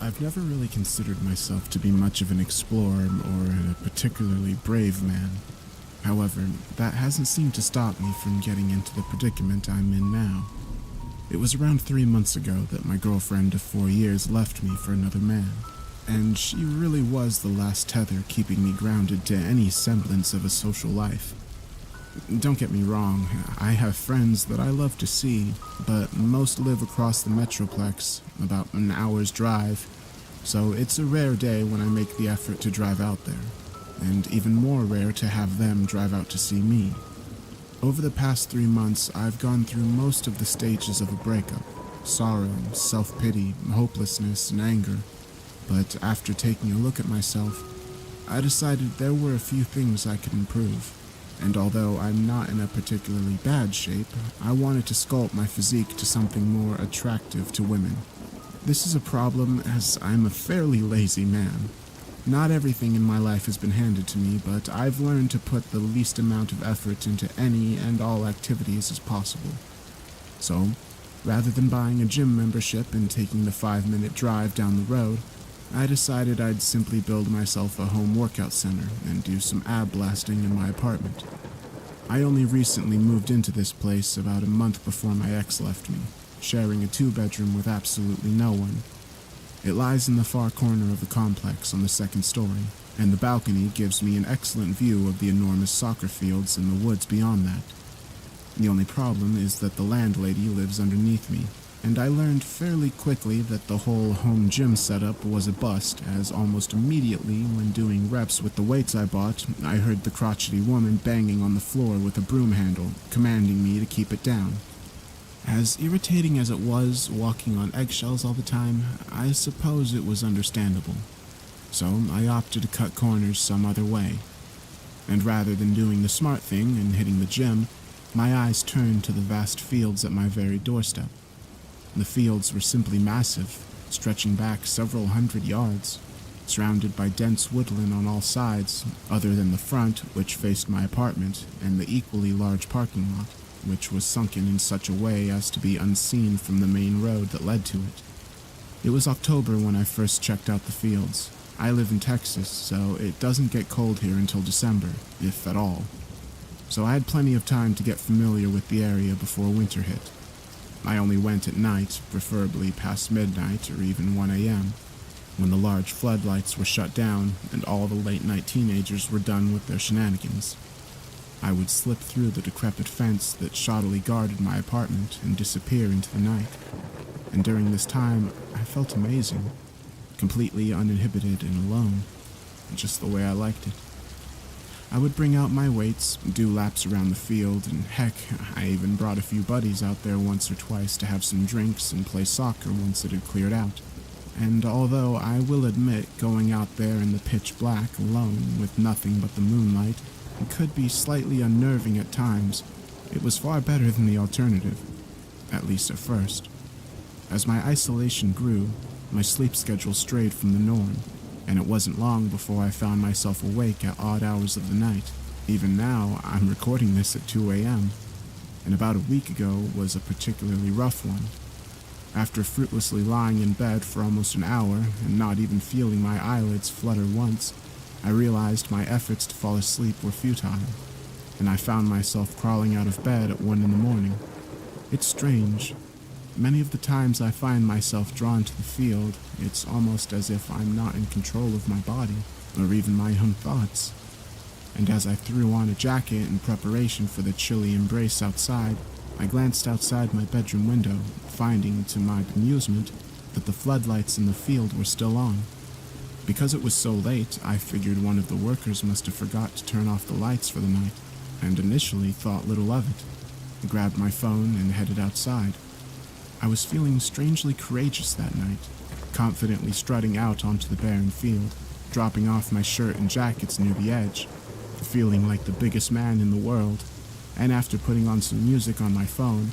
I've never really considered myself to be much of an explorer or a particularly brave man. However, that hasn't seemed to stop me from getting into the predicament I'm in now. It was around 3 months ago that my girlfriend of 4 years left me for another man, and she really was the last tether keeping me grounded to any semblance of a social life. Don't get me wrong, I have friends that I love to see, but most live across the Metroplex, about an hour's drive, so it's a rare day when I make the effort to drive out there, and even more rare to have them drive out to see me. Over the past 3 months, I've gone through most of the stages of a breakup: sorrow, self-pity, hopelessness, and anger. But after taking a look at myself, I decided there were a few things I could improve. And although I'm not in a particularly bad shape, I wanted to sculpt my physique to something more attractive to women. This is a problem as I'm a fairly lazy man. Not everything in my life has been handed to me, but I've learned to put the least amount of effort into any and all activities as possible. So, rather than buying a gym membership and taking the 5-minute drive down the road, I decided I'd simply build myself a home workout center and do some ab blasting in my apartment. I only recently moved into this place about a month before my ex left me, sharing a 2-bedroom with absolutely no one. It lies in the far corner of the complex on the 2nd story, and the balcony gives me an excellent view of the enormous soccer fields and the woods beyond that. The only problem is that the landlady lives underneath me, and I learned fairly quickly that the whole home gym setup was a bust, as almost immediately when doing reps with the weights I bought, I heard the crotchety woman banging on the floor with a broom handle, commanding me to keep it down. As irritating as it was walking on eggshells all the time, I suppose it was understandable. So I opted to cut corners some other way. And rather than doing the smart thing and hitting the gym, my eyes turned to the vast fields at my very doorstep. The fields were simply massive, stretching back several hundred yards, surrounded by dense woodland on all sides, other than the front, which faced my apartment, and the equally large parking lot, which was sunken in such a way as to be unseen from the main road that led to it. It was October when I first checked out the fields. I live in Texas, so it doesn't get cold here until December, if at all. So I had plenty of time to get familiar with the area before winter hit. I only went at night, preferably past midnight or even 1 a.m., when the large floodlights were shut down and all the late-night teenagers were done with their shenanigans. I would slip through the decrepit fence that shoddily guarded my apartment and disappear into the night. And during this time, I felt amazing, completely uninhibited and alone, just the way I liked it. I would bring out my weights, do laps around the field, and heck, I even brought a few buddies out there once or twice to have some drinks and play soccer once it had cleared out. And although I will admit going out there in the pitch black alone with nothing but the moonlight could be slightly unnerving at times, it was far better than the alternative, at least at first. As my isolation grew, my sleep schedule strayed from the norm, and it wasn't long before I found myself awake at odd hours of the night. Even now, I'm recording this at 2 a.m., and about a week ago was a particularly rough one. After fruitlessly lying in bed for almost an hour and not even feeling my eyelids flutter once, I realized my efforts to fall asleep were futile, and I found myself crawling out of bed at 1 in the morning. It's strange. Many of the times I find myself drawn to the field, it's almost as if I'm not in control of my body, or even my own thoughts. And as I threw on a jacket in preparation for the chilly embrace outside, I glanced outside my bedroom window, finding, to my bemusement, that the floodlights in the field were still on. Because it was so late, I figured one of the workers must have forgot to turn off the lights for the night, and initially thought little of it. I grabbed my phone and headed outside. I was feeling strangely courageous that night, confidently strutting out onto the barren field, dropping off my shirt and jackets near the edge, feeling like the biggest man in the world, and after putting on some music on my phone,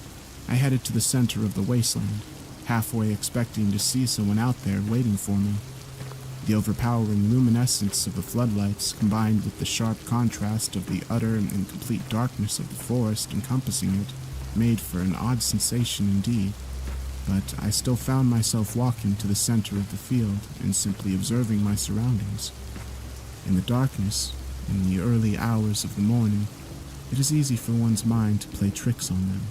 I headed to the center of the wasteland, halfway expecting to see someone out there waiting for me. The overpowering luminescence of the floodlights, combined with the sharp contrast of the utter and complete darkness of the forest encompassing it, made for an odd sensation indeed. but I still found myself walking to the center of the field and simply observing my surroundings. In the darkness, in the early hours of the morning, it is easy for one's mind to play tricks on them,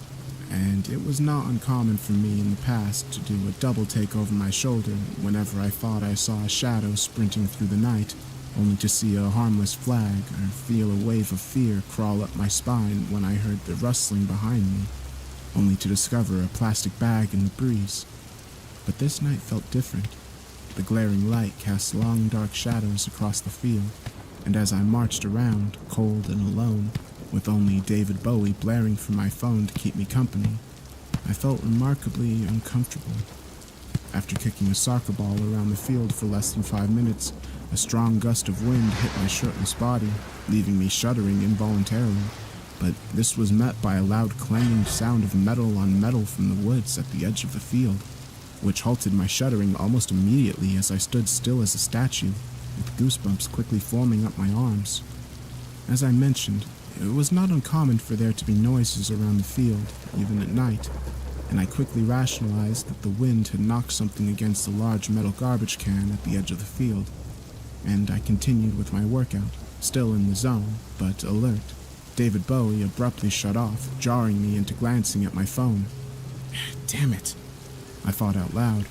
and it was not uncommon for me in the past to do a double take over my shoulder whenever I thought I saw a shadow sprinting through the night, only to see a harmless flag or feel a wave of fear crawl up my spine when I heard the rustling behind me, only to discover a plastic bag in the breeze. But this night felt different. The glaring light cast long dark shadows across the field, and as I marched around, cold and alone, with only David Bowie blaring from my phone to keep me company, I felt remarkably uncomfortable. After kicking a soccer ball around the field for less than 5 minutes, a strong gust of wind hit my shirtless body, leaving me shuddering involuntarily, but this was met by a loud clanging sound of metal on metal from the woods at the edge of the field, which halted my shuddering almost immediately as I stood still as a statue, with goosebumps quickly forming up my arms. As I mentioned, it was not uncommon for there to be noises around the field, even at night, and I quickly rationalized that the wind had knocked something against a large metal garbage can at the edge of the field, and I continued with my workout, still in the zone, but alert. David Bowie abruptly shut off, jarring me into glancing at my phone. Damn it, I thought out loud.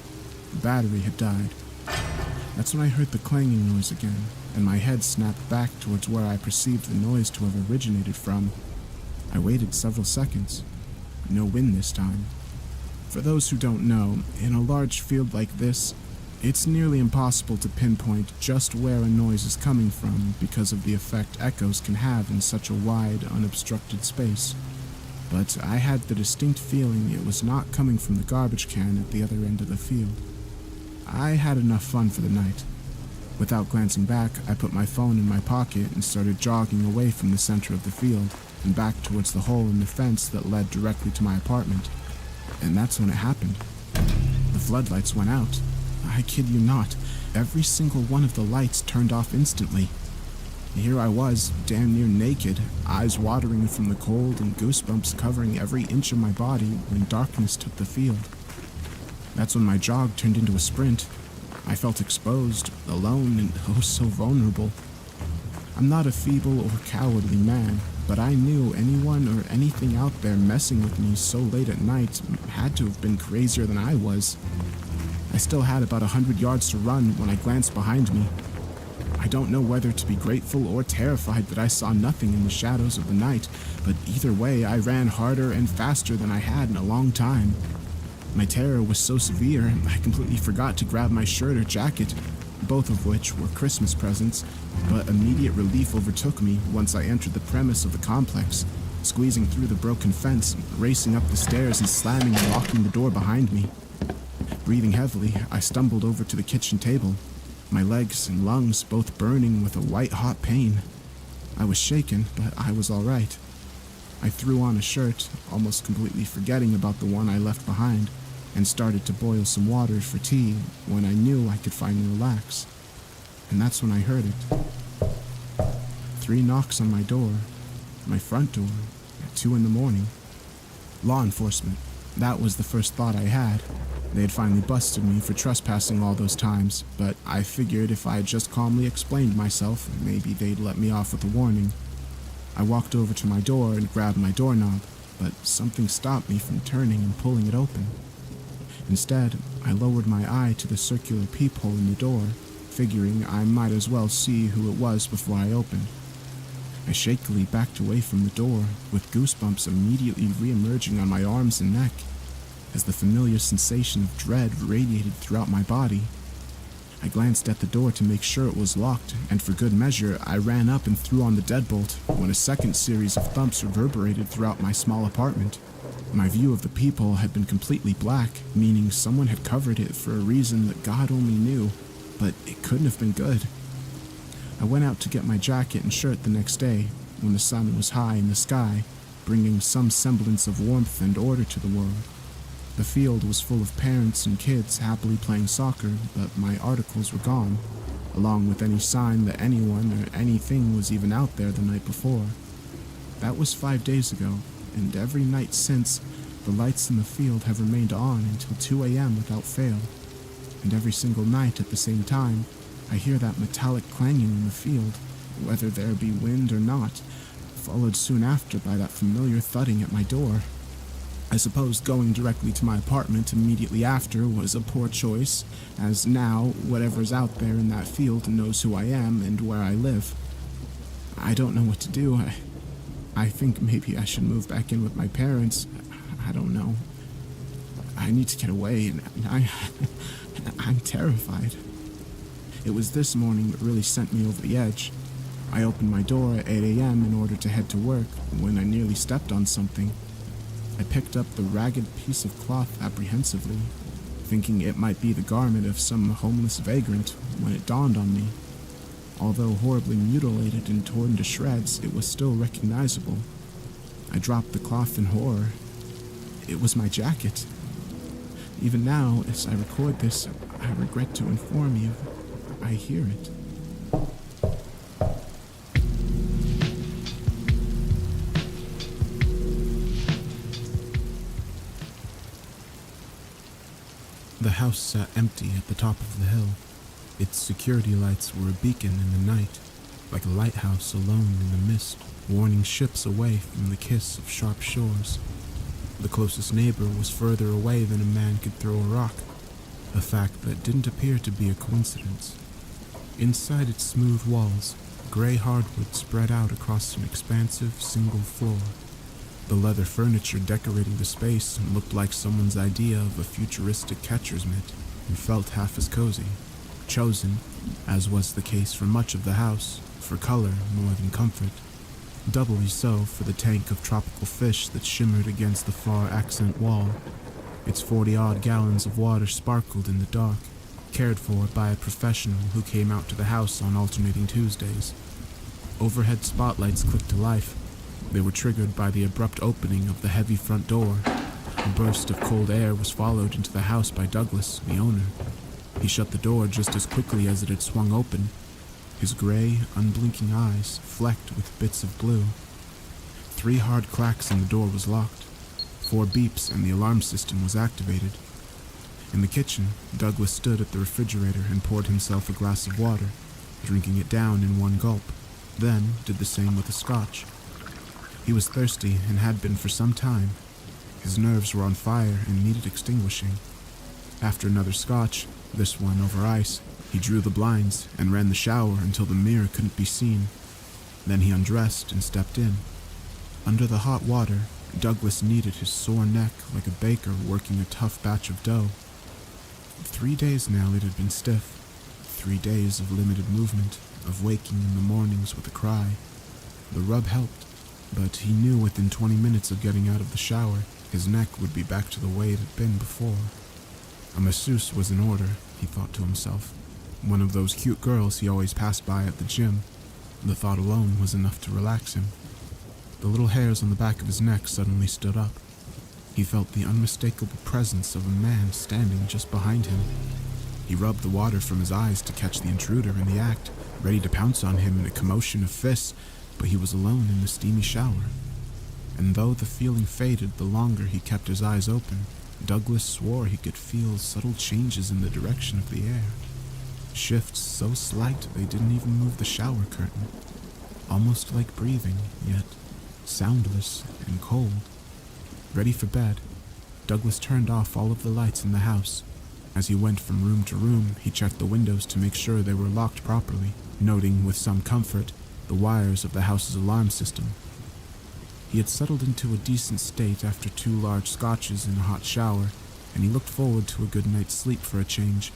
The battery had died. That's when I heard the clanging noise again, and my head snapped back towards where I perceived the noise to have originated from. I waited several seconds. No wind this time. For those who don't know, in a large field like this, it's nearly impossible to pinpoint just where a noise is coming from because of the effect echoes can have in such a wide, unobstructed space. But I had the distinct feeling it was not coming from the garbage can at the other end of the field. I had enough fun for the night. Without glancing back, I put my phone in my pocket and started jogging away from the center of the field and back towards the hole in the fence that led directly to my apartment. And that's when it happened. The floodlights went out. I kid you not, every single one of the lights turned off instantly. Here I was, damn near naked, eyes watering from the cold and goosebumps covering every inch of my body when darkness took the field. That's when my jog turned into a sprint. I felt exposed, alone, and oh so vulnerable. I'm not a feeble or cowardly man, but I knew anyone or anything out there messing with me so late at night had to have been crazier than I was. I still had about 100 yards to run when I glanced behind me. I don't know whether to be grateful or terrified that I saw nothing in the shadows of the night, but either way I ran harder and faster than I had in a long time. My terror was so severe, I completely forgot to grab my shirt or jacket, both of which were Christmas presents, but immediate relief overtook me once I entered the premise of the complex, squeezing through the broken fence, racing up the stairs and slamming and locking the door behind me. Breathing heavily, I stumbled over to the kitchen table, my legs and lungs both burning with a white-hot pain. I was shaken, but I was all right. I threw on a shirt, almost completely forgetting about the one I left behind, and started to boil some water for tea when I knew I could finally relax. And that's when I heard it. 3 knocks on my door, my front door, at 2 in the morning. Law enforcement. That was the first thought I had. They had finally busted me for trespassing all those times, but I figured if I had just calmly explained myself, maybe they'd let me off with a warning. I walked over to my door and grabbed my doorknob, but something stopped me from turning and pulling it open. Instead, I lowered my eye to the circular peephole in the door, figuring I might as well see who it was before I opened. I shakily backed away from the door, with goosebumps immediately re-emerging on my arms and neck, as the familiar sensation of dread radiated throughout my body. I glanced at the door to make sure it was locked, and for good measure, I ran up and threw on the deadbolt when a second series of thumps reverberated throughout my small apartment. My view of the peephole had been completely black, meaning someone had covered it for a reason that God only knew, but it couldn't have been good. I went out to get my jacket and shirt the next day, when the sun was high in the sky, bringing some semblance of warmth and order to the world. The field was full of parents and kids happily playing soccer, but my articles were gone, along with any sign that anyone or anything was even out there the night before. That was 5 days ago, and every night since, The lights in the field have remained on until 2 a.m. without fail, and every single night at the same time, I hear that metallic clanging in the field, whether there be wind or not, followed soon after by that familiar thudding at my door. I suppose going directly to my apartment immediately after was a poor choice, as now whatever's out there in that field knows who I am and where I live. I don't know what to do. I think maybe I should move back in with my parents. I don't know. I need to get away, and I'm terrified. It was this morning that really sent me over the edge. I opened my door at 8 a.m. in order to head to work when I nearly stepped on something. I picked up the ragged piece of cloth apprehensively, thinking it might be the garment of some homeless vagrant when it dawned on me. Although horribly mutilated and torn to shreds, it was still recognizable. I dropped the cloth in horror. It was my jacket. Even now, as I record this, I regret to inform you, I hear it. The house sat empty at the top of the hill. Its security lights were a beacon in the night, like a lighthouse alone in the mist, warning ships away from the kiss of sharp shores. The closest neighbor was further away than a man could throw a rock, a fact that didn't appear to be a coincidence. Inside its smooth walls, gray hardwood spread out across an expansive single floor. The leather furniture decorating the space looked like someone's idea of a futuristic catcher's mitt and felt half as cozy, chosen, as was the case for much of the house, for color more than comfort. Doubly so for the tank of tropical fish that shimmered against the far accent wall. Its 40-odd gallons of water sparkled in the dark, cared for by a professional who came out to the house on alternating Tuesdays. Overhead spotlights clicked to life. They were triggered by the abrupt opening of the heavy front door. A burst of cold air was followed into the house by Douglas, the owner. He shut the door just as quickly as it had swung open, his gray, unblinking eyes flecked with bits of blue. 3 hard clacks and the door was locked. 4 beeps and the alarm system was activated. In the kitchen, Douglas stood at the refrigerator and poured himself a glass of water, drinking it down in one gulp, then did the same with a scotch. He was thirsty and had been for some time. His nerves were on fire and needed extinguishing. After another scotch, this one over ice, he drew the blinds and ran the shower until the mirror couldn't be seen. Then he undressed and stepped in. Under the hot water, Douglas kneaded his sore neck like a baker working a tough batch of dough. 3 days now it had been stiff. 3 days of limited movement, of waking in the mornings with a cry. The rub helped, but he knew within 20 minutes of getting out of the shower, his neck would be back to the way it had been before. A masseuse was in order, he thought to himself. One of those cute girls he always passed by at the gym. The thought alone was enough to relax him. The little hairs on the back of his neck suddenly stood up. He felt the unmistakable presence of a man standing just behind him. He rubbed the water from his eyes to catch the intruder in the act, ready to pounce on him in a commotion of fists, but he was alone in the steamy shower. And though the feeling faded the longer he kept his eyes open, Douglas swore he could feel subtle changes in the direction of the air. Shifts so slight they didn't even move the shower curtain. Almost like breathing, yet soundless and cold. Ready for bed, Douglas turned off all of the lights in the house. As he went from room to room, he checked the windows to make sure they were locked properly, noting with some comfort the wires of the house's alarm system. He had settled into a decent state after 2 large scotches and a hot shower, and he looked forward to a good night's sleep for a change.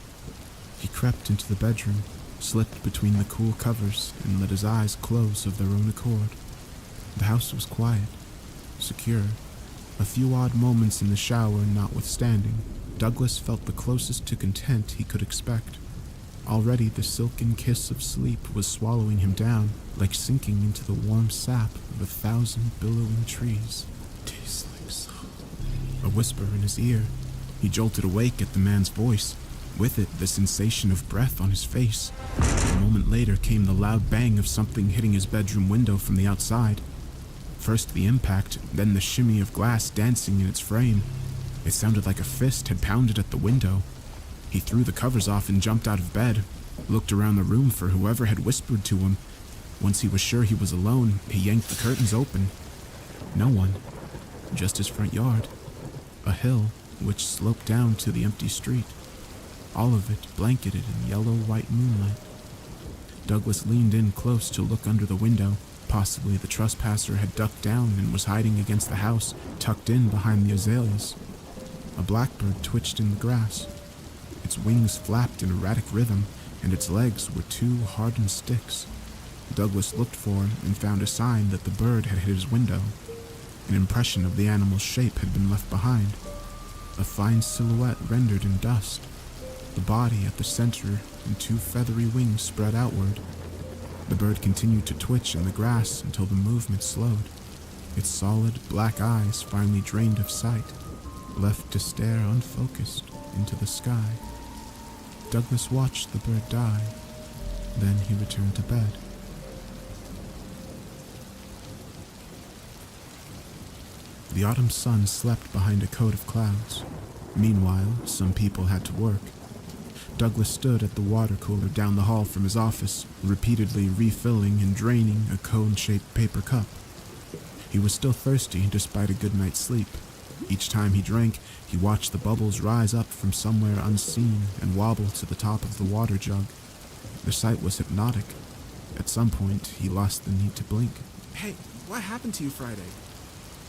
He crept into the bedroom, slipped between the cool covers, and let his eyes close of their own accord. The house was quiet, secure. A few odd moments in the shower notwithstanding, Douglas felt the closest to content he could expect. Already the silken kiss of sleep was swallowing him down, like sinking into the warm sap of 1,000 billowing trees. Tastes like salt. A whisper in his ear. He jolted awake at the man's voice. With it, the sensation of breath on his face. A moment later came the loud bang of something hitting his bedroom window from the outside. First the impact, then the shimmy of glass dancing in its frame. It sounded like a fist had pounded at the window. He threw the covers off and jumped out of bed, looked around the room for whoever had whispered to him. Once he was sure he was alone, he yanked the curtains open. No one, just his front yard, a hill which sloped down to the empty street, all of it blanketed in yellow-white moonlight. Douglas leaned in close to look under the window. Possibly the trespasser had ducked down and was hiding against the house, tucked in behind the azaleas. A blackbird twitched in the grass. Its wings flapped in erratic rhythm, and its legs were two hardened sticks. Douglas looked for and found a sign that the bird had hit his window. An impression of the animal's shape had been left behind, a fine silhouette rendered in dust, the body at the center and two feathery wings spread outward. The bird continued to twitch in the grass until the movement slowed. Its solid black eyes finally drained of sight, left to stare unfocused into the sky. Douglas watched the bird die. Then he returned to bed. The autumn sun slept behind a coat of clouds. Meanwhile, some people had to work. Douglas stood at the water cooler down the hall from his office, repeatedly refilling and draining a cone-shaped paper cup. He was still thirsty despite a good night's sleep. Each time he drank, he watched the bubbles rise up from somewhere unseen and wobble to the top of the water jug. The sight was hypnotic. At some point, he lost the need to blink. "Hey, what happened to you Friday?"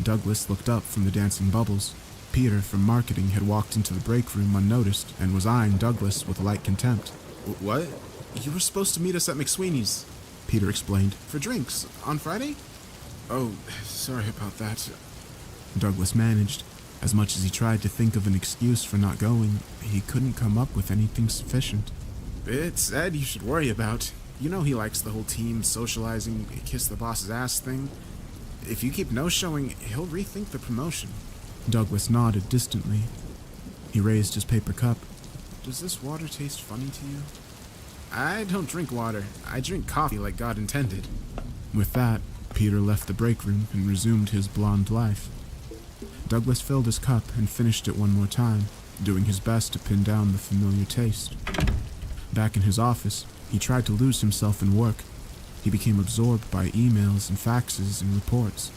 Douglas looked up from the dancing bubbles. Peter from marketing had walked into the break room unnoticed and was eyeing Douglas with light contempt. "What? You were supposed to meet us at McSweeney's," Peter explained, "for drinks on Friday?" "Oh, sorry about that," Douglas managed. As much as he tried to think of an excuse for not going, he couldn't come up with anything sufficient. "It's Ed you should worry about. You know he likes the whole team socializing, kiss the boss's ass thing. If you keep no-showing, he'll rethink the promotion." Douglas nodded distantly. He raised his paper cup. "Does this water taste funny to you?" "I don't drink water. I drink coffee like God intended." With that, Peter left the break room and resumed his blonde life. Douglas filled his cup and finished it one more time, doing his best to pin down the familiar taste. Back in his office, he tried to lose himself in work. He became absorbed by emails and faxes and reports,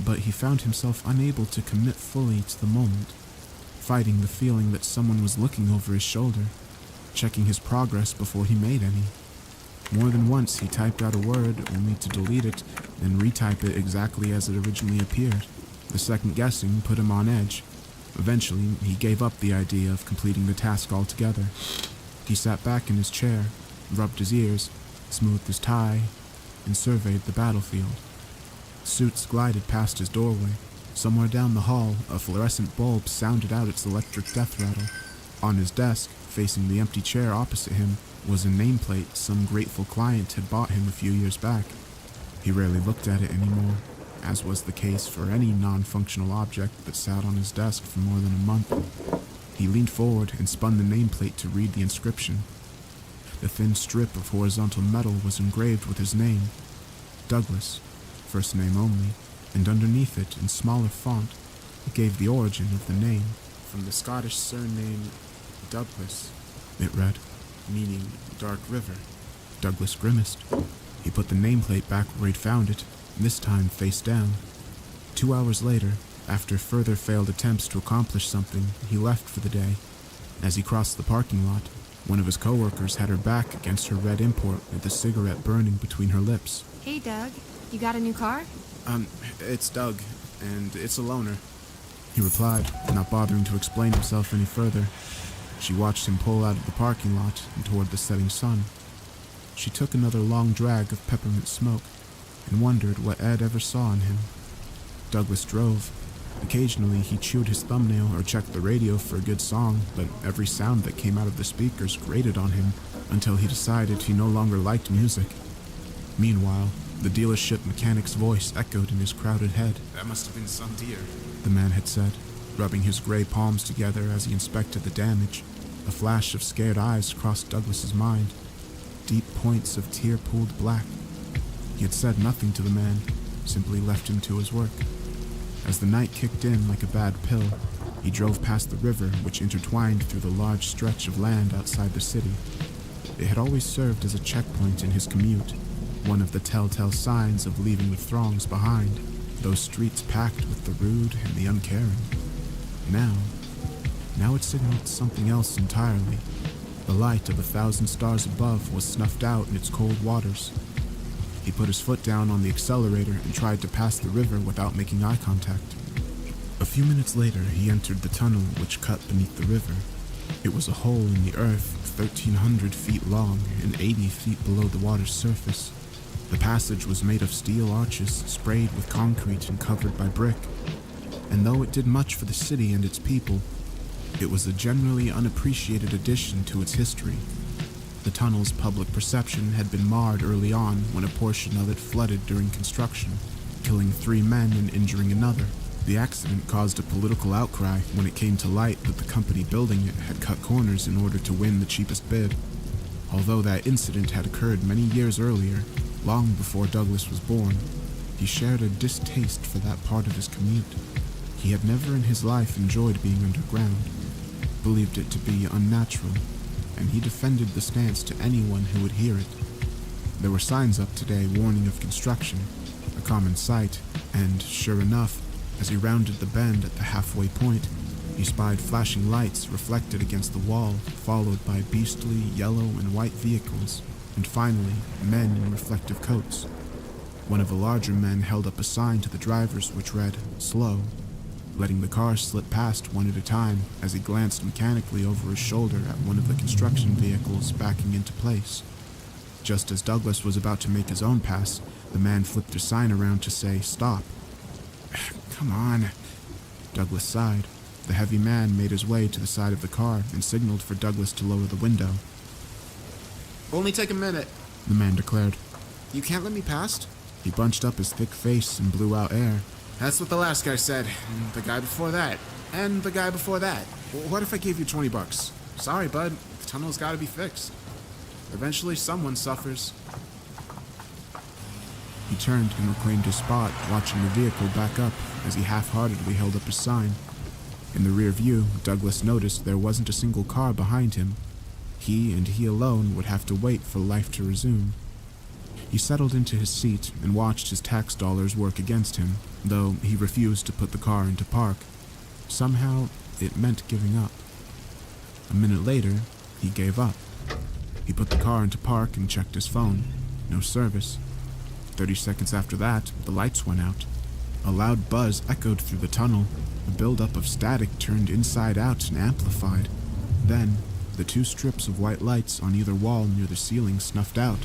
but he found himself unable to commit fully to the moment, fighting the feeling that someone was looking over his shoulder, checking his progress before he made any. More than once he typed out a word only to delete it and retype it exactly as it originally appeared. The second guessing put him on edge. Eventually, he gave up the idea of completing the task altogether. He sat back in his chair, rubbed his ears, smoothed his tie, and surveyed the battlefield. Suits glided past his doorway. Somewhere down the hall, a fluorescent bulb sounded out its electric death rattle. On his desk, facing the empty chair opposite him, was a nameplate some grateful client had bought him a few years back. He rarely looked at it anymore, as was the case for any non-functional object that sat on his desk for more than a month. He leaned forward and spun the nameplate to read the inscription. The thin strip of horizontal metal was engraved with his name, Douglas, first name only, and underneath it, in smaller font, it gave the origin of the name. "From the Scottish surname Douglas," it read, meaning Dark River. Douglas grimaced. He put the nameplate back where he'd found it, this time face down. 2 hours later, after further failed attempts to accomplish something, he left for the day. As he crossed the parking lot, one of his coworkers had her back against her red import with a cigarette burning between her lips. "Hey, Doug. You got a new car?" It's Doug, and it's a loaner," he replied, not bothering to explain himself any further. She watched him pull out of the parking lot and toward the setting sun. She took another long drag of peppermint smoke and wondered what Ed ever saw in him. Douglas drove. Occasionally, he chewed his thumbnail or checked the radio for a good song, but every sound that came out of the speakers grated on him until he decided he no longer liked music. Meanwhile, the dealership mechanic's voice echoed in his crowded head. "That must have been some deer," the man had said, rubbing his gray palms together as he inspected the damage. A flash of scared eyes crossed Douglas's mind, deep points of tear-pooled black. He had said nothing to the man, simply left him to his work. As the night kicked in like a bad pill, he drove past the river which intertwined through the large stretch of land outside the city. It had always served as a checkpoint in his commute, one of the telltale signs of leaving the throngs behind, those streets packed with the rude and the uncaring. Now it signaled something else entirely. The light of 1,000 stars above was snuffed out in its cold waters. He put his foot down on the accelerator and tried to pass the river without making eye contact. A few minutes later, he entered the tunnel which cut beneath the river. It was a hole in the earth 1,300 feet long and 80 feet below the water's surface. The passage was made of steel arches sprayed with concrete and covered by brick. And though it did much for the city and its people, it was a generally unappreciated addition to its history. The tunnel's public perception had been marred early on when a portion of it flooded during construction, killing 3 men and injuring another. The accident caused a political outcry when it came to light that the company building it had cut corners in order to win the cheapest bid. Although that incident had occurred many years earlier, long before Douglas was born, he shared a distaste for that part of his commute. He had never in his life enjoyed being underground, believed it to be unnatural, and he defended the stance to anyone who would hear it. There were signs up today warning of construction, a common sight, and sure enough, as he rounded the bend at the halfway point, he spied flashing lights reflected against the wall, followed by beastly yellow and white vehicles, and finally, men in reflective coats. One of the larger men held up a sign to the drivers which read, "Slow," letting the cars slip past one at a time as he glanced mechanically over his shoulder at one of the construction vehicles backing into place. Just as Douglas was about to make his own pass, the man flipped a sign around to say, "Stop." "Come on," Douglas sighed. The heavy man made his way to the side of the car and signaled for Douglas to lower the window. "Only take a minute," the man declared. "You can't let me past?" He bunched up his thick face and blew out air. "That's what the last guy said, and the guy before that, and the guy before that. What if I gave you $20? Sorry, bud, the tunnel's gotta be fixed. Eventually someone suffers." He turned and reclaimed his spot, watching the vehicle back up as he half-heartedly held up his sign. In the rear view, Douglas noticed there wasn't a single car behind him. He and he alone would have to wait for life to resume. He settled into his seat and watched his tax dollars work against him, though he refused to put the car into park. Somehow, it meant giving up. A minute later, he gave up. He put the car into park and checked his phone. No service. 30 seconds after that, the lights went out. A loud buzz echoed through the tunnel. A buildup of static turned inside out and amplified. Then, the 2 strips of white lights on either wall near the ceiling snuffed out.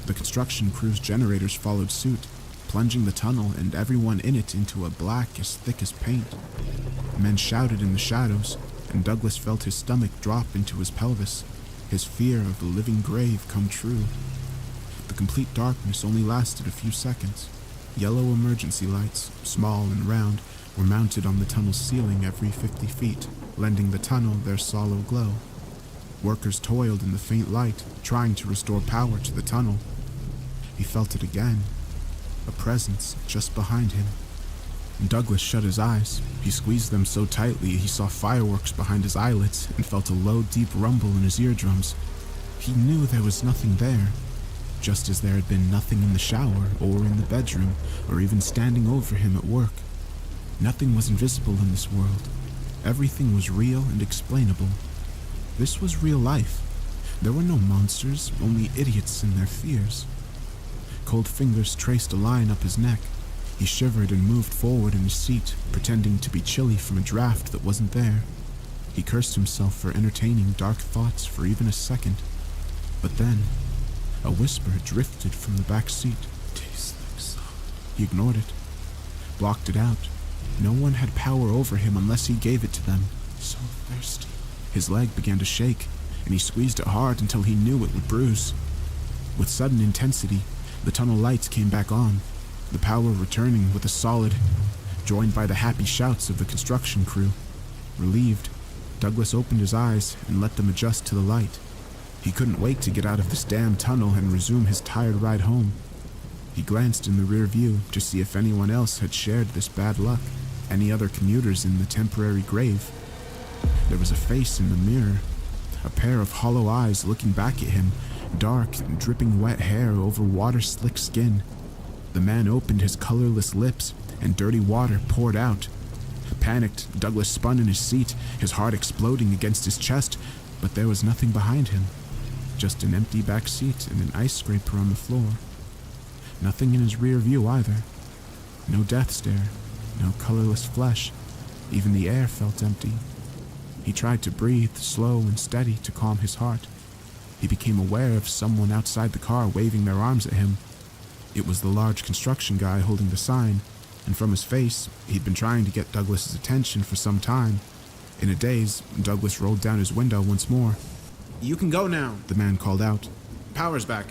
The construction crew's generators followed suit, plunging the tunnel and everyone in it into a black as thick as paint. Men shouted in the shadows, and Douglas felt his stomach drop into his pelvis, his fear of the living grave come true. The complete darkness only lasted a few seconds. Yellow emergency lights, small and round, were mounted on the tunnel's ceiling every 50 feet, lending the tunnel their sallow glow. Workers toiled in the faint light, trying to restore power to the tunnel. He felt it again, a presence just behind him. Douglas shut his eyes. He squeezed them so tightly he saw fireworks behind his eyelids and felt a low, deep rumble in his eardrums. He knew there was nothing there, just as there had been nothing in the shower or in the bedroom or even standing over him at work. Nothing was invisible in this world. Everything was real and explainable. This was real life. There were no monsters, only idiots and their fears. Cold fingers traced a line up his neck. He shivered and moved forward in his seat, pretending to be chilly from a draft that wasn't there. He cursed himself for entertaining dark thoughts for even a second. But then, a whisper drifted from the back seat. "Tastes like salt." He ignored it, blocked it out. No one had power over him unless he gave it to them. "So thirsty." His leg began to shake, and he squeezed it hard until he knew it would bruise. With sudden intensity, the tunnel lights came back on, the power returning with a solid, joined by the happy shouts of the construction crew. Relieved, Douglas opened his eyes and let them adjust to the light. He couldn't wait to get out of this damn tunnel and resume his tired ride home. He glanced in the rear view to see if anyone else had shared this bad luck, any other commuters in the temporary grave. There was a face in the mirror, a pair of hollow eyes looking back at him, dark, dripping wet hair over water-slick skin. The man opened his colorless lips, and dirty water poured out. Panicked, Douglas spun in his seat, his heart exploding against his chest, but there was nothing behind him. Just an empty back seat and an ice scraper on the floor. Nothing in his rear view either. No death stare, no colorless flesh. Even the air felt empty. He tried to breathe, slow and steady, to calm his heart. He became aware of someone outside the car waving their arms at him. It was the large construction guy holding the sign, and from his face, he'd been trying to get Douglas's attention for some time. In a daze, Douglas rolled down his window once more. You can go now, The man called out. Power's back.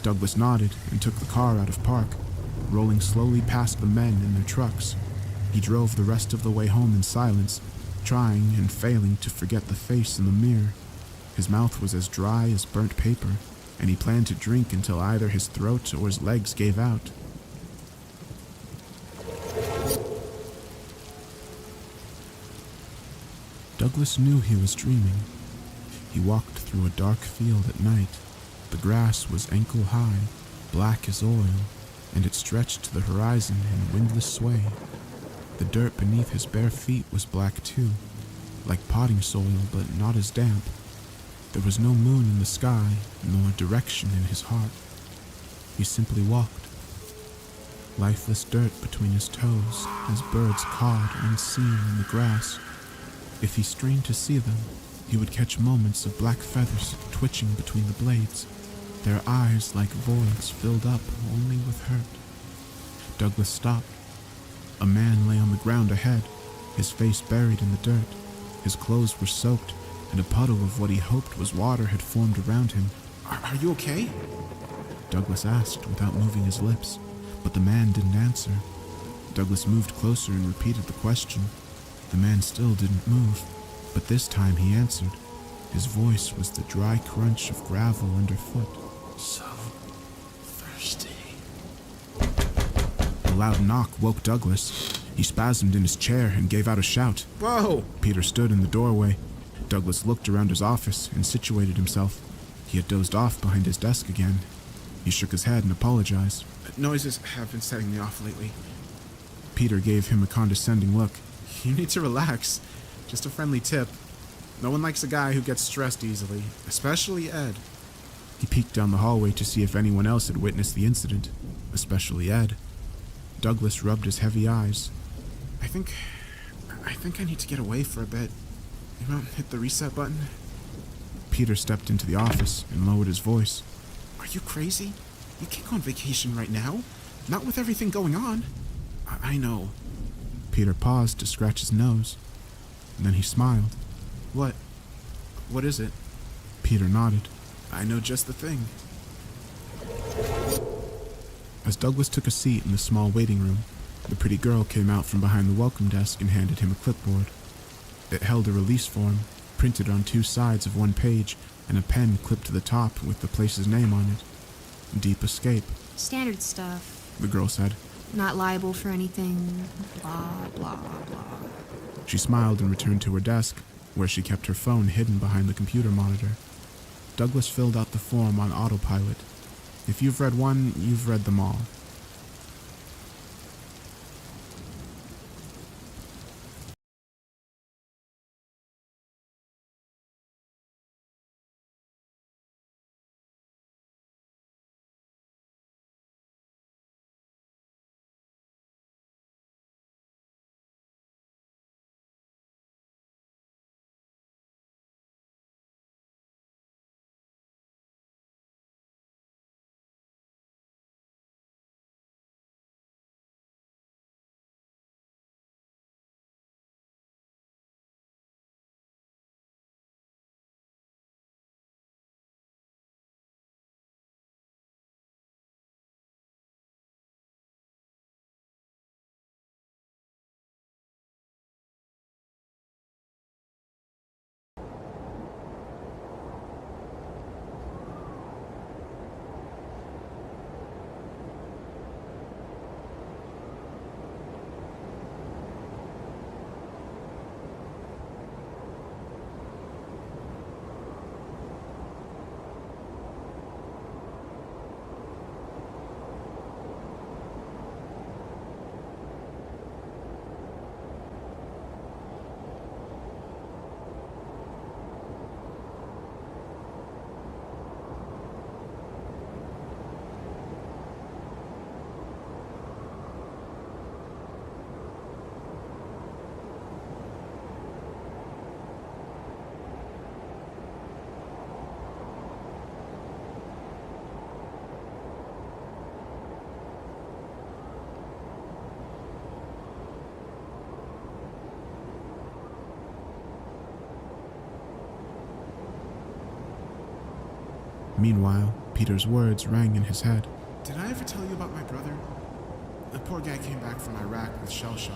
Douglas nodded and took the car out of park, rolling slowly past the men in their trucks. He drove the rest of the way home in silence, trying and failing to forget the face in the mirror. His mouth was as dry as burnt paper, and he planned to drink until either his throat or his legs gave out. Douglas knew he was dreaming. He walked through a dark field at night. The grass was ankle-high, black as oil, and it stretched to the horizon in windless sway. The dirt beneath his bare feet was black too, like potting soil, but not as damp. There was no moon in the sky, nor direction in his heart. He simply walked. Lifeless dirt between his toes, as birds cawed unseen in the grass. If he strained to see them, he would catch moments of black feathers twitching between the blades, their eyes like voids filled up only with hurt. Douglas stopped. A man lay on the ground ahead, his face buried in the dirt. His clothes were soaked, and a puddle of what he hoped was water had formed around him. Are you okay? Douglas asked without moving his lips, but the man didn't answer. Douglas moved closer and repeated the question. The man still didn't move, but this time he answered. His voice was the dry crunch of gravel underfoot. So thirsty. A loud knock woke Douglas. He spasmed in his chair and gave out a shout. Whoa! Peter stood in the doorway. Douglas looked around his office and situated himself. He had dozed off behind his desk again. He shook his head and apologized. Noises have been setting me off lately. Peter gave him a condescending look. You need to relax. Just a friendly tip. No one likes a guy who gets stressed easily, especially Ed. He peeked down the hallway to see if anyone else had witnessed the incident, especially Ed. Douglas rubbed his heavy eyes. I think I need to get away for a bit. You won't hit the reset button? Peter stepped into the office and lowered his voice. Are you crazy? You can't go on vacation right now. Not with everything going on. I know. Peter paused to scratch his nose. Then he smiled. What? What is it? Peter nodded. I know just the thing. As Douglas took a seat in the small waiting room, the pretty girl came out from behind the welcome desk and handed him a clipboard. It held a release form, printed on 2 sides of 1 page, and a pen clipped to the top with the place's name on it. Deep Escape, Standard stuff. the girl said. Not liable for anything. Blah, blah, blah. She smiled and returned to her desk, where she kept her phone hidden behind the computer monitor. Douglas filled out the form on autopilot. If you've read one, you've read them all. Meanwhile, Peter's words rang in his head. Did I ever tell you about my brother? The poor guy came back from Iraq with shell shock.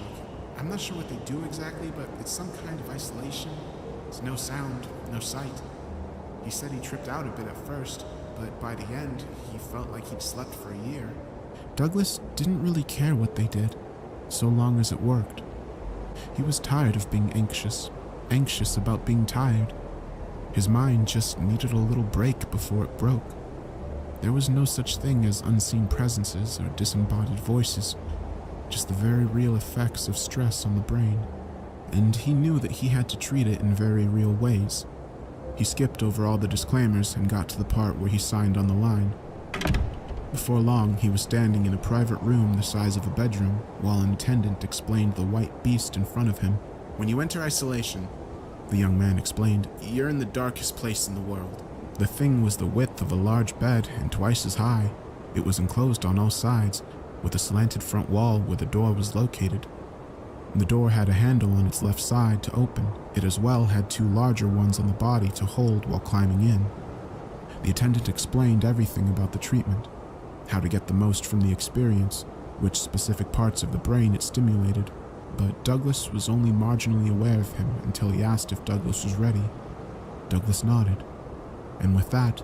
I'm not sure what they do exactly, but it's some kind of isolation. It's no sound, no sight. He said he tripped out a bit at first, but by the end, he felt like he'd slept for a year. Douglas didn't really care what they did, so long as it worked. He was tired of being anxious about being tired. His mind just needed a little break before it broke. There was no such thing as unseen presences or disembodied voices, just the very real effects of stress on the brain. And he knew that he had to treat it in very real ways. He skipped over all the disclaimers and got to the part where he signed on the line. Before long, he was standing in a private room the size of a bedroom, while an attendant explained the white beast in front of him. When you enter isolation, the young man explained, you're in the darkest place in the world. The thing was the width of a large bed and twice as high. It was enclosed on all sides, with a slanted front wall where the door was located. The door had a handle on its left side to open. It as well had two larger ones on the body to hold while climbing in. The attendant explained everything about the treatment, how to get the most from the experience, which specific parts of the brain it stimulated, but Douglas was only marginally aware of him until he asked if Douglas was ready. Douglas nodded, and with that,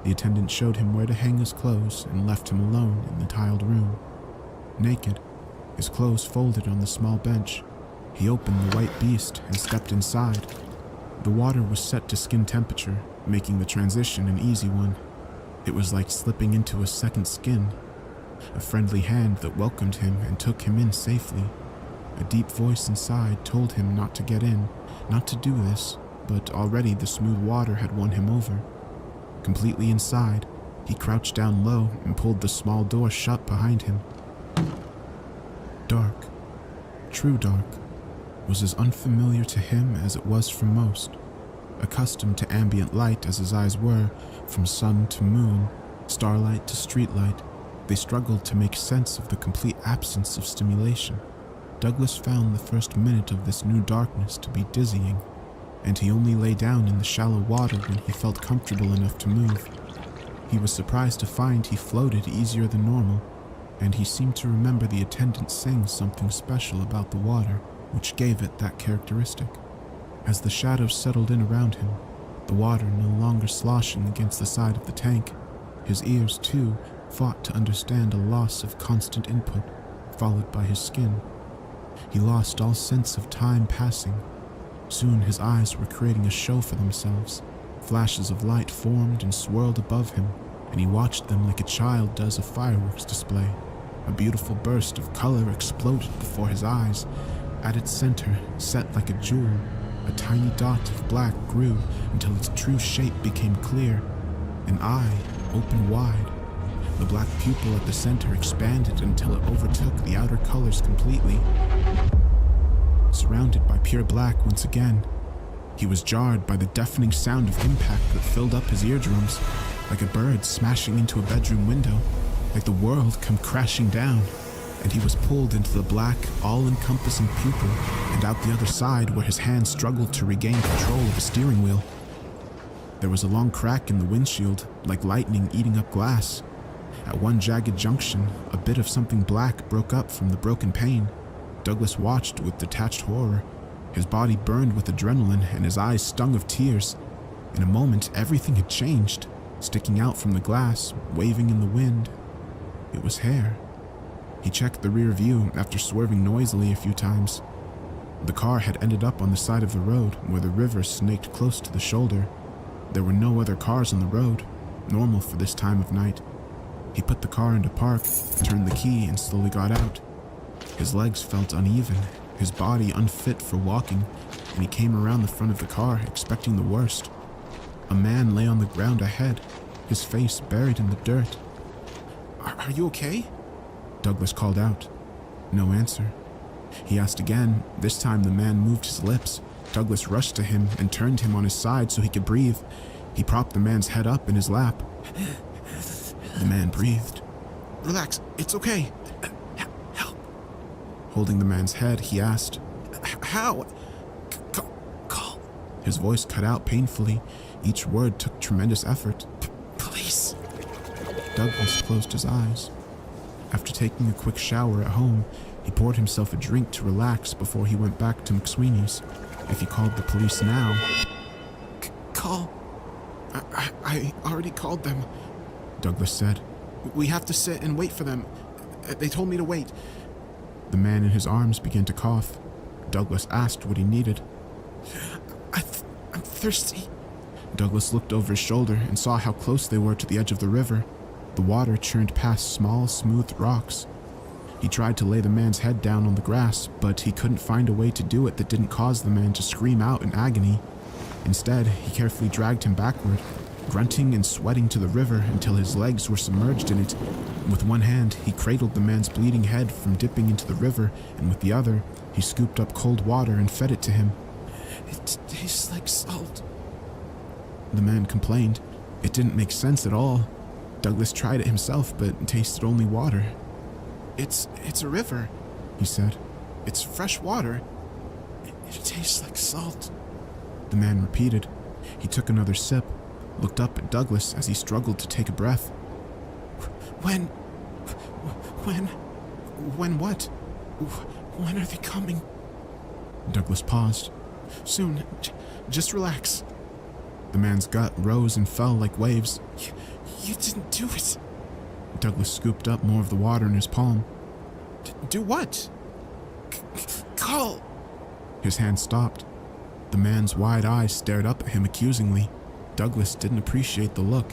the attendant showed him where to hang his clothes and left him alone in the tiled room. Naked, his clothes folded on the small bench, he opened the white beast and stepped inside. The water was set to skin temperature, making the transition an easy one. It was like slipping into a second skin. A friendly hand that welcomed him and took him in safely. A deep voice inside told him not to get in, not to do this, but already the smooth water had won him over. Completely inside, he crouched down low and pulled the small door shut behind him. Dark, true dark, was as unfamiliar to him as it was for most. Accustomed to ambient light as his eyes were, from sun to moon, starlight to streetlight, they struggled to make sense of the complete absence of stimulation. Douglas found the first minute of this new darkness to be dizzying, and he only lay down in the shallow water when he felt comfortable enough to move. He was surprised to find he floated easier than normal, and he seemed to remember the attendant saying something special about the water, which gave it that characteristic. As the shadows settled in around him, the water no longer sloshing against the side of the tank, his ears, too, fought to understand a loss of constant input, followed by his skin. He lost all sense of time passing. Soon his eyes were creating a show for themselves. Flashes of light formed and swirled above him, and he watched them like a child does a fireworks display. A beautiful burst of color exploded before his eyes. At its center, set like a jewel, a tiny dot of black grew until its true shape became clear. An eye opened wide. The black pupil at the center expanded until it overtook the outer colors completely. Surrounded by pure black once again, he was jarred by the deafening sound of impact that filled up his eardrums, like a bird smashing into a bedroom window, like the world come crashing down, and he was pulled into the black, all-encompassing pupil and out the other side where his hand struggled to regain control of the steering wheel. There was a long crack in the windshield, like lightning eating up glass. At one jagged junction, a bit of something black broke up from the broken pane. Douglas watched with detached horror. His body burned with adrenaline and his eyes stung of tears. In a moment, everything had changed, sticking out from the glass, waving in the wind. It was hair. He checked the rear view after swerving noisily a few times. The car had ended up on the side of the road where the river snaked close to the shoulder. There were no other cars on the road, normal for this time of night. He put the car into park, turned the key, and slowly got out. His legs felt uneven, his body unfit for walking, and he came around the front of the car, expecting the worst. A man lay on the ground ahead, his face buried in the dirt. Are you okay? Douglas called out. No answer. He asked again. This time the man moved his lips. Douglas rushed to him and turned him on his side so he could breathe. He propped the man's head up in his lap. The man breathed. Relax, it's okay. Help. Holding the man's head, he asked, How? Call. His voice cut out painfully. Each word took tremendous effort. Douglas closed his eyes. After taking a quick shower at home, he poured himself a drink to relax before he went back to McSweeney's. If he called the police now... Call. I already called them. Douglas said. We have to sit and wait for them. They told me to wait. The man in his arms began to cough. Douglas asked what he needed. I'm thirsty. Douglas looked over his shoulder and saw how close they were to the edge of the river. The water churned past small, smooth rocks. He tried to lay the man's head down on the grass, but he couldn't find a way to do it that didn't cause the man to scream out in agony. Instead, he carefully dragged him backward, grunting and sweating to the river until his legs were submerged in it. With one hand, he cradled the man's bleeding head from dipping into the river, and with the other, he scooped up cold water and fed it to him. It tastes like salt. The man complained. It didn't make sense at all. Douglas tried it himself, but tasted only water. It's a river, he said. It's fresh water. It tastes like salt. The man repeated. He took another sip, looked up at Douglas as he struggled to take a breath. When what? When are they coming? Douglas paused. Soon. Just relax. The man's gut rose and fell like waves. You didn't do it. Douglas scooped up more of the water in his palm. Do what? Call. His hand stopped. The man's wide eyes stared up at him accusingly. Douglas didn't appreciate the look.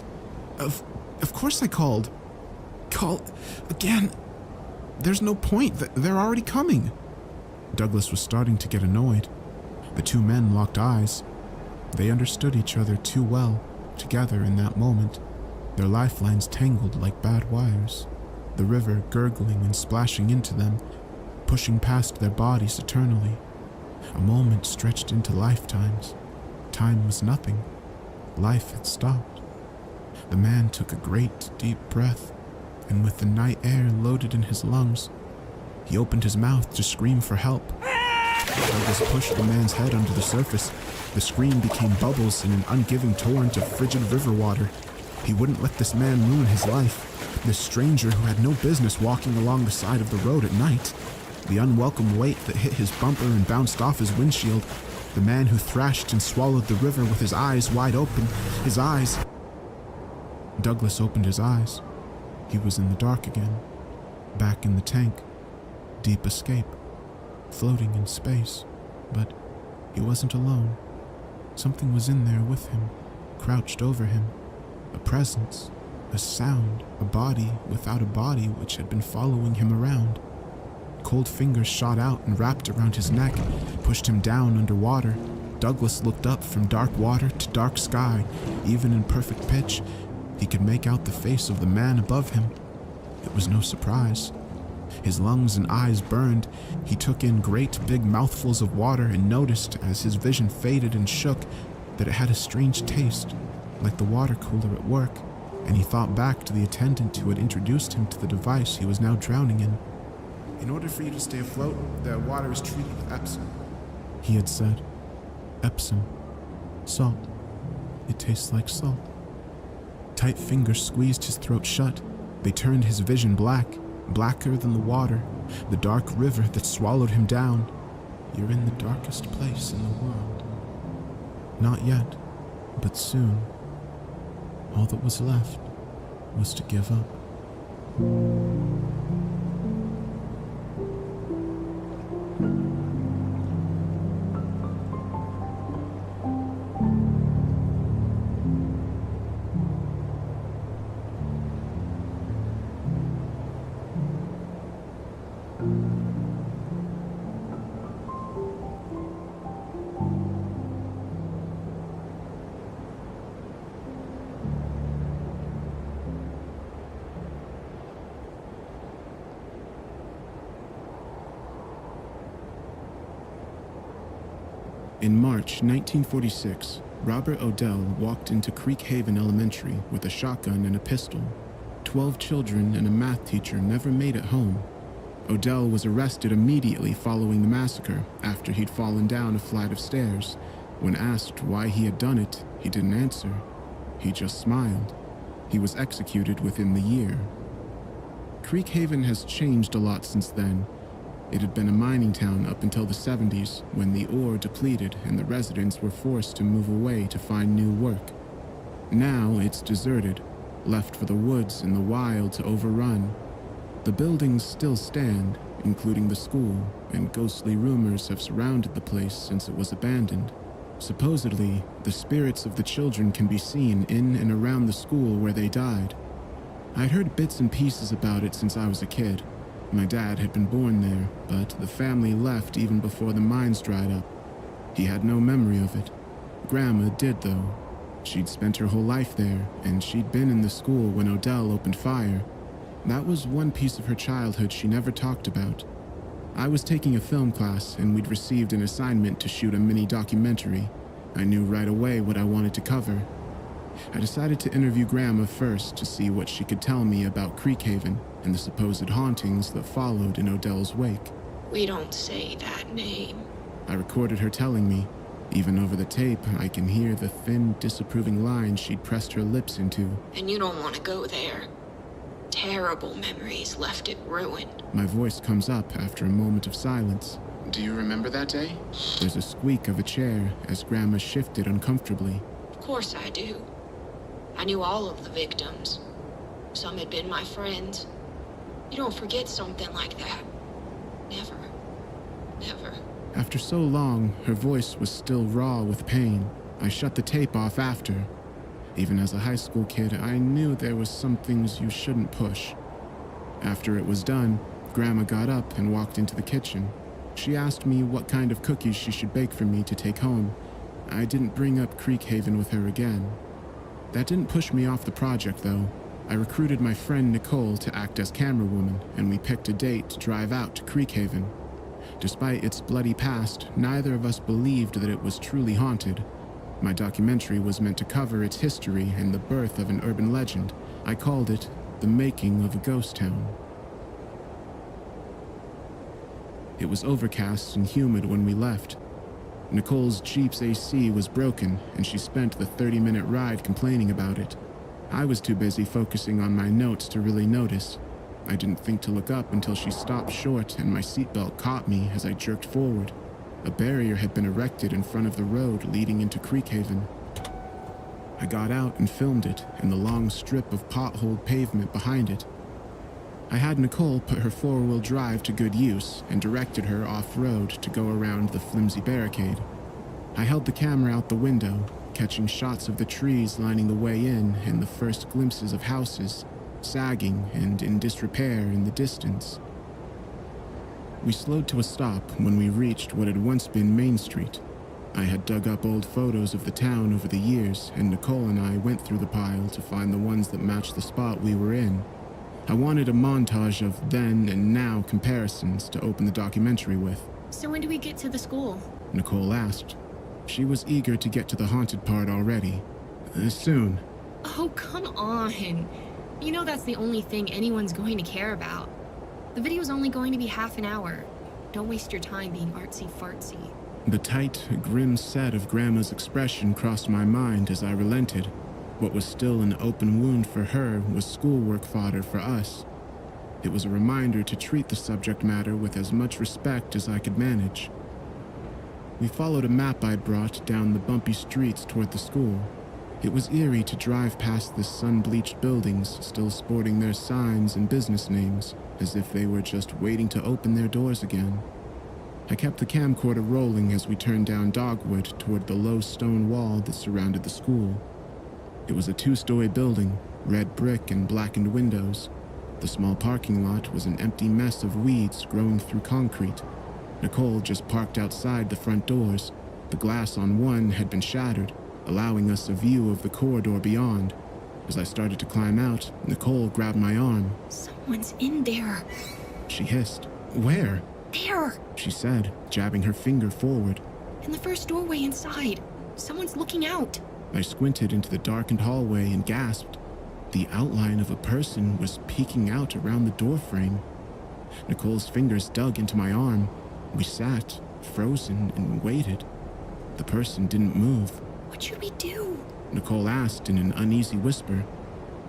Of course I called. Call again. There's no point. They're already coming. Douglas was starting to get annoyed. The two men locked eyes. They understood each other too well, together in that moment. Their lifelines tangled like bad wires, the river gurgling and splashing into them, pushing past their bodies eternally. A moment stretched into lifetimes. Time was nothing. Life had stopped. The man took a great, deep breath, and with the night air loaded in his lungs, he opened his mouth to scream for help. Douglas pushed the man's head under the surface. The scream became bubbles in an ungiving torrent of frigid river water. He wouldn't let this man ruin his life. This stranger who had no business walking along the side of the road at night. The unwelcome weight that hit his bumper and bounced off his windshield. The man who thrashed and swallowed the river with his eyes wide open. His eyes. Douglas opened his eyes. He was in the dark again. Back in the tank. Deep escape. Floating in space. But he wasn't alone. Something was in there with him, crouched over him. A presence, a sound, a body without a body which had been following him around. Cold fingers shot out and wrapped around his neck, pushed him down underwater. Douglas looked up from dark water to dark sky. Even in perfect pitch, he could make out the face of the man above him. It was no surprise. His lungs and eyes burned. He took in great big mouthfuls of water and noticed, as his vision faded and shook, that it had a strange taste, like the water cooler at work, and he thought back to the attendant who had introduced him to the device he was now drowning in. In order for you to stay afloat, the water is treated with Epsom, he had said. Epsom. Salt. It tastes like salt. Tight fingers squeezed his throat shut. They turned his vision black, blacker than the water, the dark river that swallowed him down. You're in the darkest place in the world. Not yet, but soon. All that was left was to give up. In March 1946, Robert Odell walked into Creek Haven Elementary with a shotgun and a pistol. 12 children and a math teacher never made it home. Odell was arrested immediately following the massacre after he'd fallen down a flight of stairs. When asked why he had done it, he didn't answer. He just smiled. He was executed within the year. Creekhaven has changed a lot since then. It had been a mining town up until the 70s, when the ore depleted and the residents were forced to move away to find new work. Now it's deserted, left for the woods and the wild to overrun. The buildings still stand, including the school, and ghostly rumors have surrounded the place since it was abandoned. Supposedly, the spirits of the children can be seen in and around the school where they died. I'd heard bits and pieces about it since I was a kid. My dad had been born there, but the family left even before the mines dried up. He had no memory of it. Grandma did, though. She'd spent her whole life there, and she'd been in the school when Odell opened fire. That was one piece of her childhood she never talked about. I was taking a film class, and we'd received an assignment to shoot a mini documentary. I knew right away what I wanted to cover. I decided to interview Grandma first to see what she could tell me about Creekhaven and the supposed hauntings that followed in Odell's wake. We don't say that name. I recorded her telling me. Even over the tape, I can hear the thin, disapproving lines she'd pressed her lips into. And you don't want to go there. Terrible memories left it ruined. My voice comes up after a moment of silence. Do you remember that day? There's a squeak of a chair as Grandma shifted uncomfortably. Of course I do. I knew all of the victims. Some had been my friends. You don't forget something like that. Never. Never. After so long, her voice was still raw with pain. I shut the tape off after. Even as a high school kid, I knew there was some things you shouldn't push. After it was done, Grandma got up and walked into the kitchen. She asked me what kind of cookies she should bake for me to take home. I didn't bring up Creekhaven with her again. That didn't push me off the project, though. I recruited my friend Nicole to act as camerawoman, and we picked a date to drive out to Creekhaven. Despite its bloody past, neither of us believed that it was truly haunted. My documentary was meant to cover its history and the birth of an urban legend. I called it The Making of a Ghost Town. It was overcast and humid when we left. Nicole's Jeep's AC was broken, and she spent the 30-minute ride complaining about it. I was too busy focusing on my notes to really notice. I didn't think to look up until she stopped short and my seatbelt caught me as I jerked forward. A barrier had been erected in front of the road leading into Creekhaven. I got out and filmed it and the long strip of potholed pavement behind it. I had Nicole put her four-wheel drive to good use and directed her off-road to go around the flimsy barricade. I held the camera out the window, catching shots of the trees lining the way in and the first glimpses of houses, sagging and in disrepair in the distance. We slowed to a stop when we reached what had once been Main Street. I had dug up old photos of the town over the years, and Nicole and I went through the pile to find the ones that matched the spot we were in. I wanted a montage of then and now comparisons to open the documentary with. So when do we get to the school? Nicole asked. She was eager to get to the haunted part already. Soon. Oh, come on. You know that's the only thing anyone's going to care about. The video's only going to be half an hour. Don't waste your time being artsy-fartsy. The tight, grim set of Grandma's expression crossed my mind as I relented. What was still an open wound for her was schoolwork fodder for us. It was a reminder to treat the subject matter with as much respect as I could manage. We followed a map I'd brought down the bumpy streets toward the school. It was eerie to drive past the sun-bleached buildings still sporting their signs and business names, as if they were just waiting to open their doors again. I kept the camcorder rolling as we turned down Dogwood toward the low stone wall that surrounded the school. It was a two-story building, red brick and blackened windows. The small parking lot was an empty mess of weeds growing through concrete. Nicole just parked outside the front doors. The glass on one had been shattered, allowing us a view of the corridor beyond. As I started to climb out, Nicole grabbed my arm. Someone's in there. She hissed. Where? There! She said, jabbing her finger forward. In the first doorway inside. Someone's looking out. I squinted into the darkened hallway and gasped. The outline of a person was peeking out around the doorframe. Nicole's fingers dug into my arm. We sat, frozen, and waited. The person didn't move. What should we do? Nicole asked in an uneasy whisper.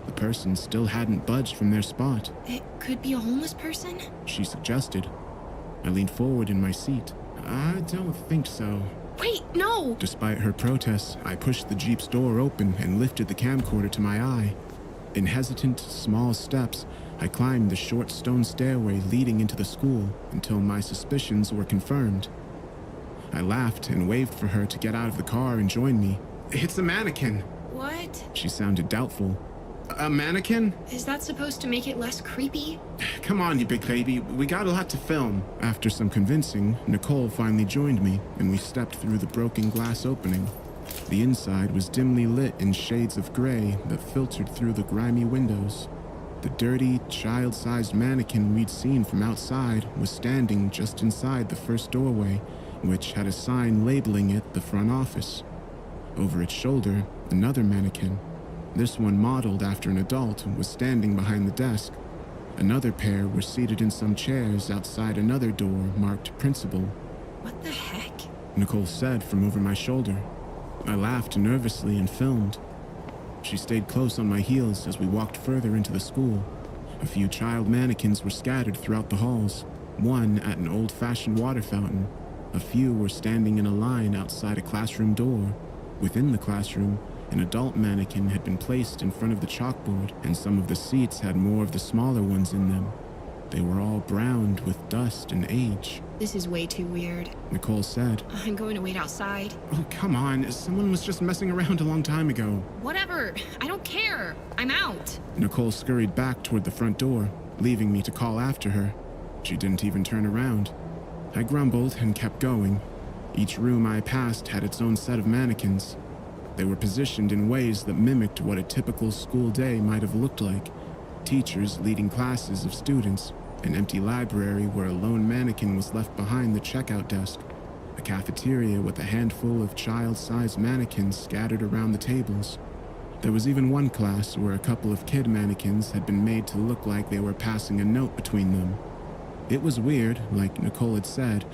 The person still hadn't budged from their spot. It could be a homeless person? She suggested. I leaned forward in my seat. I don't think so. Wait, no! Despite her protests, I pushed the Jeep's door open and lifted the camcorder to my eye. In hesitant, small steps, I climbed the short stone stairway leading into the school until my suspicions were confirmed. I laughed and waved for her to get out of the car and join me. It's a mannequin. What? She sounded doubtful. A mannequin? Is that supposed to make it less creepy? Come on, you big baby. We got a lot to film. After some convincing, Nicole finally joined me, and we stepped through the broken glass opening. The inside was dimly lit in shades of gray that filtered through the grimy windows. The dirty, child-sized mannequin we'd seen from outside was standing just inside the first doorway, which had a sign labeling it the front office. Over its shoulder, another mannequin. This one modeled after an adult was standing behind the desk. Another pair were seated in some chairs outside another door marked Principal. What the heck? Nicole said from over my shoulder. I laughed nervously and filmed. She stayed close on my heels as we walked further into the school. A few child mannequins were scattered throughout the halls, one at an old-fashioned water fountain. A few were standing in a line outside a classroom door. Within the classroom, an adult mannequin had been placed in front of the chalkboard, and some of the seats had more of the smaller ones in them. They were all browned with dust and age. This is way too weird. Nicole said. I'm going to wait outside. Oh, come on. Someone was just messing around a long time ago. Whatever. I don't care. I'm out. Nicole scurried back toward the front door, leaving me to call after her. She didn't even turn around. I grumbled and kept going. Each room I passed had its own set of mannequins. They were positioned in ways that mimicked what a typical school day might have looked like. Teachers leading classes of students, an empty library where a lone mannequin was left behind the checkout desk, a cafeteria with a handful of child-sized mannequins scattered around the tables. There was even one class where a couple of kid mannequins had been made to look like they were passing a note between them. It was weird, like Nicole had said,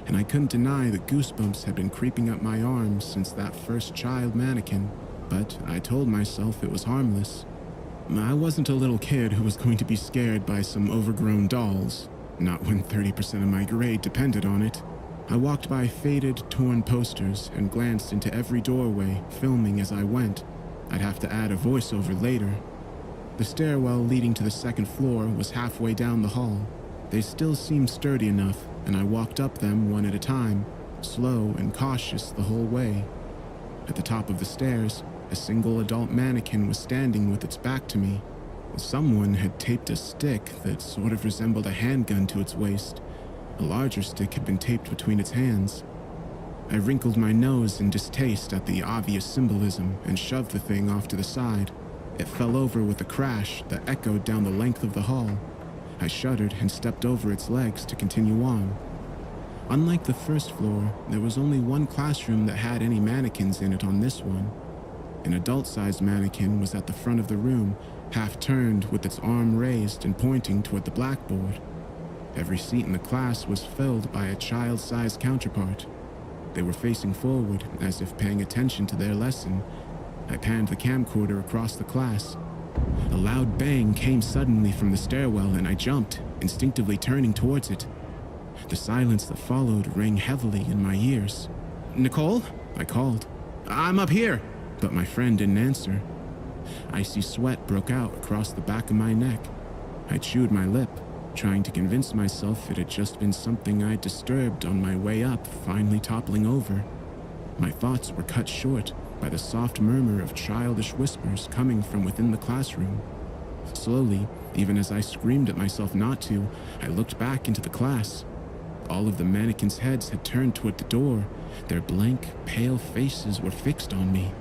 and I couldn't deny that goosebumps had been creeping up my arms since that first child mannequin, but I told myself it was harmless. I wasn't a little kid who was going to be scared by some overgrown dolls, not when 30% of my grade depended on it. I walked by faded, torn posters and glanced into every doorway, filming as I went. I'd have to add a voiceover later. The stairwell leading to the second floor was halfway down the hall. They still seemed sturdy enough, and I walked up them one at a time, slow and cautious the whole way. At the top of the stairs, a single adult mannequin was standing with its back to me. Someone had taped a stick that sort of resembled a handgun to its waist. A larger stick had been taped between its hands. I wrinkled my nose in distaste at the obvious symbolism and shoved the thing off to the side. It fell over with a crash that echoed down the length of the hall. I shuddered and stepped over its legs to continue on. Unlike the first floor, there was only one classroom that had any mannequins in it on this one. An adult-sized mannequin was at the front of the room, half turned with its arm raised and pointing toward the blackboard. Every seat in the class was filled by a child-sized counterpart. They were facing forward, as if paying attention to their lesson. I panned the camcorder across the class. A loud bang came suddenly from the stairwell, and I jumped, instinctively turning towards it. The silence that followed rang heavily in my ears. "Nicole?" I called. "I'm up here!" But my friend didn't answer. Icy sweat broke out across the back of my neck. I chewed my lip, trying to convince myself it had just been something I'd disturbed on my way up, finally toppling over. My thoughts were cut short by the soft murmur of childish whispers coming from within the classroom. Slowly, even as I screamed at myself not to, I looked back into the class. All of the mannequins' heads had turned toward the door. Their blank, pale faces were fixed on me.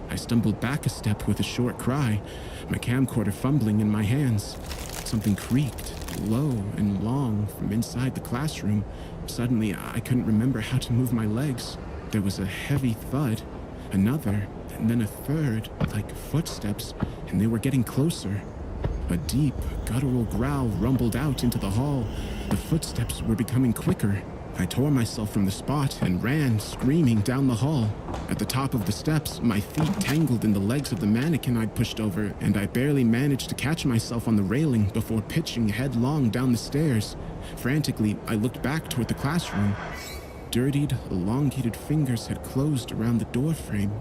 I stumbled back a step with a short cry, my camcorder fumbling in my hands. Something creaked, low and long, from inside the classroom. Suddenly, I couldn't remember how to move my legs. There was a heavy thud, another, and then a third, like footsteps, and they were getting closer. A deep, guttural growl rumbled out into the hall. The footsteps were becoming quicker. I tore myself from the spot and ran, screaming, down the hall. At the top of the steps, my feet tangled in the legs of the mannequin I'd pushed over, and I barely managed to catch myself on the railing before pitching headlong down the stairs. Frantically, I looked back toward the classroom. Dirtied, elongated fingers had closed around the doorframe.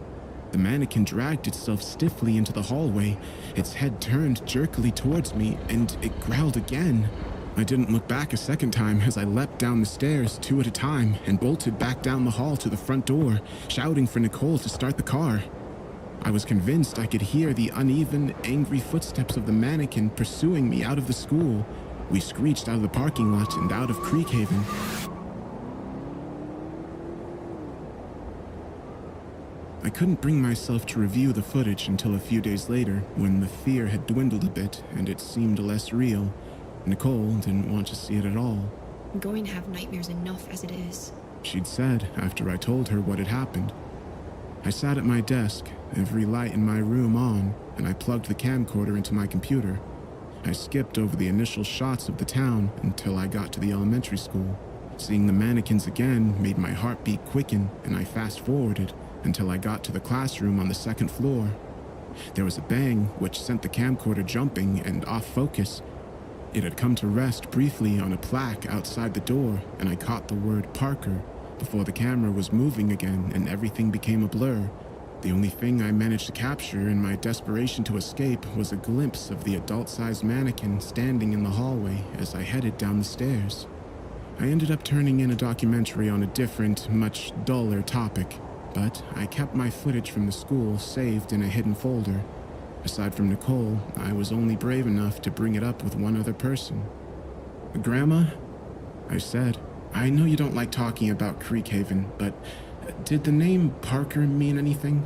The mannequin dragged itself stiffly into the hallway. Its head turned jerkily towards me, and it growled again. I didn't look back a second time as I leapt down the stairs, 2 at a time, and bolted back down the hall to the front door, shouting for Nicole to start the car. I was convinced I could hear the uneven, angry footsteps of the mannequin pursuing me out of the school. We screeched out of the parking lot and out of Creekhaven. I couldn't bring myself to review the footage until a few days later, when the fear had dwindled a bit and it seemed less real. Nicole didn't want to see it at all. I'm going to have nightmares enough as it is. She'd said after I told her what had happened. I sat at my desk, every light in my room on, and I plugged the camcorder into my computer. I skipped over the initial shots of the town until I got to the elementary school. Seeing the mannequins again made my heartbeat quicken, and I fast-forwarded until I got to the classroom on the second floor. There was a bang which sent the camcorder jumping and off focus. It had come to rest briefly on a plaque outside the door, and I caught the word Parker before the camera was moving again and everything became a blur. The only thing I managed to capture in my desperation to escape was a glimpse of the adult-sized mannequin standing in the hallway as I headed down the stairs. I ended up turning in a documentary on a different, much duller topic, but I kept my footage from the school saved in a hidden folder. Aside from Nicole, I was only brave enough to bring it up with one other person. "Grandma?" I said. "I know you don't like talking about Creekhaven, but did the name Parker mean anything?"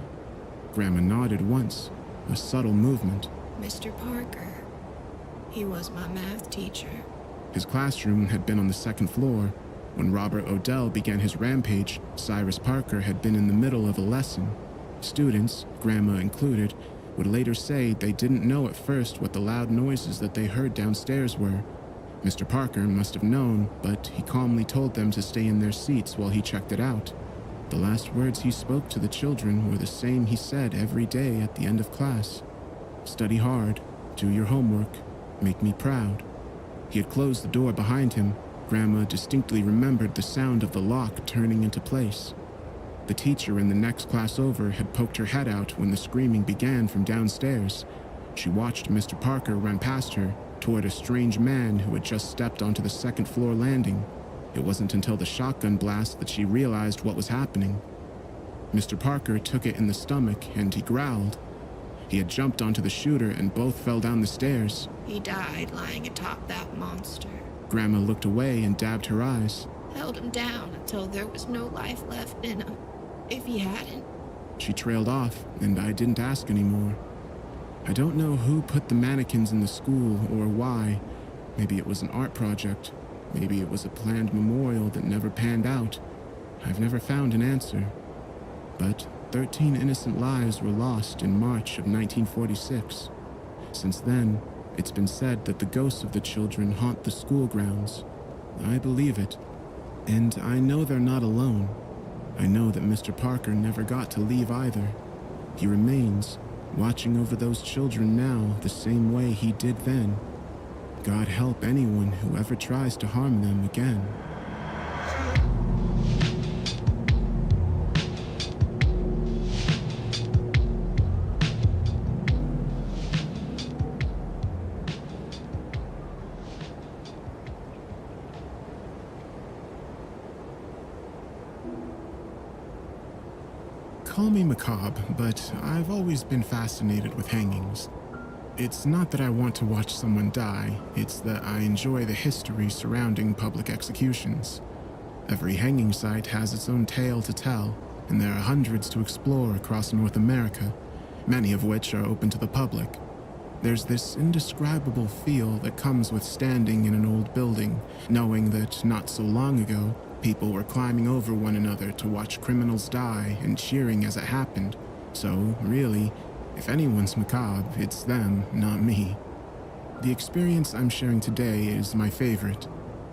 Grandma nodded once, a subtle movement. Mr. Parker. He was my math teacher. His classroom had been on the second floor. When Robert Odell began his rampage, Cyrus Parker had been in the middle of a lesson. Students, Grandma included, would later say they didn't know at first what the loud noises that they heard downstairs were. Mr. Parker must have known, but he calmly told them to stay in their seats while he checked it out. The last words he spoke to the children were the same he said every day at the end of class. "Study hard, do your homework, make me proud." He had closed the door behind him. Grandma distinctly remembered the sound of the lock turning into place. The teacher in the next class over had poked her head out when the screaming began from downstairs. She watched Mr. Parker run past her toward a strange man who had just stepped onto the second floor landing. It wasn't until the shotgun blast that she realized what was happening. Mr. Parker took it in the stomach and he growled. He had jumped onto the shooter and both fell down the stairs. He died lying atop that monster. Grandma looked away and dabbed her eyes. Held him down until there was no life left in him. If he hadn't. She trailed off, and I didn't ask anymore. I don't know who put the mannequins in the school or why. Maybe it was an art project. Maybe it was a planned memorial that never panned out. I've never found an answer. But 13 innocent lives were lost in March of 1946. Since then, it's been said that the ghosts of the children haunt the school grounds. I believe it. And I know they're not alone. I know that Mr. Parker never got to leave either. He remains, watching over those children now the same way he did then. God help anyone who ever tries to harm them again. Call me macabre, but I've always been fascinated with hangings. It's not that I want to watch someone die, it's that I enjoy the history surrounding public executions. Every hanging site has its own tale to tell, and there are hundreds to explore across North America, many of which are open to the public. There's this indescribable feel that comes with standing in an old building, knowing that not so long ago, people were climbing over one another to watch criminals die and cheering as it happened. So, really, if anyone's macabre, it's them, not me. The experience I'm sharing today is my favorite.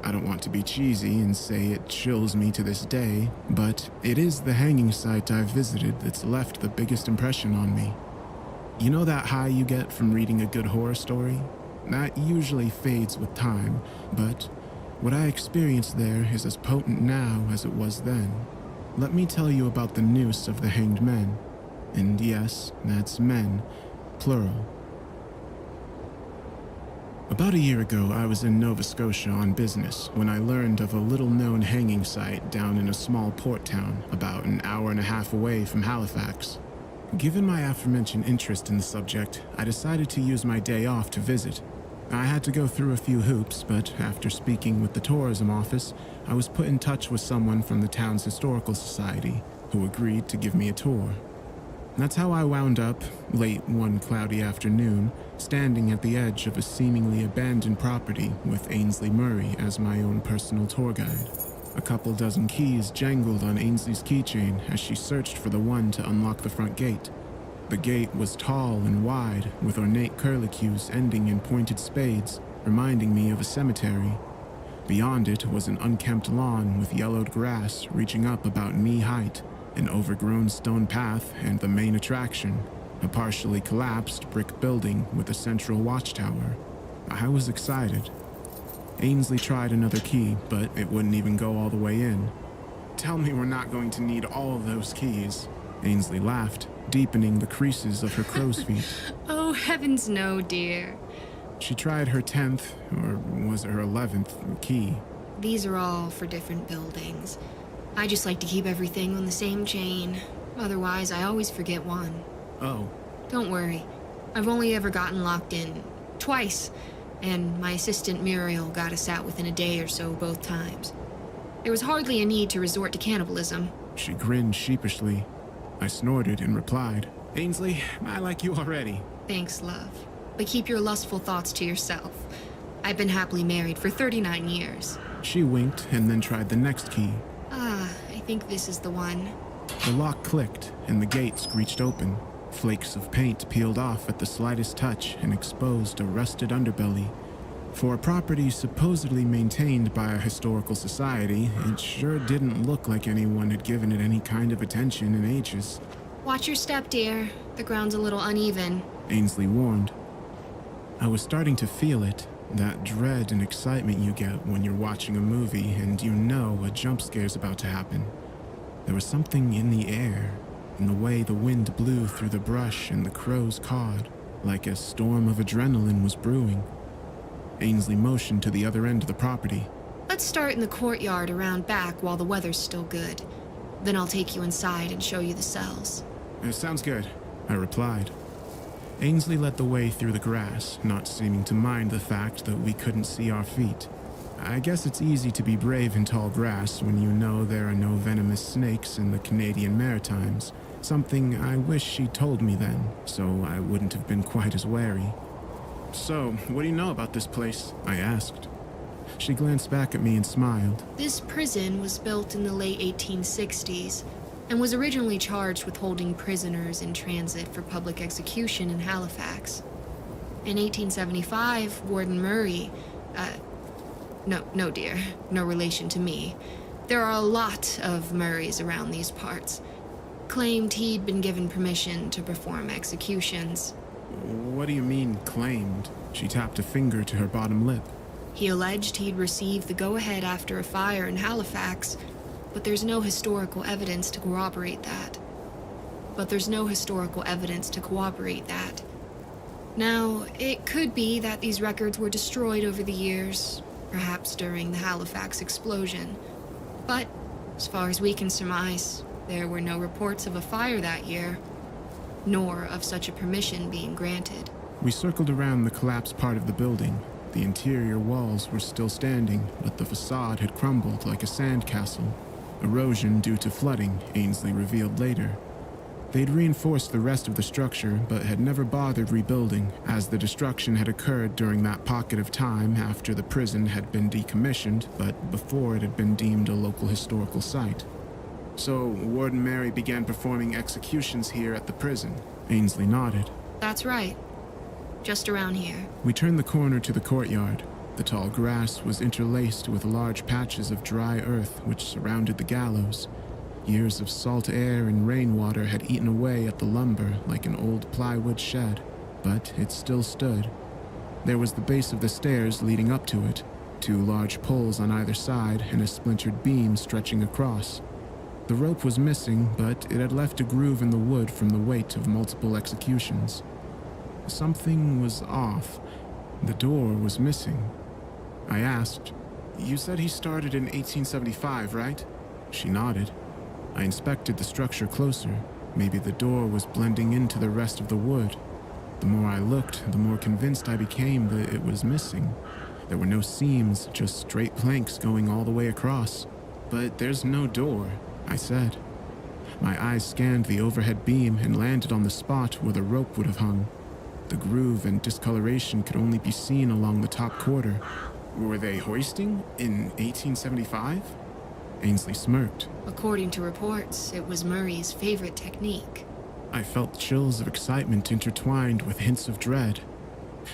I don't want to be cheesy and say it chills me to this day, but it is the hanging site I've visited that's left the biggest impression on me. You know that high you get from reading a good horror story? That usually fades with time, but what I experienced there is as potent now as it was then. Let me tell you about the noose of the hanged men. And yes, that's men, plural. About a year ago, I was in Nova Scotia on business when I learned of a little-known hanging site down in a small port town about an hour and a half away from Halifax. Given my aforementioned interest in the subject, I decided to use my day off to visit. I had to go through a few hoops, but after speaking with the tourism office, I was put in touch with someone from the town's historical society who agreed to give me a tour. That's how I wound up, late one cloudy afternoon, standing at the edge of a seemingly abandoned property with Ainsley Murray as my own personal tour guide. A couple dozen keys jangled on Ainsley's keychain as she searched for the one to unlock the front gate. The gate was tall and wide, with ornate curlicues ending in pointed spades, reminding me of a cemetery. Beyond it was an unkempt lawn with yellowed grass reaching up about knee height, an overgrown stone path, and the main attraction, a partially collapsed brick building with a central watchtower. I was excited. Ainsley tried another key, but it wouldn't even go all the way in. "Tell me we're not going to need all of those keys." Ainsley laughed, deepening the creases of her crow's feet. Oh, heavens no, dear. She tried her 10th, or was it her 11th, key. These are all for different buildings. I just like to keep everything on the same chain. Otherwise, I always forget one. Oh. Don't worry. I've only ever gotten locked in twice, and my assistant Muriel got us out within a day or so both times. There was hardly a need to resort to cannibalism. She grinned sheepishly. I snorted and replied, "Ainsley, I like you already." Thanks, love. But keep your lustful thoughts to yourself. I've been happily married for 39 years. She winked and then tried the next key. I think this is the one. The lock clicked and the gate screeched open. Flakes of paint peeled off at the slightest touch and exposed a rusted underbelly. For a property supposedly maintained by a historical society, it sure didn't look like anyone had given it any kind of attention in ages. Watch your step, dear. The ground's a little uneven. Ainsley warned. I was starting to feel it, that dread and excitement you get when you're watching a movie and you know a jump scare's about to happen. There was something in the air, in the way the wind blew through the brush and the crows cawed, like a storm of adrenaline was brewing. Ainsley motioned to the other end of the property. Let's start in the courtyard around back while the weather's still good. Then I'll take you inside and show you the cells. Sounds good, I replied. Ainsley led the way through the grass, not seeming to mind the fact that we couldn't see our feet. I guess it's easy to be brave in tall grass when you know there are no venomous snakes in the Canadian Maritimes, something I wish she'd told me then, so I wouldn't have been quite as wary. "So, what do you know about this place?" I asked. She glanced back at me and smiled. This prison was built in the late 1860s and was originally charged with holding prisoners in transit for public execution in Halifax. In 1875, Warden Murray, no dear, no relation to me. There are a lot of Murrays around these parts. Claimed he'd been given permission to perform executions. "What do you mean, claimed?" She tapped a finger to her bottom lip. He alleged he'd received the go-ahead after a fire in Halifax, but there's no historical evidence to corroborate that. Now, it could be that these records were destroyed over the years, perhaps during the Halifax explosion. But, as far as we can surmise, there were no reports of a fire that year, nor of such a permission being granted. We circled around the collapsed part of the building. The interior walls were still standing, but the facade had crumbled like a sandcastle. Erosion due to flooding, Ainsley revealed later. They'd reinforced the rest of the structure, but had never bothered rebuilding, as the destruction had occurred during that pocket of time after the prison had been decommissioned, but before it had been deemed a local historical site. "So, Warden Mary began performing executions here at the prison?" Ainsley nodded. That's right. Just around here. We turned the corner to the courtyard. The tall grass was interlaced with large patches of dry earth which surrounded the gallows. Years of salt air and rainwater had eaten away at the lumber like an old plywood shed, but it still stood. There was the base of the stairs leading up to it, 2 large poles on either side and a splintered beam stretching across. The rope was missing, but it had left a groove in the wood from the weight of multiple executions. Something was off. The door was missing. I asked, "You said he started in 1875, right?" She nodded. I inspected the structure closer. Maybe the door was blending into the rest of the wood. The more I looked, the more convinced I became that it was missing. There were no seams, just straight planks going all the way across. "But there's no door," I said. My eyes scanned the overhead beam and landed on the spot where the rope would have hung. The groove and discoloration could only be seen along the top quarter. "Were they hoisting in 1875? Ainsley smirked. According to reports, it was Murray's favorite technique. I felt chills of excitement intertwined with hints of dread.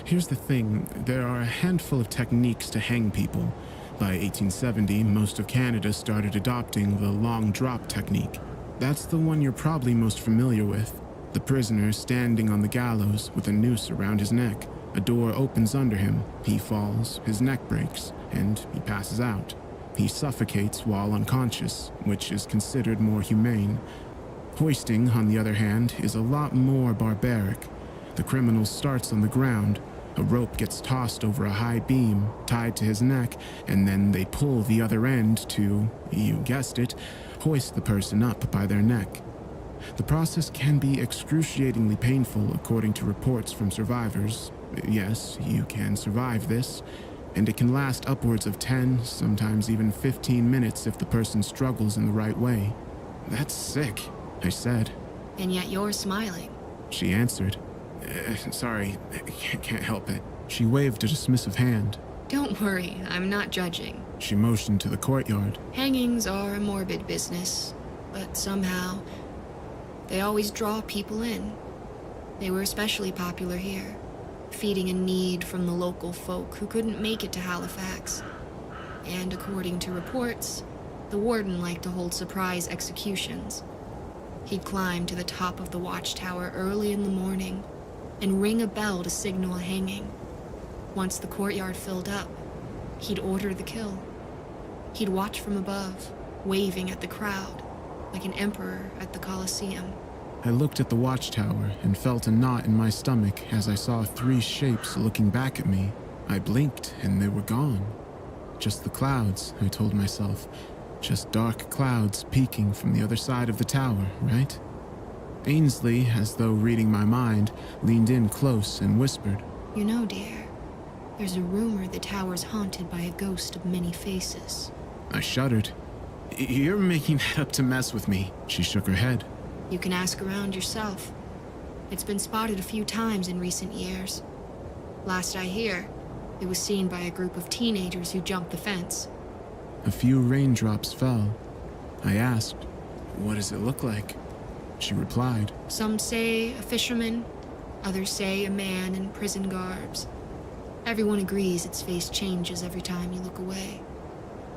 Here's the thing, there are a handful of techniques to hang people. By 1870, most of Canada started adopting the long drop technique. That's the one you're probably most familiar with. The prisoner standing on the gallows with a noose around his neck. A door opens under him, he falls, his neck breaks, and he passes out. He suffocates while unconscious, which is considered more humane. Hoisting, on the other hand, is a lot more barbaric. The criminal starts on the ground. A rope gets tossed over a high beam, tied to his neck, and then they pull the other end to, you guessed it, hoist the person up by their neck. The process can be excruciatingly painful according to reports from survivors. Yes, you can survive this, and it can last upwards of 10, sometimes even 15 minutes if the person struggles in the right way. "That's sick," I said. And yet you're smiling. She answered. Sorry, can't help it." She waved a dismissive hand. Don't worry, I'm not judging. She motioned to the courtyard. Hangings are a morbid business, but somehow they always draw people in. They were especially popular here, feeding a need from the local folk who couldn't make it to Halifax. And according to reports, the warden liked to hold surprise executions. He'd climb to the top of the watchtower early in the morning and ring a bell to signal a hanging. Once the courtyard filled up, he'd order the kill. He'd watch from above, waving at the crowd, like an emperor at the Colosseum. I looked at the watchtower and felt a knot in my stomach as I saw 3 shapes looking back at me. I blinked and they were gone. Just the clouds, I told myself. Just dark clouds peeking from the other side of the tower, right? Ainsley, as though reading my mind, leaned in close and whispered. You know, dear, there's a rumor the tower's haunted by a ghost of many faces. I shuddered. "You're making that up to mess with me." She shook her head. You can ask around yourself. It's been spotted a few times in recent years. Last I hear, it was seen by a group of teenagers who jumped the fence. A few raindrops fell. I asked, "What does it look like?" She replied, Some say a fisherman, others say a man in prison garbs. Everyone agrees its face changes every time you look away.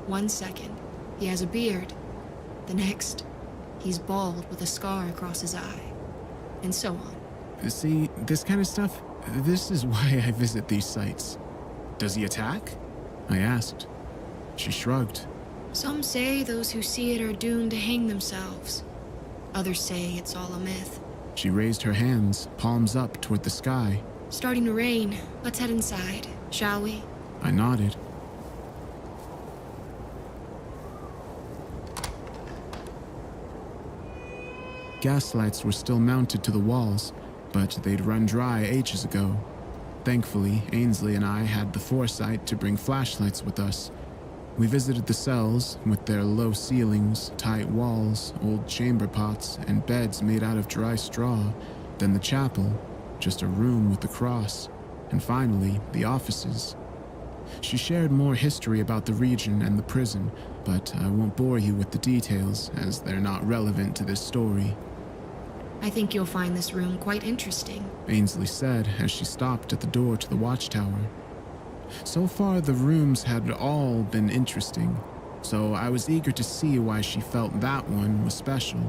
1 second, he has a beard. The next, he's bald with a scar across his eye. And so on. "See, this kind of stuff, this is why I visit these sites." "Does he attack?" I asked. She shrugged. Some say those who see it are doomed to hang themselves. Others say it's all a myth. She raised her hands, palms up toward the sky. Starting to rain. Let's head inside, shall we? I nodded. Gaslights were still mounted to the walls, but they'd run dry ages ago. Thankfully, Ainsley and I had the foresight to bring flashlights with us. We visited the cells, with their low ceilings, tight walls, old chamber pots, and beds made out of dry straw, then the chapel, just a room with the cross, and finally, the offices. She shared more history about the region and the prison, but I won't bore you with the details, as they're not relevant to this story. I think you'll find this room quite interesting. Ainsley said as she stopped at the door to the watchtower. So far, the rooms had all been interesting, so I was eager to see why she felt that one was special.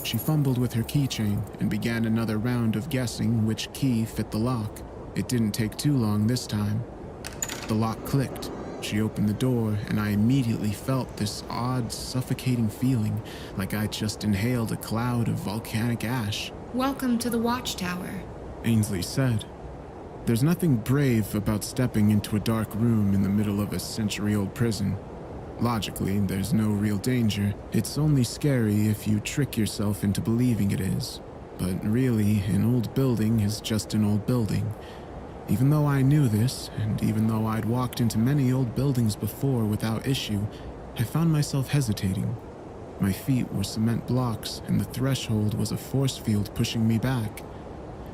She fumbled with her keychain and began another round of guessing which key fit the lock. It didn't take too long this time. The lock clicked. She opened the door, and I immediately felt this odd, suffocating feeling, like I'd just inhaled a cloud of volcanic ash. Welcome to the Watchtower. Ainsley said. There's nothing brave about stepping into a dark room in the middle of a century-old prison. Logically, there's no real danger. It's only scary if you trick yourself into believing it is. But really, an old building is just an old building. Even though I knew this, and even though I'd walked into many old buildings before without issue, I found myself hesitating. My feet were cement blocks, and the threshold was a force field pushing me back.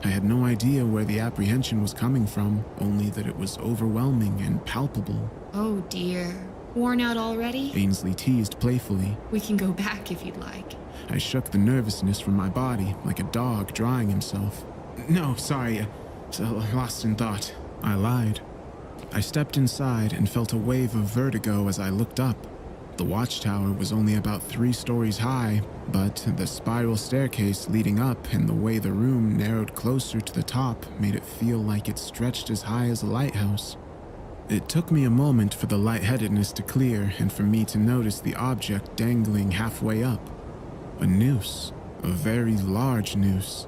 I had no idea where the apprehension was coming from, only that it was overwhelming and palpable. Oh dear. Worn out already? Ainsley teased playfully. We can go back if you'd like. I shook the nervousness from my body like a dog drying himself. No, sorry, lost in thought. I lied. I stepped inside and felt a wave of vertigo as I looked up. The watchtower was only about 3 stories high, but the spiral staircase leading up and the way the room narrowed closer to the top made it feel like it stretched as high as a lighthouse. It took me a moment for the lightheadedness to clear and for me to notice the object dangling halfway up. A noose, a very large noose.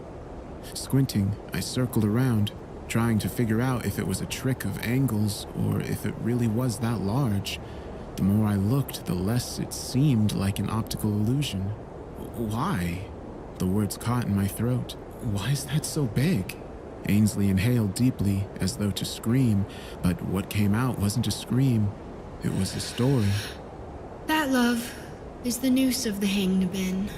Squinting, I circled around, trying to figure out if it was a trick of angles or if it really was that large. The more I looked, the less it seemed like an optical illusion. Why? The words caught in my throat. Why is that so big? Ainsley inhaled deeply, as though to scream, but what came out wasn't a scream. It was a story. That, love, is the noose of the hanged bin.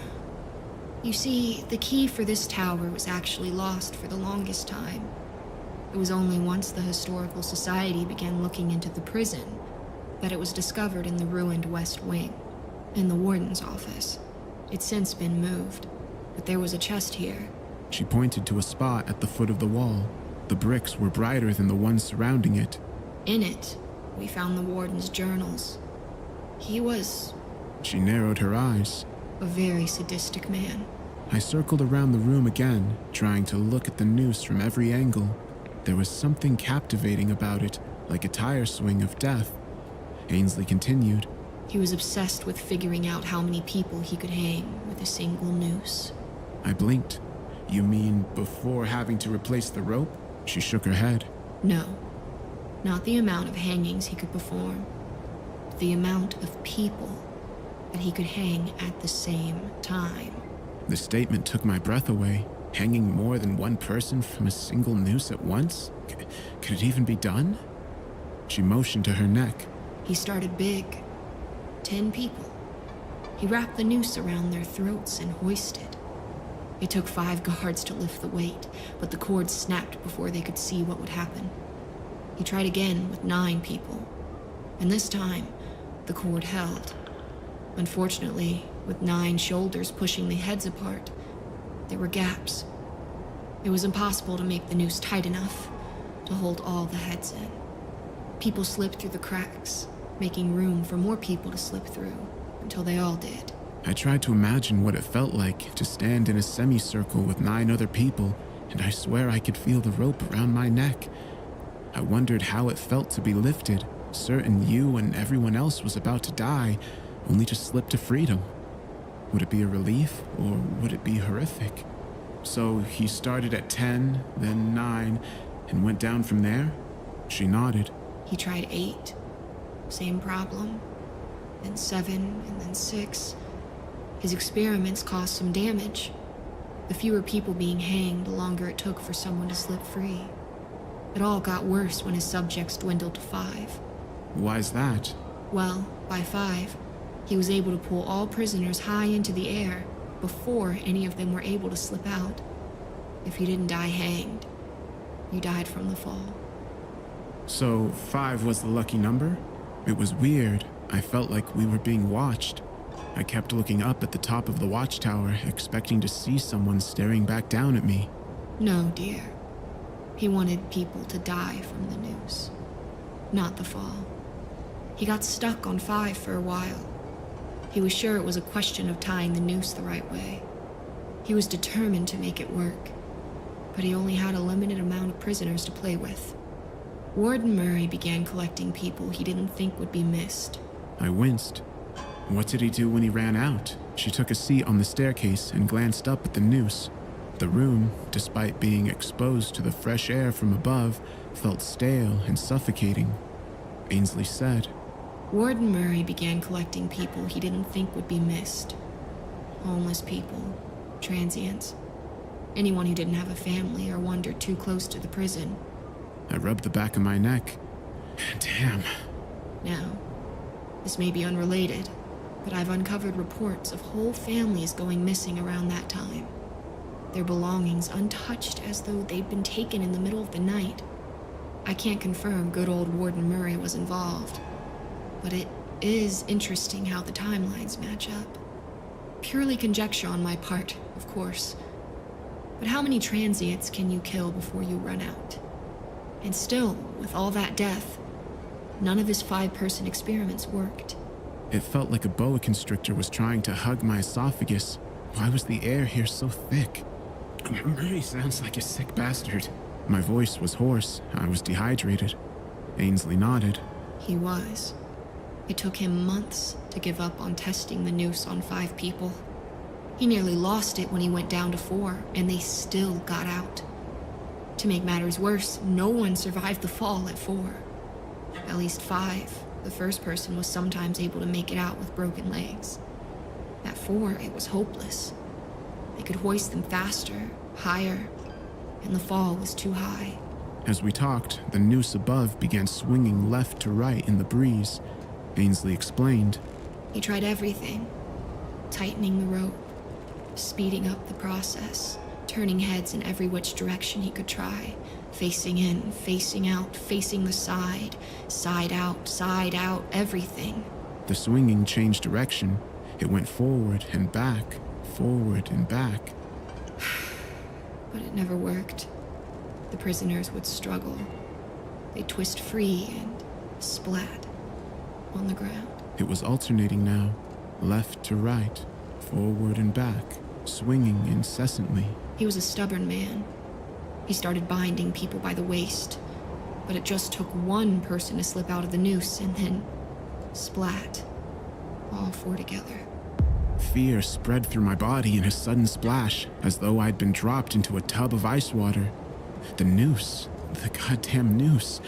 You see, the key for this tower was actually lost for the longest time. It was only once the Historical Society began looking into the prison that it was discovered in the ruined West Wing, in the warden's office. It's since been moved, but there was a chest here. She pointed to a spot at the foot of the wall. The bricks were brighter than the ones surrounding it. In it, we found the warden's journals. He was She narrowed her eyes. a very sadistic man. I circled around the room again, trying to look at the noose from every angle. There was something captivating about it, like a tire swing of death. Ainsley continued. He was obsessed with figuring out how many people he could hang with a single noose. I blinked. You mean before having to replace the rope? She shook her head. No, not the amount of hangings he could perform. The amount of people that he could hang at the same time. The statement took my breath away. Hanging more than one person from a single noose at once? Could it even be done? She motioned to her neck. He started big. 10 people. He wrapped the noose around their throats and hoisted. It took 5 guards to lift the weight, but the cord snapped before they could see what would happen. He tried again with 9 people, and this time, the cord held. Unfortunately, with 9 shoulders pushing the heads apart, there were gaps. It was impossible to make the noose tight enough to hold all the heads in. People slipped through the cracks, making room for more people to slip through, until they all did. I tried to imagine what it felt like to stand in a semicircle with 9 other people, and I swear I could feel the rope around my neck. I wondered how it felt to be lifted, certain you and everyone else was about to die, only to slip to freedom. Would it be a relief, or would it be horrific? So he started at 10, then 9, and went down from there? She nodded. He tried 8. Same problem. Then 7, and then 6. His experiments caused some damage. The fewer people being hanged, the longer it took for someone to slip free. It all got worse when his subjects dwindled to 5. Why's that? Well, by 5, he was able to pull all prisoners high into the air before any of them were able to slip out. If you didn't die hanged, you died from the fall. So 5 was the lucky number? It was weird. I felt like we were being watched. I kept looking up at the top of the watchtower, expecting to see someone staring back down at me. No, dear. He wanted people to die from the noose. not the fall. He got stuck on 5 for a while. He was sure it was a question of tying the noose the right way. He was determined to make it work, but he only had a limited amount of prisoners to play with. Warden Murray began collecting people he didn't think would be missed. I winced. What did he do when he ran out? She took a seat on the staircase and glanced up at the noose. The room, despite being exposed to the fresh air from above, felt stale and suffocating. Ainsley said, Warden Murray began collecting people he didn't think would be missed. Homeless people, transients, anyone who didn't have a family or wandered too close to the prison. I rubbed the back of my neck. Damn. Now, this may be unrelated, but I've uncovered reports of whole families going missing around that time. Their belongings untouched as though they'd been taken in the middle of the night. I can't confirm good old Warden Murray was involved, but it is interesting how the timelines match up. Purely conjecture on my part, of course. But how many transients can you kill before you run out? And still, with all that death, none of his 5-person experiments worked. It felt like a boa constrictor was trying to hug my esophagus. Why was the air here so thick? Murray sounds like a sick bastard. My voice was hoarse. I was dehydrated. Ainsley nodded. He was. It took him months to give up on testing the noose on 5 people. He nearly lost it when he went down to 4, and they still got out. To make matters worse, no one survived the fall at 4. At least 5. The first person was sometimes able to make it out with broken legs. At 4, it was hopeless. They could hoist them faster, higher, and the fall was too high. As we talked, the noose above began swinging left to right in the breeze. Ainsley explained. He tried everything. Tightening the rope, speeding up the process, turning heads in every which direction he could try, facing in, facing out, facing the side out, everything. The swinging changed direction. It went forward and back, forward and back. But it never worked. The prisoners would struggle. They'd twist free and splat on the ground. It was alternating now, left to right, forward and back, swinging incessantly. He was a stubborn man. He started binding people by the waist, but it just took one person to slip out of the noose and then splat, all 4 together. Fear spread through my body in a sudden splash, as though I'd been dropped into a tub of ice water. The noose, the goddamn noose.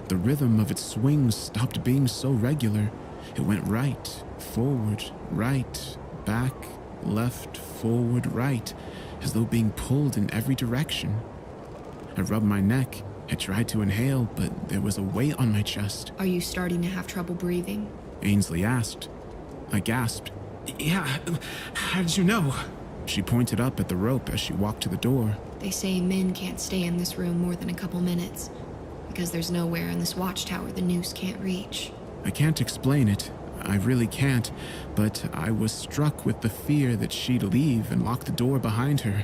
The rhythm of its swings stopped being so regular. It went right, forward, right, back, left, forward, right, as though being pulled in every direction. I rubbed my neck. I tried to inhale, but there was a weight on my chest. Are you starting to have trouble breathing? Ainsley asked. I gasped. Yeah, how did you know? She pointed up at the rope as she walked to the door. They say men can't stay in this room more than a couple minutes, because there's nowhere in this watchtower the noose can't reach. I can't explain it. I really can't, but I was struck with the fear that she'd leave and lock the door behind her.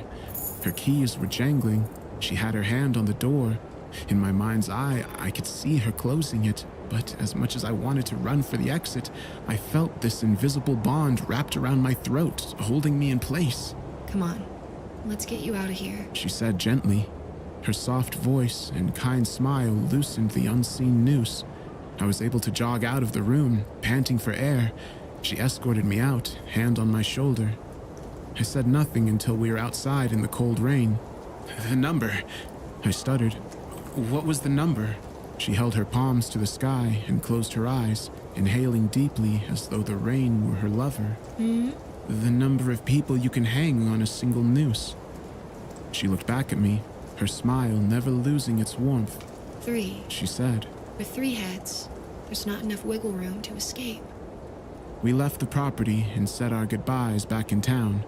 Her keys were jangling. She had her hand on the door. In my mind's eye, I could see her closing it, but as much as I wanted to run for the exit, I felt this invisible bond wrapped around my throat, holding me in place. Come on, let's get you out of here. She said gently. Her soft voice and kind smile loosened the unseen noose. I was able to jog out of the room, panting for air. She escorted me out, hand on my shoulder. I said nothing until we were outside in the cold rain. The number, I stuttered. What was the number? She held her palms to the sky and closed her eyes, inhaling deeply as though the rain were her lover. The number of people you can hang on a single noose. She looked back at me, her smile never losing its warmth. 3. She said. With 3 heads, there's not enough wiggle room to escape. We left the property and said our goodbyes back in town.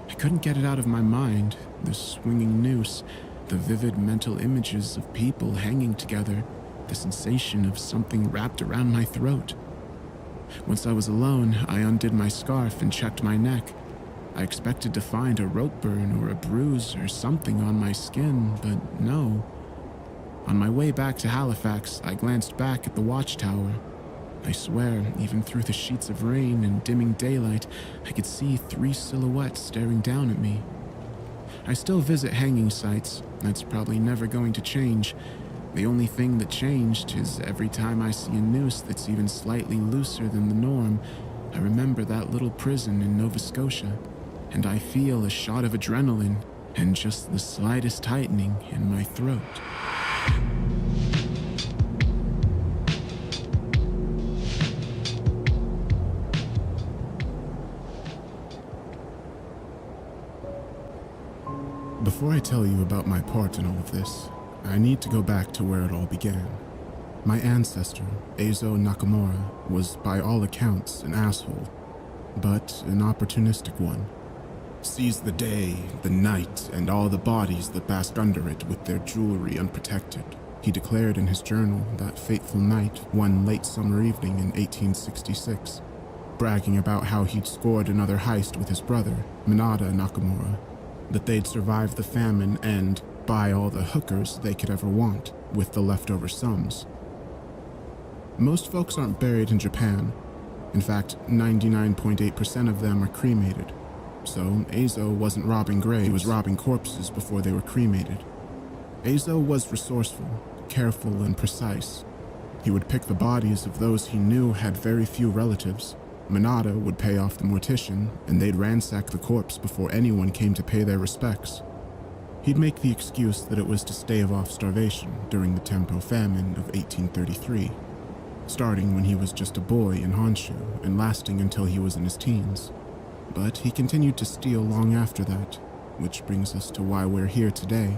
I couldn't get it out of my mind, the swinging noose, the vivid mental images of people hanging together, the sensation of something wrapped around my throat. Once I was alone, I undid my scarf and checked my neck. I expected to find a rope burn or a bruise or something on my skin, but no. On my way back to Halifax, I glanced back at the watchtower. I swear, even through the sheets of rain and dimming daylight, I could see 3 silhouettes staring down at me. I still visit hanging sites. That's probably never going to change. The only thing that changed is every time I see a noose that's even slightly looser than the norm, I remember that little prison in Nova Scotia, and I feel a shot of adrenaline and just the slightest tightening in my throat. Before I tell you about my part in all of this, I need to go back to where it all began. My ancestor, Eizo Nakamura, was by all accounts an asshole, but an opportunistic one. Seized the day, the night, and all the bodies that bask under it with their jewelry unprotected. He declared in his journal that fateful night, one late summer evening in 1866, bragging about how he'd scored another heist with his brother, Minada Nakamura, that they'd survived the famine and buy all the hookers they could ever want with the leftover sums. Most folks aren't buried in Japan. In fact, 99.8% of them are cremated. So Eizo wasn't robbing graves, he was robbing corpses before they were cremated. Eizo was resourceful, careful, and precise. He would pick the bodies of those he knew had very few relatives. Minada would pay off the mortician, and they'd ransack the corpse before anyone came to pay their respects. He'd make the excuse that it was to stave off starvation during the Tempo famine of 1833, starting when he was just a boy in Honshu and lasting until he was in his teens. But he continued to steal long after that, which brings us to why we're here today.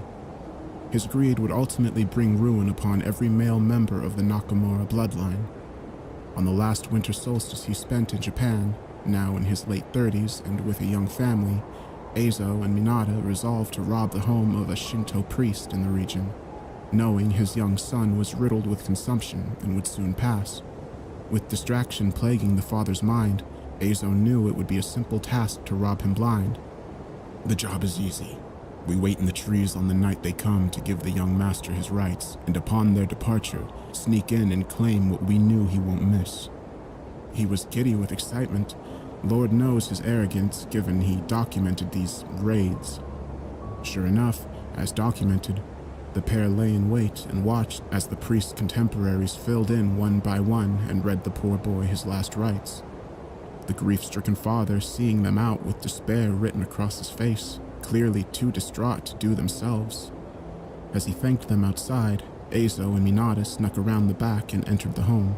His greed would ultimately bring ruin upon every male member of the Nakamura bloodline. On the last winter solstice he spent in Japan, now in his late 30s and with a young family, Eizo and Minada resolved to rob the home of a Shinto priest in the region, knowing his young son was riddled with consumption and would soon pass. With distraction plaguing the father's mind, Eizo knew it would be a simple task to rob him blind. The job is easy. We wait in the trees on the night they come to give the young master his rights, and upon their departure, sneak in and claim what we knew he won't miss. He was giddy with excitement. Lord knows his arrogance, given he documented these raids. Sure enough, as documented, the pair lay in wait and watched as the priest's contemporaries filled in one by one and read the poor boy his last rites. The grief-stricken father seeing them out with despair written across his face, clearly too distraught to do themselves. As he thanked them outside, Eizo and Minada snuck around the back and entered the home.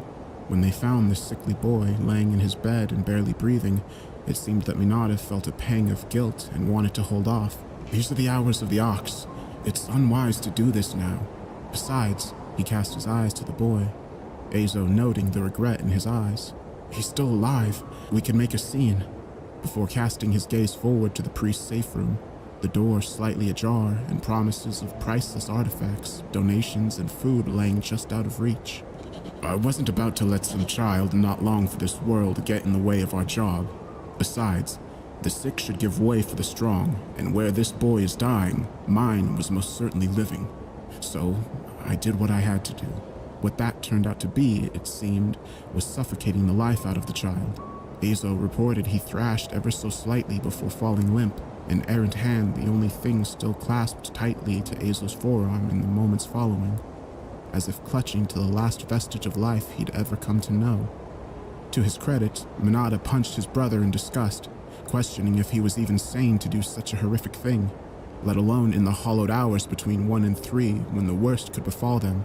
When they found the sickly boy laying in his bed and barely breathing, it seemed that Minada felt a pang of guilt and wanted to hold off. These are the hours of the ox. It's unwise to do this now. Besides, he cast his eyes to the boy, Eizo noting the regret in his eyes. He's still alive. We can make a scene. Before casting his gaze forward to the priest's safe room, the door slightly ajar and promises of priceless artifacts, donations, and food laying just out of reach. I wasn't about to let some child not long for this world get in the way of our job. Besides, the sick should give way for the strong, and where this boy is dying, mine was most certainly living. So, I did what I had to do. What that turned out to be, it seemed, was suffocating the life out of the child. Eizo reported he thrashed ever so slightly before falling limp, an errant hand the only thing still clasped tightly to Eizo's forearm in the moments following, as if clutching to the last vestige of life he'd ever come to know. To his credit, Minada punched his brother in disgust, questioning if he was even sane to do such a horrific thing, let alone in the hollowed hours between 1 and 3 when the worst could befall them.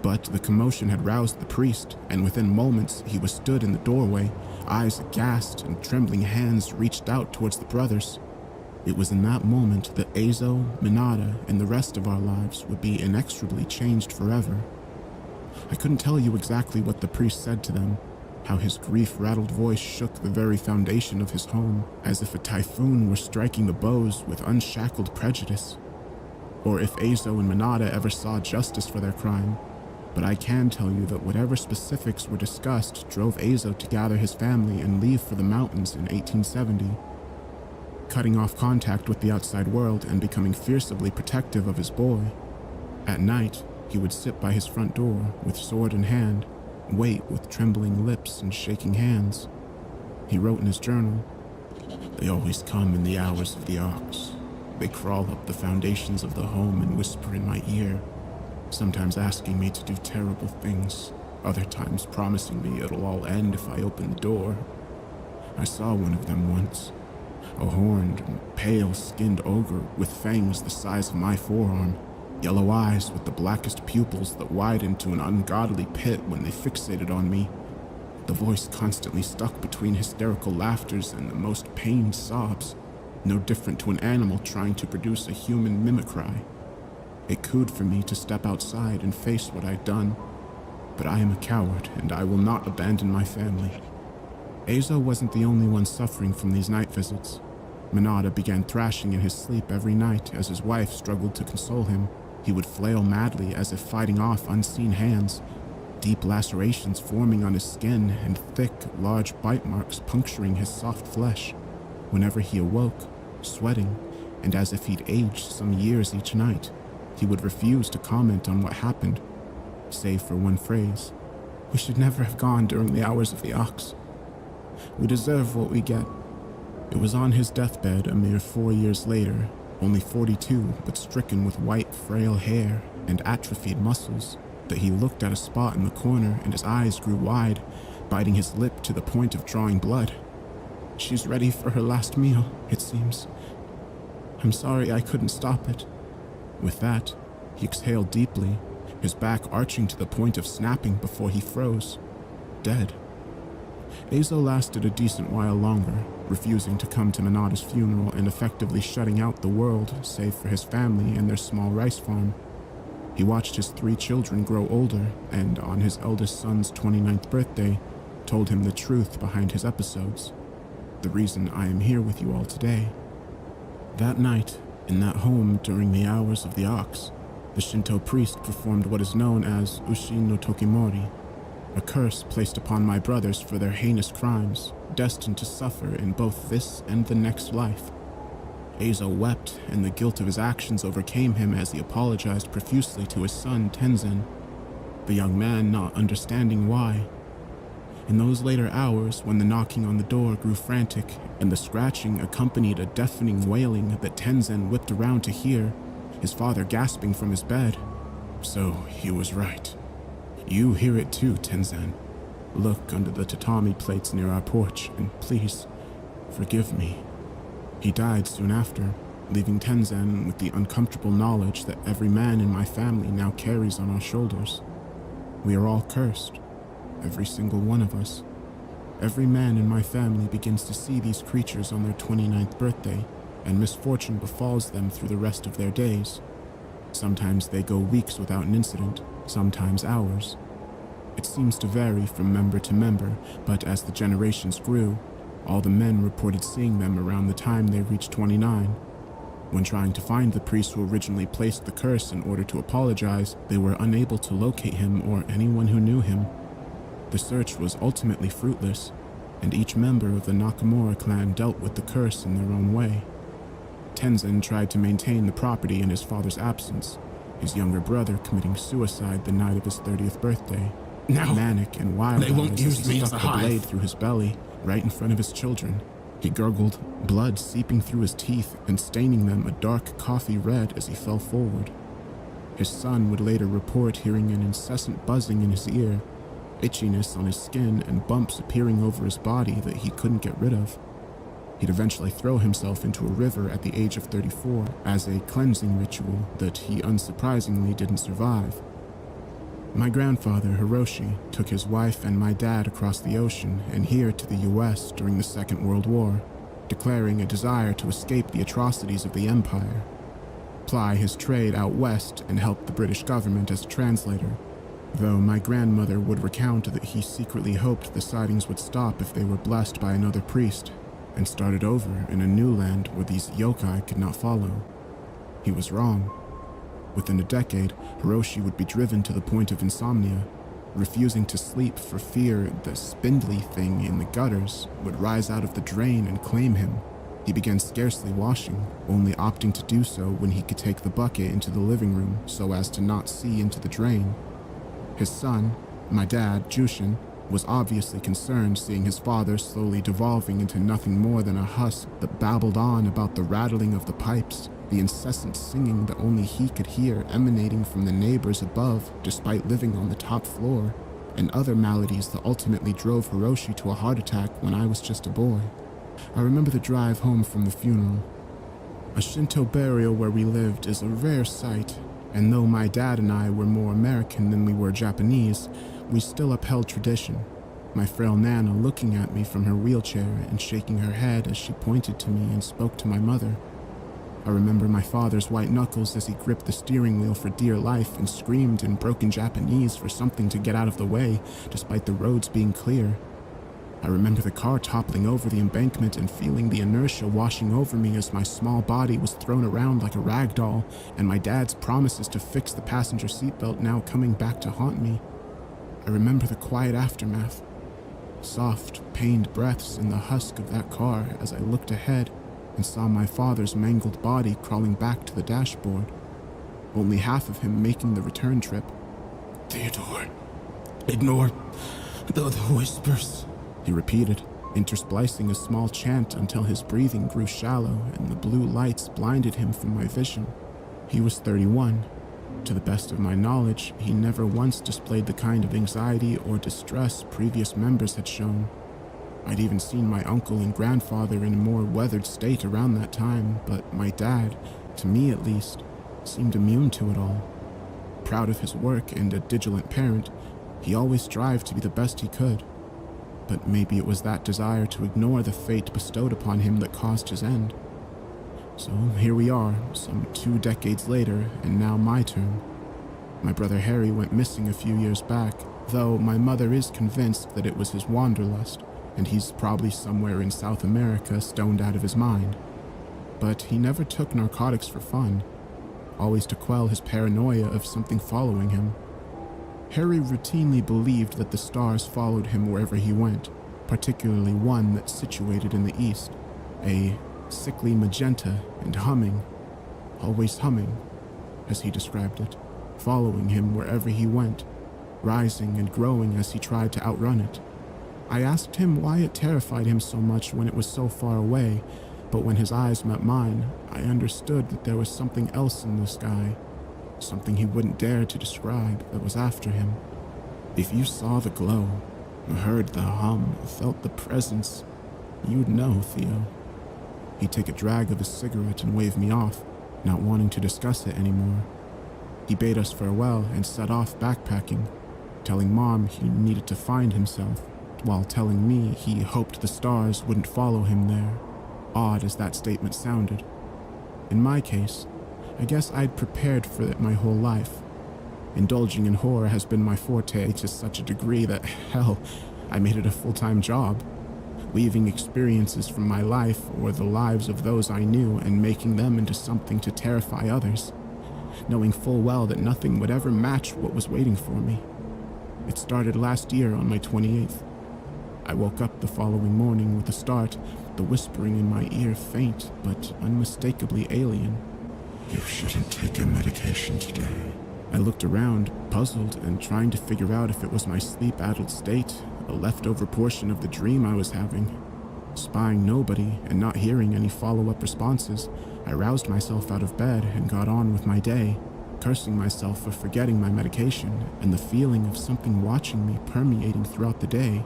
But the commotion had roused the priest, and within moments he was stood in the doorway, eyes aghast and trembling hands reached out towards the brothers. It was in that moment that Eizo, Minada, and the rest of our lives would be inexorably changed forever. I couldn't tell you exactly what the priest said to them, how his grief-rattled voice shook the very foundation of his home, as if a typhoon were striking the bows with unshackled prejudice, or if Eizo and Minada ever saw justice for their crime. But I can tell you that whatever specifics were discussed drove Eizo to gather his family and leave for the mountains in 1870, cutting off contact with the outside world and becoming fiercely protective of his boy. At night, he would sit by his front door with sword in hand, wait with trembling lips and shaking hands. He wrote in his journal, "They always come in the hours of the ox. They crawl up the foundations of the home and whisper in my ear, sometimes asking me to do terrible things, other times promising me it'll all end if I open the door. I saw one of them once, a horned, pale-skinned ogre with fangs the size of my forearm, yellow eyes with the blackest pupils that widened to an ungodly pit when they fixated on me. The voice constantly stuck between hysterical laughters and the most pained sobs, no different to an animal trying to produce a human mimicry. It cooed for me to step outside and face what I'd done, but I am a coward and I will not abandon my family." Azo wasn't the only one suffering from these night visits. Manada began thrashing in his sleep every night as his wife struggled to console him. He would flail madly as if fighting off unseen hands, deep lacerations forming on his skin and thick, large bite marks puncturing his soft flesh. Whenever he awoke, sweating, and as if he'd aged some years each night, he would refuse to comment on what happened, save for one phrase: "We should never have gone during the hours of the ox. We deserve what we get." It was on his deathbed a mere 4 years later, only 42 but stricken with white, frail hair and atrophied muscles, that he looked at a spot in the corner and his eyes grew wide, biting his lip to the point of drawing blood. "She's ready for her last meal, it seems. I'm sorry I couldn't stop it." With that, he exhaled deeply, his back arching to the point of snapping before he froze, dead. Azo lasted a decent while longer, refusing to come to Manada's funeral and effectively shutting out the world save for his family and their small rice farm. He watched his 3 children grow older and, on his eldest son's 29th birthday, told him the truth behind his episodes, the reason I am here with you all today. That night, in that home during the hours of the ox, the Shinto priest performed what is known as Ushin no Tokimori, a curse placed upon my brothers for their heinous crimes, destined to suffer in both this and the next life. Azo wept, and the guilt of his actions overcame him as he apologized profusely to his son Tenzen, the young man not understanding why. In those later hours, when the knocking on the door grew frantic and the scratching accompanied a deafening wailing that Tenzen whipped around to hear, his father gasping from his bed, "So he was right. You hear it too, Tenzen. Look under the tatami plates near our porch, and please, forgive me." He died soon after, leaving Tenzen with the uncomfortable knowledge that every man in my family now carries on our shoulders. We are all cursed, every single one of us. Every man in my family begins to see these creatures on their 29th birthday, and misfortune befalls them through the rest of their days. Sometimes they go weeks without an incident, sometimes hours. It seems to vary from member to member, but as the generations grew, all the men reported seeing them around the time they reached 29. When trying to find the priest who originally placed the curse in order to apologize, they were unable to locate him or anyone who knew him. The search was ultimately fruitless, and each member of the Nakamura clan dealt with the curse in their own way. Tenzen tried to maintain the property in his father's absence, his younger brother committing suicide the night of his 30th birthday. No, Manic and wild they won't use me as stuck a the blade hive. through his belly, right in front of his children. He gurgled, blood seeping through his teeth and staining them a dark coffee red as he fell forward. His son would later report hearing an incessant buzzing in his ear, itchiness on his skin, and bumps appearing over his body that he couldn't get rid of. He'd eventually throw himself into a river at the age of 34 as a cleansing ritual that he unsurprisingly didn't survive. My grandfather, Hiroshi, took his wife and my dad across the ocean and here to the US during the Second World War, declaring a desire to escape the atrocities of the Empire, ply his trade out west, and help the British government as a translator, though my grandmother would recount that he secretly hoped the sightings would stop if they were blessed by another priest, and started over in a new land where these yokai could not follow. He was wrong. Within a decade, Hiroshi would be driven to the point of insomnia, refusing to sleep for fear the spindly thing in the gutters would rise out of the drain and claim him. He began scarcely washing, only opting to do so when he could take the bucket into the living room so as to not see into the drain. His son, my dad, Jushin, was obviously concerned seeing his father slowly devolving into nothing more than a husk that babbled on about the rattling of the pipes, the incessant singing that only he could hear emanating from the neighbors above despite living on the top floor, and other maladies that ultimately drove Hiroshi to a heart attack when I was just a boy. I remember the drive home from the funeral. A Shinto burial where we lived is a rare sight, and though my dad and I were more American than we were Japanese, we still upheld tradition. My frail Nana looking at me from her wheelchair and shaking her head as she pointed to me and spoke to my mother. I remember my father's white knuckles as he gripped the steering wheel for dear life and screamed in broken Japanese for something to get out of the way, despite the roads being clear. I remember the car toppling over the embankment and feeling the inertia washing over me as my small body was thrown around like a rag doll, and my dad's promises to fix the passenger seatbelt now coming back to haunt me. I remember the quiet aftermath, soft, pained breaths in the husk of that car as I looked ahead and saw my father's mangled body crawling back to the dashboard, only half of him making the return trip. Theodore, ignore the whispers, he repeated, intersplicing a small chant until his breathing grew shallow and the blue lights blinded him from my vision. He was 31. To the best of my knowledge, he never once displayed the kind of anxiety or distress previous members had shown. I'd even seen my uncle and grandfather in a more weathered state around that time, but my dad, to me at least, seemed immune to it all. Proud of his work and a vigilant parent, he always strived to be the best he could. But maybe it was that desire to ignore the fate bestowed upon him that caused his end. So here we are, some 2 decades later, and now my turn. My brother Harry went missing a few years back, though my mother is convinced that it was his wanderlust, and he's probably somewhere in South America stoned out of his mind. But he never took narcotics for fun, always to quell his paranoia of something following him. Harry routinely believed that the stars followed him wherever he went, particularly one that's situated in the east, a sickly magenta and humming, always humming, as he described it, following him wherever he went, rising and growing as he tried to outrun it. I asked him why it terrified him so much when it was so far away, but when his eyes met mine, I understood that there was something else in the sky, something he wouldn't dare to describe that was after him. If you saw the glow, heard the hum, felt the presence, you'd know, Theo. He'd take a drag of his cigarette and wave me off, not wanting to discuss it anymore. He bade us farewell and set off backpacking, telling Mom he needed to find himself, while telling me he hoped the stars wouldn't follow him there, odd as that statement sounded. In my case, I guess I'd prepared for it my whole life. Indulging in horror has been my forte to such a degree that, hell, I made it a full-time job, weaving experiences from my life or the lives of those I knew and making them into something to terrify others, knowing full well that nothing would ever match what was waiting for me. It started last year on my 28th. I woke up the following morning with a start, the whispering in my ear faint but unmistakably alien. You shouldn't take your medication today. I looked around, puzzled and trying to figure out if it was my sleep-addled state, a leftover portion of the dream I was having. Spying nobody and not hearing any follow-up responses, I roused myself out of bed and got on with my day, cursing myself for forgetting my medication and the feeling of something watching me permeating throughout the day.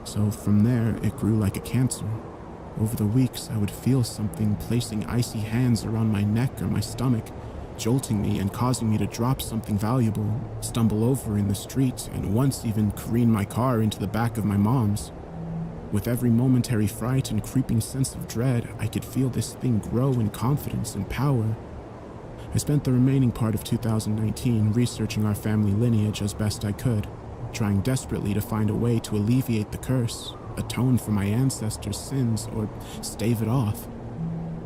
So from there, it grew like a cancer. Over the weeks, I would feel something placing icy hands around my neck or my stomach, jolting me and causing me to drop something valuable, stumble over in the street, and once even careen my car into the back of my mom's. With every momentary fright and creeping sense of dread, I could feel this thing grow in confidence and power. I spent the remaining part of 2019 researching our family lineage as best I could, trying desperately to find a way to alleviate the curse, atone for my ancestors' sins, or stave it off.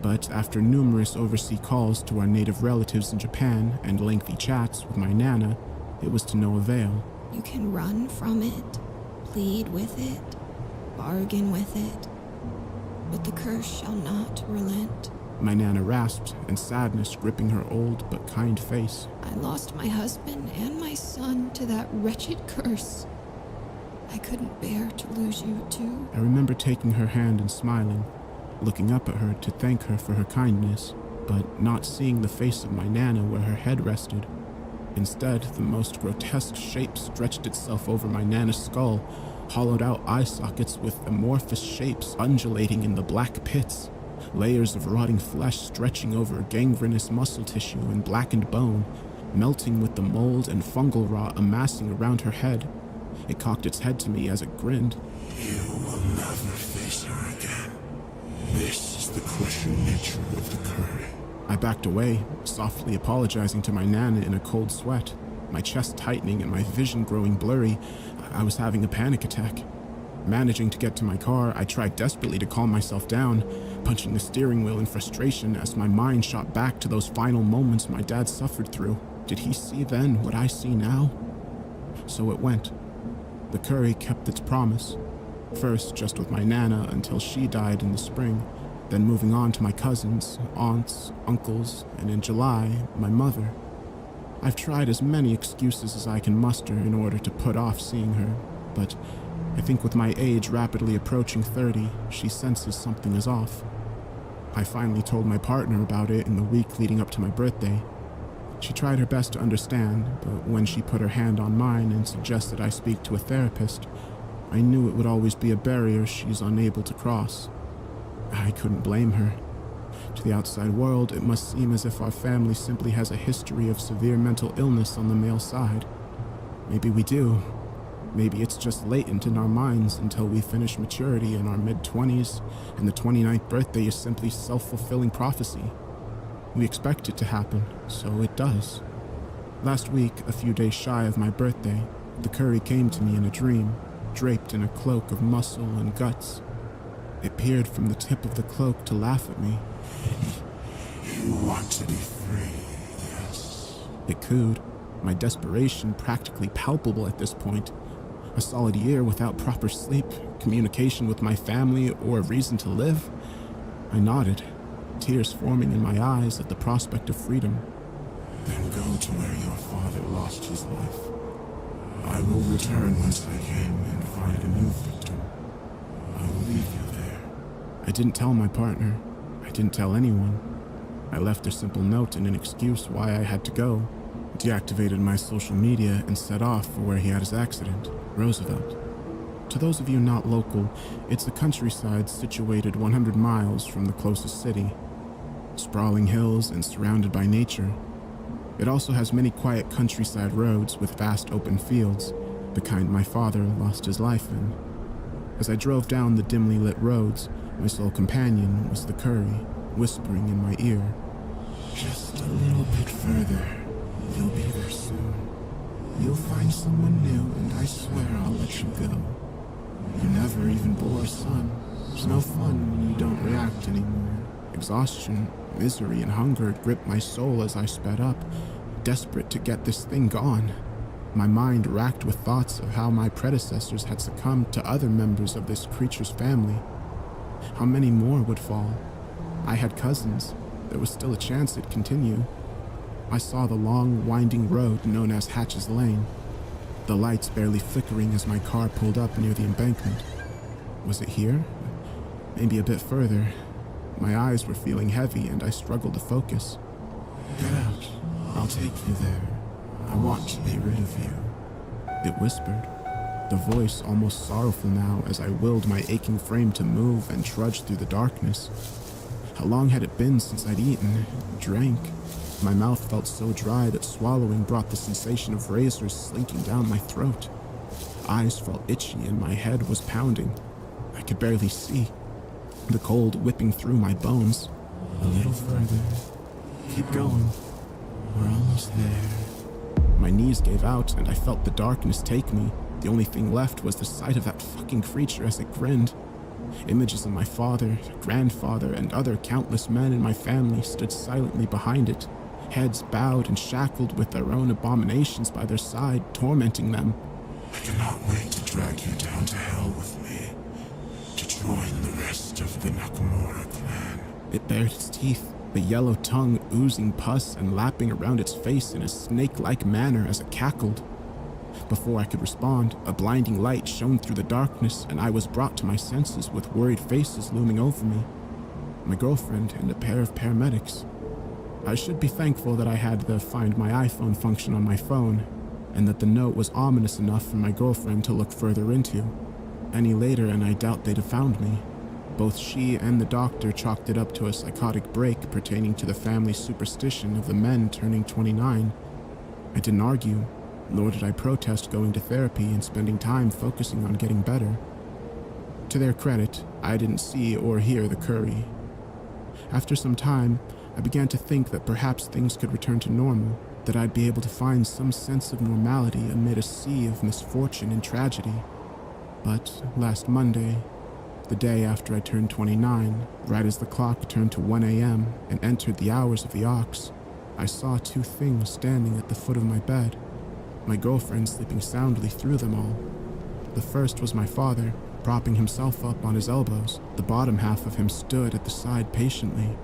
But after numerous overseas calls to our native relatives in Japan and lengthy chats with my Nana, it was to no avail. You can run from it, plead with it, bargain with it. but the curse shall not relent. My Nana rasped, and sadness gripping her old but kind face. I lost my husband and my son to that wretched curse. I couldn't bear to lose you too. I remember taking her hand and smiling, looking up at her to thank her for her kindness, but not seeing the face of my Nana where her head rested. Instead, the most grotesque shape stretched itself over my Nana's skull, hollowed out eye sockets with amorphous shapes undulating in the black pits, layers of rotting flesh stretching over gangrenous muscle tissue and blackened bone, melting with the mold and fungal rot amassing around her head. It cocked its head to me as it grinned. You will never face her again. This is the crushing nature of the curry. I backed away, softly apologizing to my Nana in a cold sweat, my chest tightening and my vision growing blurry. I was having a panic attack. Managing to get to my car, I tried desperately to calm myself down, punching the steering wheel in frustration as my mind shot back to those final moments my dad suffered through. Did he see then what I see now? So it went. The curry kept its promise. First, just with my Nana until she died in the spring, then moving on to my cousins, aunts, uncles, and in July, my mother. I've tried as many excuses as I can muster in order to put off seeing her, but I think with my age rapidly approaching 30, she senses something is off. I finally told my partner about it in the week leading up to my birthday. She tried her best to understand, but when she put her hand on mine and suggested I speak to a therapist, I knew it would always be a barrier she's unable to cross. I couldn't blame her. To the outside world, it must seem as if our family simply has a history of severe mental illness on the male side. Maybe we do. Maybe it's just latent in our minds until we finish maturity in our mid-20s, and the 29th birthday is simply self-fulfilling prophecy. We expect it to happen, so it does. Last week, a few days shy of my birthday, the curry came to me in a dream, draped in a cloak of muscle and guts. It peered from the tip of the cloak to laugh at me. You want to be free, yes. It cooed, my desperation practically palpable at this point. A solid year without proper sleep, communication with my family, or a reason to live? I nodded, tears forming in my eyes at the prospect of freedom. Then go to where your father lost his life. I will return whence I came and find a new victim. I will leave you there. I didn't tell my partner. I didn't tell anyone. I left a simple note and an excuse why I had to go, deactivated my social media, and set off for where he had his accident, Roosevelt. To those of you not local, it's a countryside situated 100 miles from the closest city. Sprawling hills and surrounded by nature. It also has many quiet countryside roads with vast open fields, the kind my father lost his life in. As I drove down the dimly lit roads, my sole companion was the curry, whispering in my ear. Just a little bit further. You'll be there soon. You'll find someone new, and I swear I'll let you go. You never even bore a son. There's no fun when you don't react anymore. Exhaustion, misery, and hunger gripped my soul as I sped up, desperate to get this thing gone. My mind racked with thoughts of how my predecessors had succumbed to other members of this creature's family. How many more would fall? I had cousins. There was still a chance it'd continue. I saw the long, winding road known as Hatch's Lane, the lights barely flickering as my car pulled up near the embankment. Was it here? Maybe a bit further. My eyes were feeling heavy and I struggled to focus. Get out. I'll take you there. I want to be rid of you. It whispered, the voice almost sorrowful now as I willed my aching frame to move and trudge through the darkness. How long had it been since I'd eaten, drank? My mouth felt so dry that swallowing brought the sensation of razors slinking down my throat. Eyes felt itchy and my head was pounding. I could barely see, the cold whipping through my bones. A little further. Keep going. We're almost there. My knees gave out and I felt the darkness take me. The only thing left was the sight of that fucking creature as it grinned. Images of my father, grandfather, and other countless men in my family stood silently behind it, heads bowed and shackled with their own abominations by their side, tormenting them. I cannot wait to drag you down to hell with me, to join the rest. last of the Nakamura clan. It bared its teeth, the yellow tongue oozing pus and lapping around its face in a snake-like manner as it cackled. Before I could respond, a blinding light shone through the darkness, and I was brought to my senses with worried faces looming over me. My girlfriend and a pair of paramedics. I should be thankful that I had the Find My iPhone function on my phone, and that the note was ominous enough for my girlfriend to look further into. Any later, and I doubt they'd have found me. Both she and the doctor chalked it up to a psychotic break pertaining to the family superstition of the men turning 29. I didn't argue, nor did I protest going to therapy and spending time focusing on getting better. To their credit, I didn't see or hear the curry. After some time, I began to think that perhaps things could return to normal, that I'd be able to find some sense of normality amid a sea of misfortune and tragedy. But last Monday, the day after I turned 29, right as the clock turned to 1 a.m. and entered the hours of the ox, I saw two things standing at the foot of my bed, my girlfriend sleeping soundly through them all. The first was my father, propping himself up on his elbows. The bottom half of him stood at the side patiently,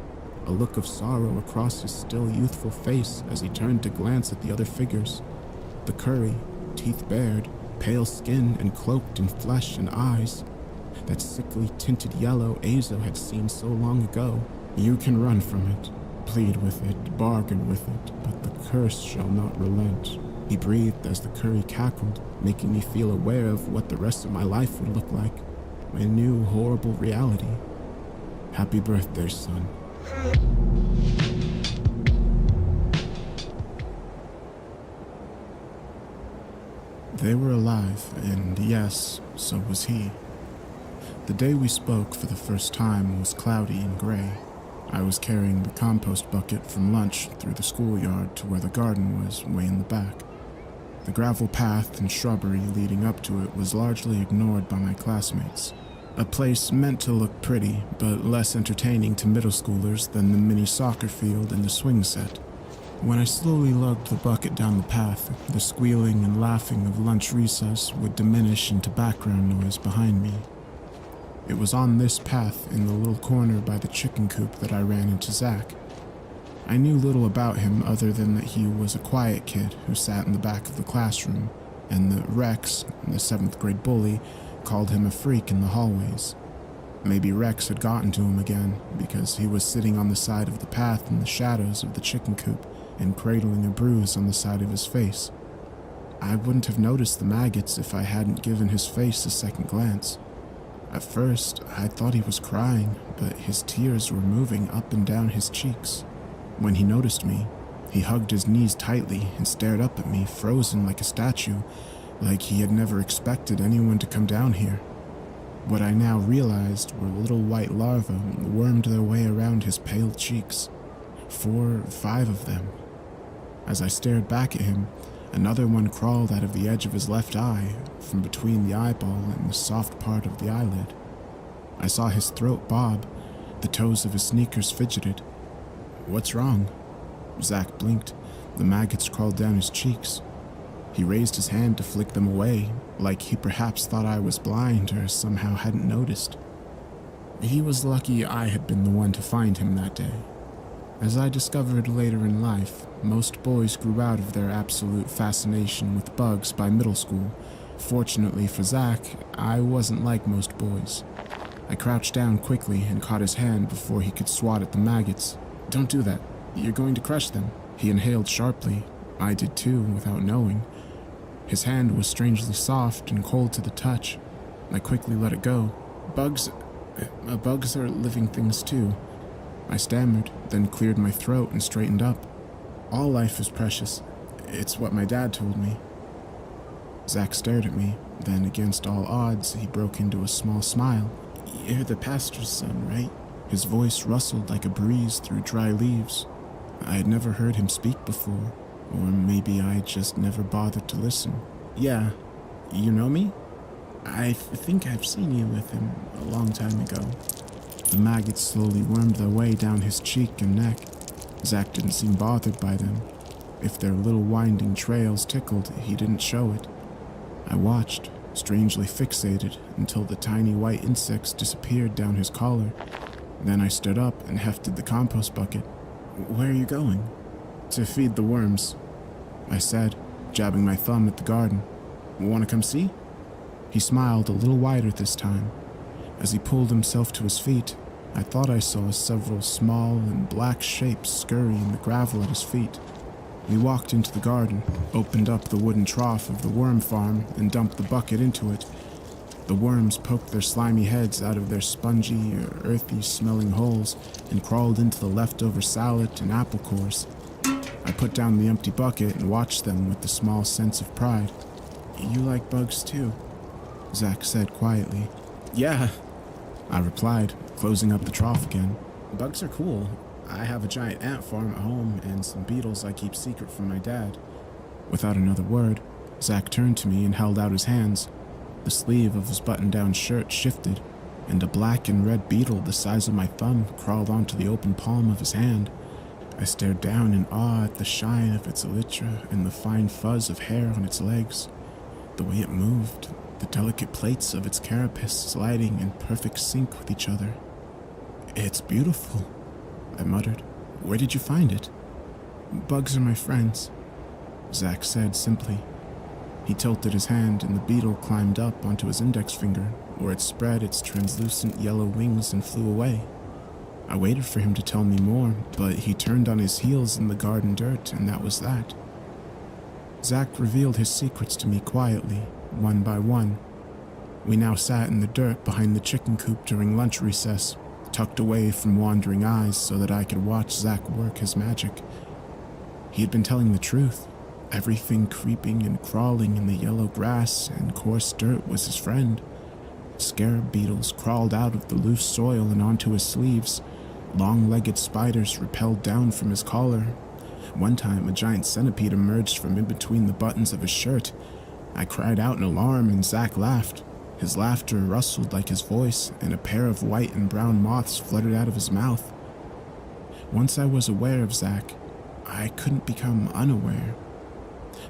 a look of sorrow across his still youthful face as he turned to glance at the other figures. The curry, teeth bared, pale skin and cloaked in flesh and eyes. That sickly tinted yellow Azo had seen so long ago. You can run from it, plead with it, bargain with it, but the curse shall not relent. He breathed as the curry cackled, making me feel aware of what the rest of my life would look like. A new, horrible reality. Happy birthday, son. They were alive, and yes, so was he. The day we spoke for the first time was cloudy and gray. I was carrying the compost bucket from lunch through the schoolyard to where the garden was, way in the back. The gravel path and shrubbery leading up to it was largely ignored by my classmates. A place meant to look pretty, but less entertaining to middle schoolers than the mini soccer field and the swing set. When I slowly lugged the bucket down the path, the squealing and laughing of lunch recess would diminish into background noise behind me. It was on this path in the little corner by the chicken coop that I ran into Zach. I knew little about him other than that he was a quiet kid who sat in the back of the classroom, and that Rex, the 7th grade bully, called him a freak in the hallways. Maybe Rex had gotten to him again, because he was sitting on the side of the path in the shadows of the chicken coop and cradling a bruise on the side of his face. I wouldn't have noticed the maggots if I hadn't given his face a second glance. At first, I thought he was crying, but his tears were moving up and down his cheeks. When he noticed me, he hugged his knees tightly and stared up at me, frozen like a statue, like he had never expected anyone to come down here. What I now realized were little white larvae wormed their way around his pale cheeks. 4 or 5 of them. As I stared back at him, another one crawled out of the edge of his left eye, from between the eyeball and the soft part of the eyelid. I saw his throat bob, the toes of his sneakers fidgeted. "What's wrong?" Zach blinked. The maggots crawled down his cheeks. He raised his hand to flick them away, like he perhaps thought I was blind or somehow hadn't noticed. He was lucky I had been the one to find him that day. As I discovered later in life, most boys grew out of their absolute fascination with bugs by middle school. Fortunately for Zach, I wasn't like most boys. I crouched down quickly and caught his hand before he could swat at the maggots. "Don't do that. You're going to crush them." He inhaled sharply. I did too, without knowing. His hand was strangely soft and cold to the touch. I quickly let it go. Bugs are living things too." I stammered, then cleared my throat and straightened up. "All life is precious. It's what my dad told me." Zach stared at me, then against all odds, he broke into a small smile. "You're the pastor's son, right?" His voice rustled like a breeze through dry leaves. I had never heard him speak before, or maybe I just never bothered to listen. "Yeah, you know me? I think I've seen you with him a long time ago." The maggots slowly wormed their way down his cheek and neck. Zach didn't seem bothered by them. If their little winding trails tickled, he didn't show it. I watched, strangely fixated until the tiny white insects disappeared down his collar. Then I stood up and hefted the compost bucket. "Where are you going?" "To feed the worms," I said, jabbing my thumb at the garden. "Want to come see?" He smiled a little wider this time. As he pulled himself to his feet, I thought I saw several small and black shapes scurry in the gravel at his feet. We walked into the garden, opened up the wooden trough of the worm farm, and dumped the bucket into it. The worms poked their slimy heads out of their spongy or earthy-smelling holes and crawled into the leftover salad and apple cores. I put down the empty bucket and watched them with a small sense of pride. "You like bugs too?" Zach said quietly. "Yeah," I replied, closing up the trough again. "Bugs are cool. I have a giant ant farm at home and some beetles I keep secret from my dad." Without another word, Zach turned to me and held out his hands. The sleeve of his button-down shirt shifted, and a black and red beetle the size of my thumb crawled onto the open palm of his hand. I stared down in awe at the shine of its elytra and the fine fuzz of hair on its legs. The way it moved, the delicate plates of its carapace sliding in perfect sync with each other. "It's beautiful," I muttered. "Where did you find it?" "Bugs are my friends," Zach said simply. He tilted his hand and the beetle climbed up onto his index finger, where it spread its translucent yellow wings and flew away. I waited for him to tell me more, but he turned on his heels in the garden dirt, and that was that. Zach revealed his secrets to me quietly, one by one. We now sat in the dirt behind the chicken coop during lunch recess, tucked away from wandering eyes so that I could watch Zach work his magic. He had been telling the truth. Everything creeping and crawling in the yellow grass and coarse dirt was his friend. Scarab beetles crawled out of the loose soil and onto his sleeves. Long-legged spiders rappelled down from his collar. One time, a giant centipede emerged from in between the buttons of his shirt. I cried out in alarm and Zach laughed. His laughter rustled like his voice, and a pair of white and brown moths fluttered out of his mouth. Once I was aware of Zach, I couldn't become unaware.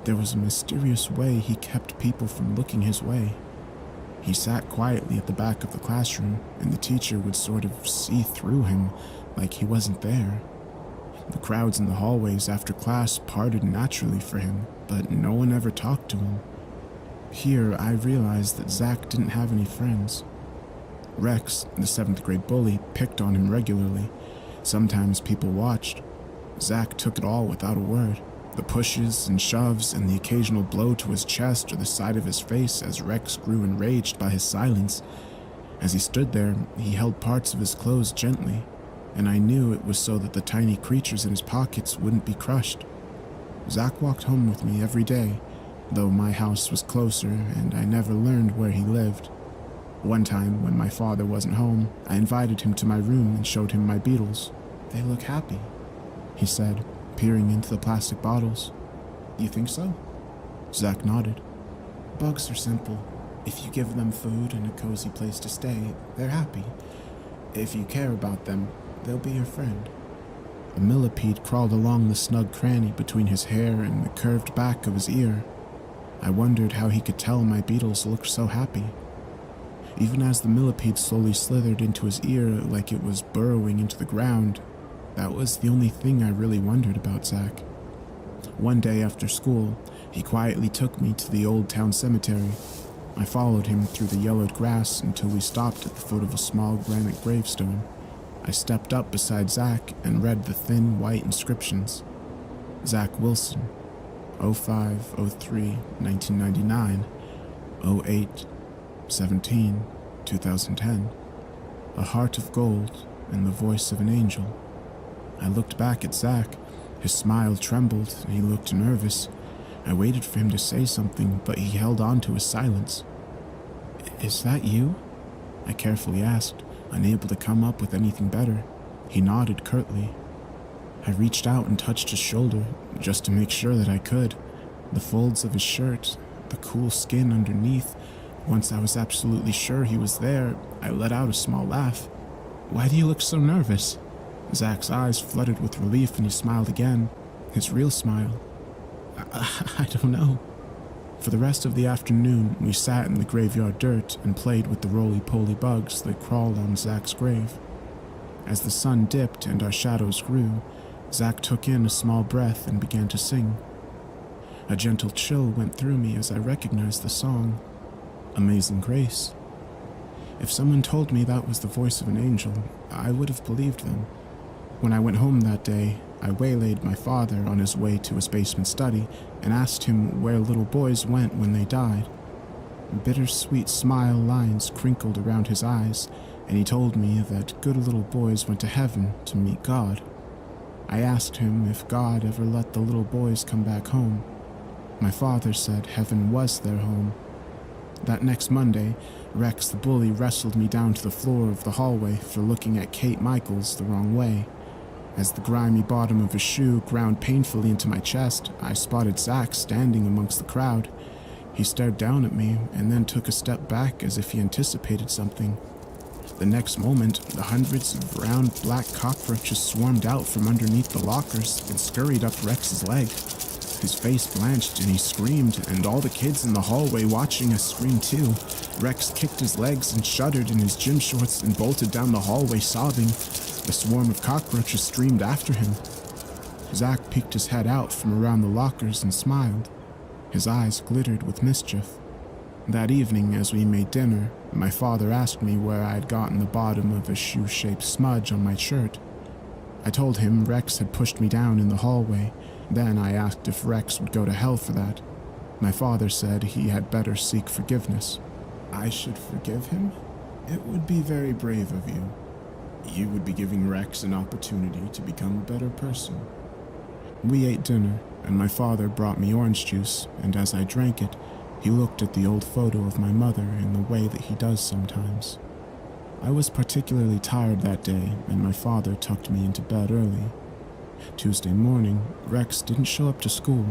There was a mysterious way he kept people from looking his way. He sat quietly at the back of the classroom, and the teacher would sort of see through him, like he wasn't there. The crowds in the hallways after class parted naturally for him, but no one ever talked to him. Here, I realized that Zach didn't have any friends. Rex, the 7th grade bully, picked on him regularly. Sometimes people watched. Zach took it all without a word. The pushes and shoves and the occasional blow to his chest or the side of his face as Rex grew enraged by his silence. As he stood there, he held parts of his clothes gently, and I knew it was so that the tiny creatures in his pockets wouldn't be crushed. Zach walked home with me every day, though my house was closer and I never learned where he lived. One time, when my father wasn't home, I invited him to my room and showed him my beetles. "They look happy," he said, peering into the plastic bottles. "You think so?" Zach nodded. "Bugs are simple. If you give them food and a cozy place to stay, they're happy. If you care about them, they'll be your friend." A millipede crawled along the snug cranny between his hair and the curved back of his ear. I wondered how he could tell my beetles looked so happy. Even as the millipede slowly slithered into his ear like it was burrowing into the ground, that was the only thing I really wondered about Zach. One day after school, he quietly took me to the old town cemetery. I followed him through the yellowed grass until we stopped at the foot of a small granite gravestone. I stepped up beside Zach and read the thin white inscriptions. Zach Wilson, 05/03, 1999, 08/17, 2010. A heart of gold and the voice of an angel. I looked back at Zach. His smile trembled and he looked nervous. I waited for him to say something, but he held on to his silence. "Is that you?" I carefully asked, unable to come up with anything better. He nodded curtly. I reached out and touched his shoulder, just to make sure that I could. The folds of his shirt, the cool skin underneath. Once I was absolutely sure he was there, I let out a small laugh. "Why do you look so nervous?" Zach's eyes flooded with relief and he smiled again, his real smile. I don't know. For the rest of the afternoon, we sat in the graveyard dirt and played with the roly-poly bugs that crawled on Zach's grave. As the sun dipped and our shadows grew, Zach took in a small breath and began to sing. A gentle chill went through me as I recognized the song, Amazing Grace. If someone told me that was the voice of an angel, I would have believed them. When I went home that day, I waylaid my father on his way to his basement study and asked him where little boys went when they died. Bittersweet smile lines crinkled around his eyes, and he told me that good little boys went to heaven to meet God. I asked him if God ever let the little boys come back home. My father said heaven was their home. That next Monday, Rex the bully wrestled me down to the floor of the hallway for looking at Kate Michaels the wrong way. As the grimy bottom of his shoe ground painfully into my chest, I spotted Zach standing amongst the crowd. He stared down at me and then took a step back as if he anticipated something. The next moment, the hundreds of round black cockroaches swarmed out from underneath the lockers and scurried up Rex's leg. His face blanched and he screamed, and all the kids in the hallway watching us screamed too. Rex kicked his legs and shuddered in his gym shorts and bolted down the hallway sobbing. The swarm of cockroaches streamed after him. Zach peeked his head out from around the lockers and smiled. His eyes glittered with mischief. That evening, as we made dinner, my father asked me where I had gotten the bottom of a shoe-shaped smudge on my shirt. I told him Rex had pushed me down in the hallway. Then I asked if Rex would go to hell for that. My father said he had better seek forgiveness. I should forgive him? It would be very brave of you. You would be giving Rex an opportunity to become a better person. We ate dinner, and my father brought me orange juice, and as I drank it, he looked at the old photo of my mother in the way that he does sometimes. I was particularly tired that day, and my father tucked me into bed early. Tuesday morning, Rex didn't show up to school.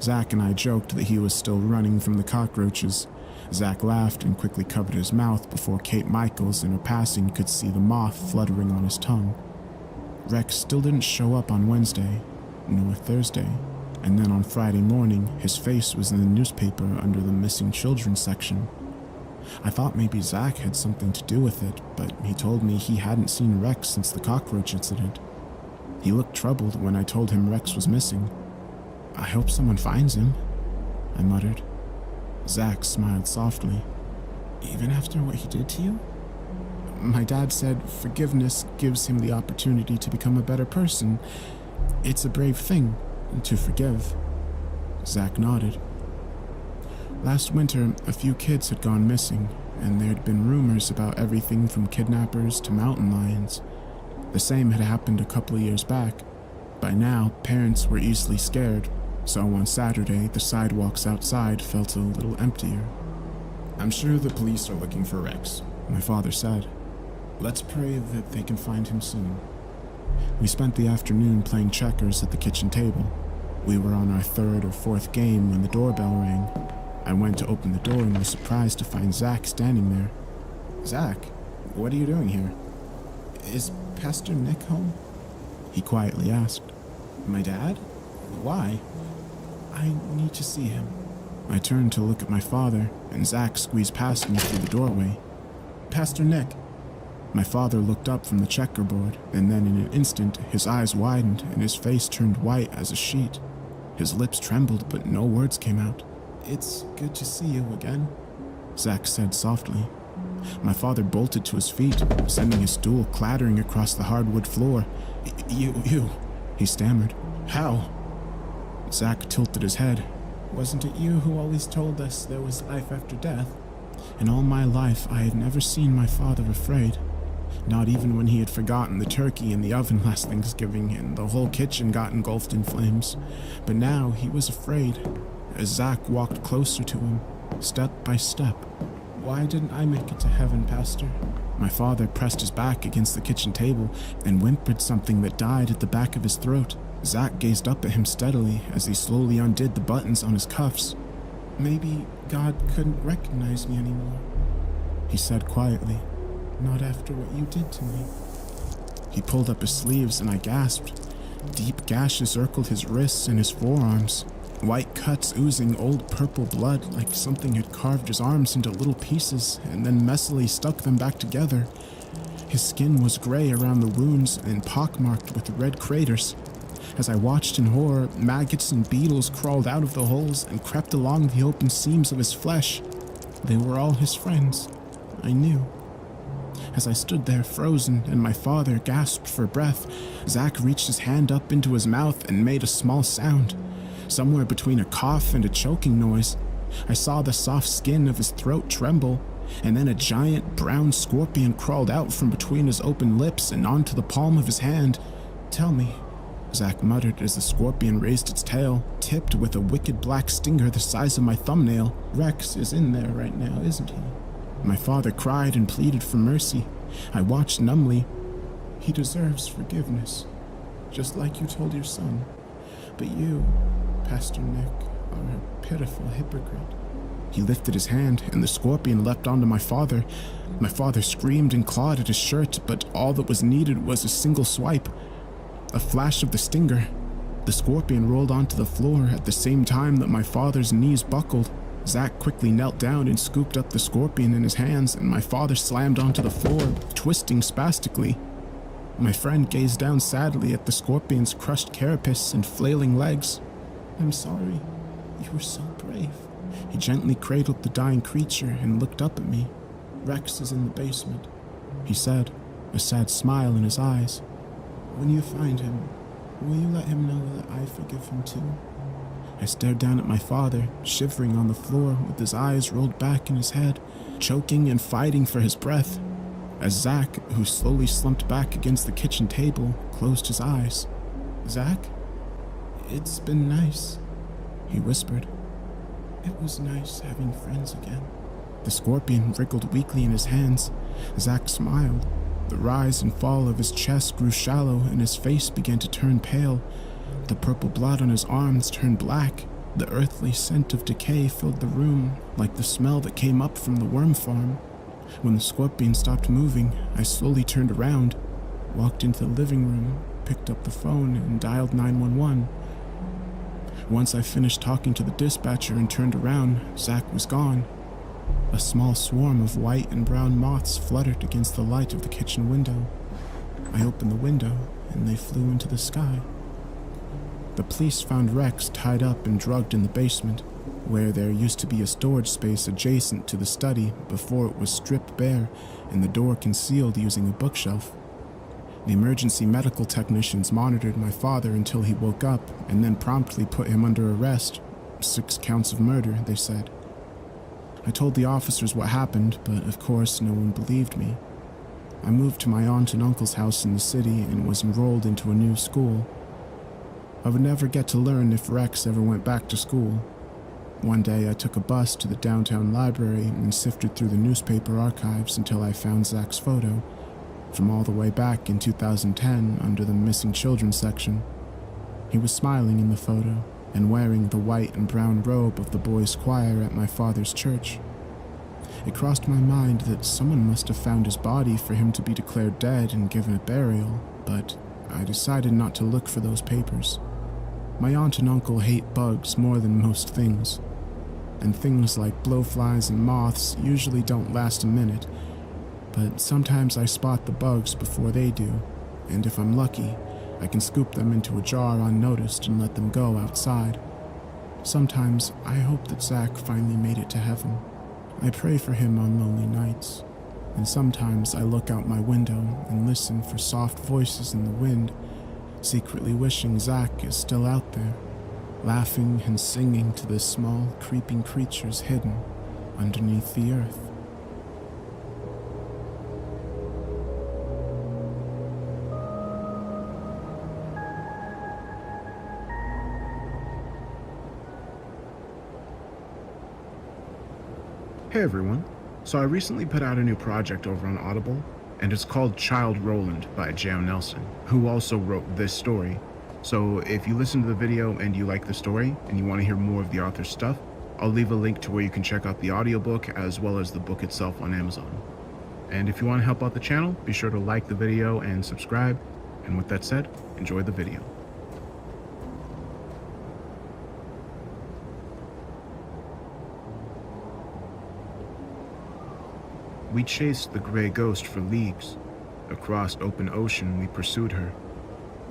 Zach and I joked that he was still running from the cockroaches. Zach laughed and quickly covered his mouth before Kate Michaels in her passing could see the moth fluttering on his tongue. Rex still didn't show up on Wednesday, nor Thursday, and then on Friday morning, his face was in the newspaper under the missing children section. I thought maybe Zach had something to do with it, but he told me he hadn't seen Rex since the cockroach incident. He looked troubled when I told him Rex was missing. I hope someone finds him, I muttered. Zach smiled softly. Even after what he did to you? My dad said forgiveness gives him the opportunity to become a better person. It's a brave thing to forgive. Zach nodded. Last winter, a few kids had gone missing, and there had been rumors about everything from kidnappers to mountain lions. The same had happened a couple of years back. By now, parents were easily scared, so on Saturday, the sidewalks outside felt a little emptier. I'm sure the police are looking for Rex, my father said. Let's pray that they can find him soon. We spent the afternoon playing checkers at the kitchen table. We were on our third or fourth game when the doorbell rang. I went to open the door and was surprised to find Zach standing there. Zach, what are you doing here? Is Pastor Nick home? He quietly asked. My dad? Why? I need to see him. I turned to look at my father, and Zach squeezed past me through the doorway. Pastor Nick. My father looked up from the checkerboard, and then in an instant, his eyes widened and his face turned white as a sheet. His lips trembled, but no words came out. It's good to see you again, Zach said softly. My father bolted to his feet, sending his stool clattering across the hardwood floor. You, he stammered. How? Zach tilted his head. Wasn't it you who always told us there was life after death? In all my life, I had never seen my father afraid. Not even when he had forgotten the turkey in the oven last Thanksgiving and the whole kitchen got engulfed in flames. But now he was afraid, as Zach walked closer to him, step by step. Why didn't I make it to heaven, Pastor? My father pressed his back against the kitchen table and whimpered something that died at the back of his throat. Zach gazed up at him steadily as he slowly undid the buttons on his cuffs. Maybe God couldn't recognize me anymore, he said quietly. Not after what you did to me. He pulled up his sleeves and I gasped. Deep gashes circled his wrists and his forearms. white cuts oozing old purple blood like something had carved his arms into little pieces and then messily stuck them back together. His skin was gray around the wounds and pockmarked with red craters. As I watched in horror, maggots and beetles crawled out of the holes and crept along the open seams of his flesh. They were all his friends. I knew. As I stood there frozen and my father gasped for breath, Zach reached his hand up into his mouth and made a small sound, somewhere between a cough and a choking noise. I saw the soft skin of his throat tremble, and then a giant brown scorpion crawled out from between his open lips and onto the palm of his hand. "Tell me," Zach muttered as the scorpion raised its tail, tipped with a wicked black stinger the size of my thumbnail. "Rex is in there right now, isn't he?" My father cried and pleaded for mercy. I watched numbly. "He deserves forgiveness, just like you told your son. But you, Pastor Nick, are a pitiful hypocrite." He lifted his hand, and the scorpion leapt onto my father. My father screamed and clawed at his shirt, but all that was needed was a single swipe. A flash of the stinger. The scorpion rolled onto the floor at the same time that my father's knees buckled. Zach quickly knelt down and scooped up the scorpion in his hands, and my father slammed onto the floor, twisting spastically. My friend gazed down sadly at the scorpion's crushed carapace and flailing legs. "I'm sorry. You were so brave." He gently cradled the dying creature and looked up at me. "Rex is in the basement," he said, a sad smile in his eyes. "When you find him, will you let him know that I forgive him too?" I stared down at my father, shivering on the floor with his eyes rolled back in his head, choking and fighting for his breath, as Zach, who slowly slumped back against the kitchen table, closed his eyes. "Zach, it's been nice," he whispered. "It was nice having friends again." The scorpion wriggled weakly in his hands. Zach smiled. The rise and fall of his chest grew shallow and his face began to turn pale. The purple blood on his arms turned black. The earthly scent of decay filled the room, like the smell that came up from the worm farm. When the scorpion stopped moving, I slowly turned around, walked into the living room, picked up the phone, and dialed 911. Once I finished talking to the dispatcher and turned around, Zach was gone. A small swarm of white and brown moths fluttered against the light of the kitchen window. I opened the window, and they flew into the sky. The police found Rex tied up and drugged in the basement, where there used to be a storage space adjacent to the study before it was stripped bare and the door concealed using a bookshelf. The emergency medical technicians monitored my father until he woke up and then promptly put him under arrest. 6 counts of murder, they said. I told the officers what happened, but of course no one believed me. I moved to my aunt and uncle's house in the city and was enrolled into a new school. I would never get to learn if Rex ever went back to school. One day I took a bus to the downtown library and sifted through the newspaper archives until I found Zach's photo, from all the way back in 2010 under the missing children section. He was smiling in the photo and wearing the white and brown robe of the boys' choir at my father's church. It crossed my mind that someone must have found his body for him to be declared dead and given a burial, but I decided not to look for those papers. My aunt and uncle hate bugs more than most things, and things like blowflies and moths usually don't last a minute, but sometimes I spot the bugs before they do, and if I'm lucky, I can scoop them into a jar unnoticed and let them go outside. Sometimes I hope that Zach finally made it to heaven. I pray for him on lonely nights, and sometimes I look out my window and listen for soft voices in the wind, secretly wishing Zach is still out there, laughing and singing to the small, creeping creatures hidden underneath the earth. Hey everyone, so I recently put out a new project over on Audible, and it's called Child Roland by J.O. Nelson, who also wrote this story. So if you listen to the video and you like the story and you want to hear more of the author's stuff, I'll leave a link to where you can check out the audiobook as well as the book itself on Amazon. And if you want to help out the channel, be sure to like the video and subscribe. And with that said, enjoy the video. We chased the gray ghost for leagues. Across open ocean, we pursued her.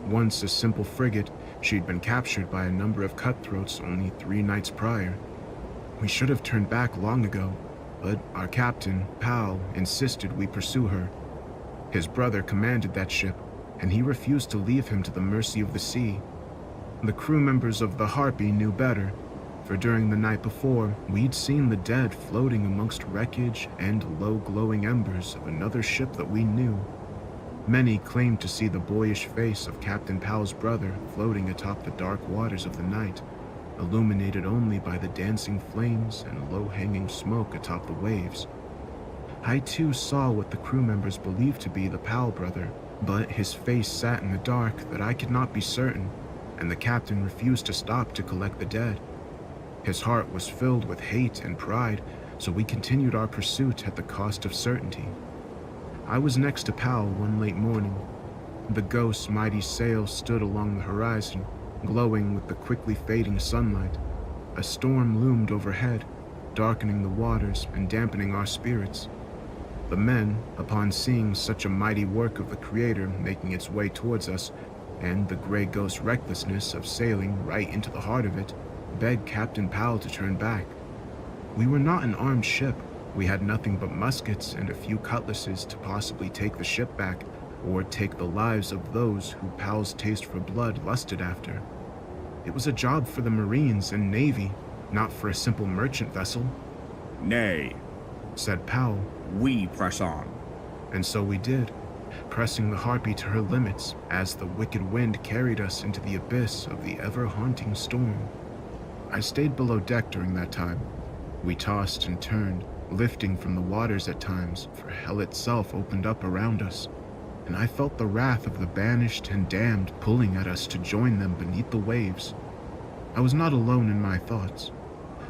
Once a simple frigate, she'd been captured by a number of cutthroats only 3 nights prior. We should have turned back long ago, but our captain, Pal, insisted we pursue her. His brother commanded that ship, and he refused to leave him to the mercy of the sea. The crew members of the Harpy knew better, for during the night before, we'd seen the dead floating amongst wreckage and low-glowing embers of another ship that we knew. Many claimed to see the boyish face of Captain Pal's brother floating atop the dark waters of the night, illuminated only by the dancing flames and low-hanging smoke atop the waves. I too saw what the crew members believed to be the Pal brother, but his face sat in the dark that I could not be certain, and the captain refused to stop to collect the dead. His heart was filled with hate and pride, so we continued our pursuit at the cost of certainty. I was next to Pal one late morning. The ghost's mighty sail stood along the horizon, glowing with the quickly fading sunlight. A storm loomed overhead, darkening the waters and dampening our spirits. The men, upon seeing such a mighty work of the Creator making its way towards us, and the gray ghost's recklessness of sailing right into the heart of it, begged Captain Pal to turn back. We were not an armed ship. We had nothing but muskets and a few cutlasses to possibly take the ship back, or take the lives of those who Pal's taste for blood lusted after. It was a job for the Marines and Navy, not for a simple merchant vessel. "Nay," said Pal. "We press on." And so we did, pressing the Harpy to her limits as the wicked wind carried us into the abyss of the ever-haunting storm. I stayed below deck during that time. We tossed and turned, lifting from the waters at times, for hell itself opened up around us, and I felt the wrath of the banished and damned pulling at us to join them beneath the waves. I was not alone in my thoughts,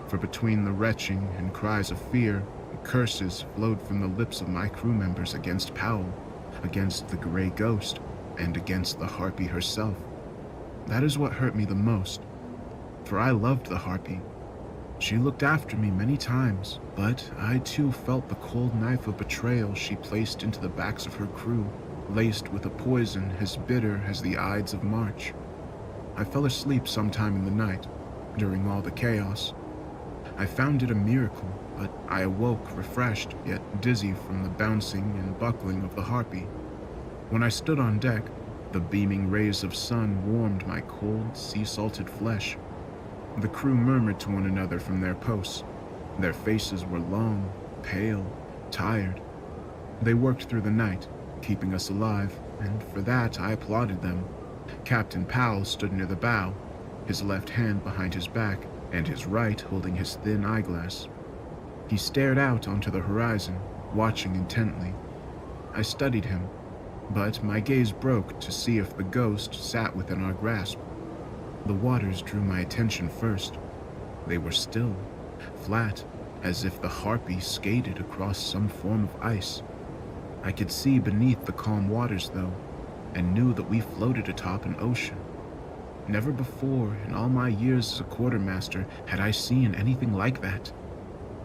for between the retching and cries of fear, curses flowed from the lips of my crew members against Powell, against the gray ghost, and against the Harpy herself. That is what hurt me the most, for I loved the Harpy. She looked after me many times, but I too felt the cold knife of betrayal she placed into the backs of her crew, laced with a poison as bitter as the Ides of March. I fell asleep sometime in the night, during all the chaos. I found it a miracle, but I awoke refreshed yet dizzy from the bouncing and buckling of the Harpy. When I stood on deck, the beaming rays of sun warmed my cold, sea-salted flesh. The crew murmured to one another from their posts. Their faces were long, pale, tired. They worked through the night, keeping us alive, and for that I applauded them. Captain Powell stood near the bow, his left hand behind his back, and his right holding his thin eyeglass. He stared out onto the horizon, watching intently. I studied him, but my gaze broke to see if the ghost sat within our grasp. The waters drew my attention first. They were still, flat, as if the Harpy skated across some form of ice. I could see beneath the calm waters, though, and knew that we floated atop an ocean. Never before, in all my years as a quartermaster, had I seen anything like that.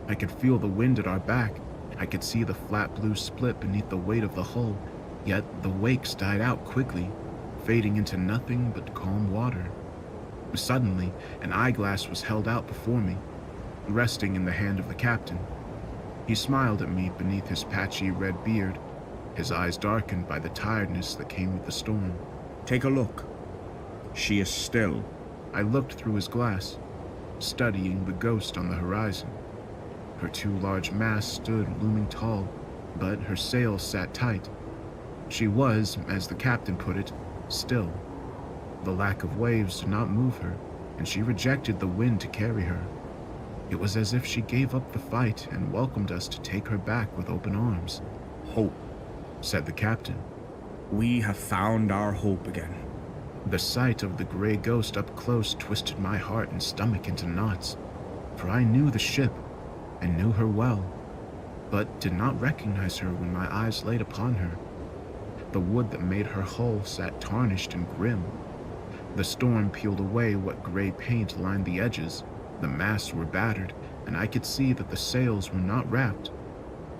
I could feel the wind at our back. I could see the flat blue split beneath the weight of the hull, yet the wakes died out quickly, fading into nothing but calm water. Suddenly, an eyeglass was held out before me, resting in the hand of the captain. He smiled at me beneath his patchy red beard, his eyes darkened by the tiredness that came with the storm. "Take a look. She is still." I looked through his glass, studying the ghost on the horizon. Her 2 large masts stood looming tall, but her sails sat tight. She was, as the captain put it, still. The lack of waves did not move her, and she rejected the wind to carry her. It was as if she gave up the fight and welcomed us to take her back with open arms. "Hope," said the captain. "We have found our hope again." The sight of the gray ghost up close twisted my heart and stomach into knots, for I knew the ship, and knew her well, but did not recognize her when my eyes laid upon her. The wood that made her hull sat tarnished and grim. The storm peeled away what gray paint lined the edges. The masts were battered, and I could see that the sails were not wrapped.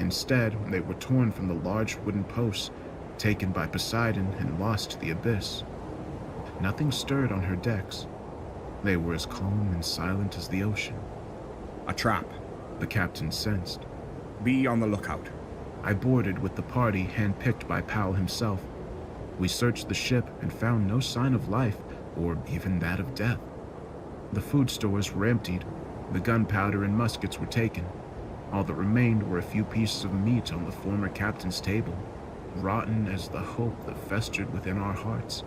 Instead, they were torn from the large wooden posts, taken by Poseidon and lost to the abyss. Nothing stirred on her decks. They were as calm and silent as the ocean. A trap. The captain sensed. Be on the lookout. I boarded with the party handpicked by Powell himself. We searched the ship and found no sign of life, or even that of death. The food stores were emptied. The gunpowder and muskets were taken. All that remained were a few pieces of meat on the former captain's table, rotten as the hope that festered within our hearts.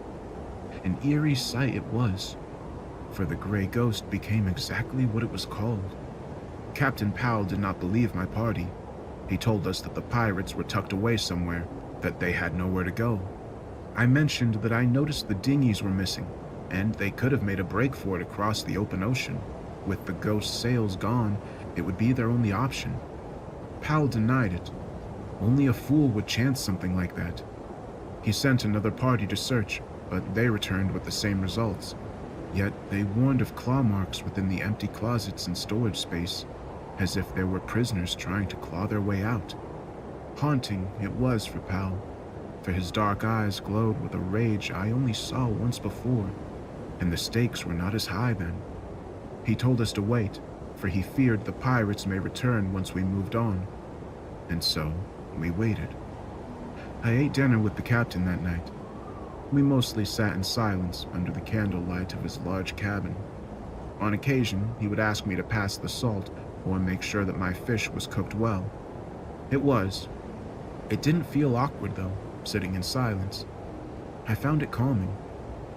An eerie sight it was, for the gray ghost became exactly what it was called. Captain Powell did not believe my party. He told us that the pirates were tucked away somewhere, that they had nowhere to go. I mentioned that I noticed the dinghies were missing, and they could have made a break for it across the open ocean. With the ghost sails gone, it would be their only option. Powell denied it. Only a fool would chance something like that. He sent another party to search, but they returned with the same results. Yet they warned of claw marks within the empty closets and storage space, as if there were prisoners trying to claw their way out. Haunting it was for Powell, for his dark eyes glowed with a rage I only saw once before, and the stakes were not as high then. He told us to wait, for he feared the pirates may return once we moved on. And so, we waited. I ate dinner with the captain that night. We mostly sat in silence under the candlelight of his large cabin. On occasion, he would ask me to pass the salt or make sure that my fish was cooked well. It was. It didn't feel awkward, though, sitting in silence. I found it calming.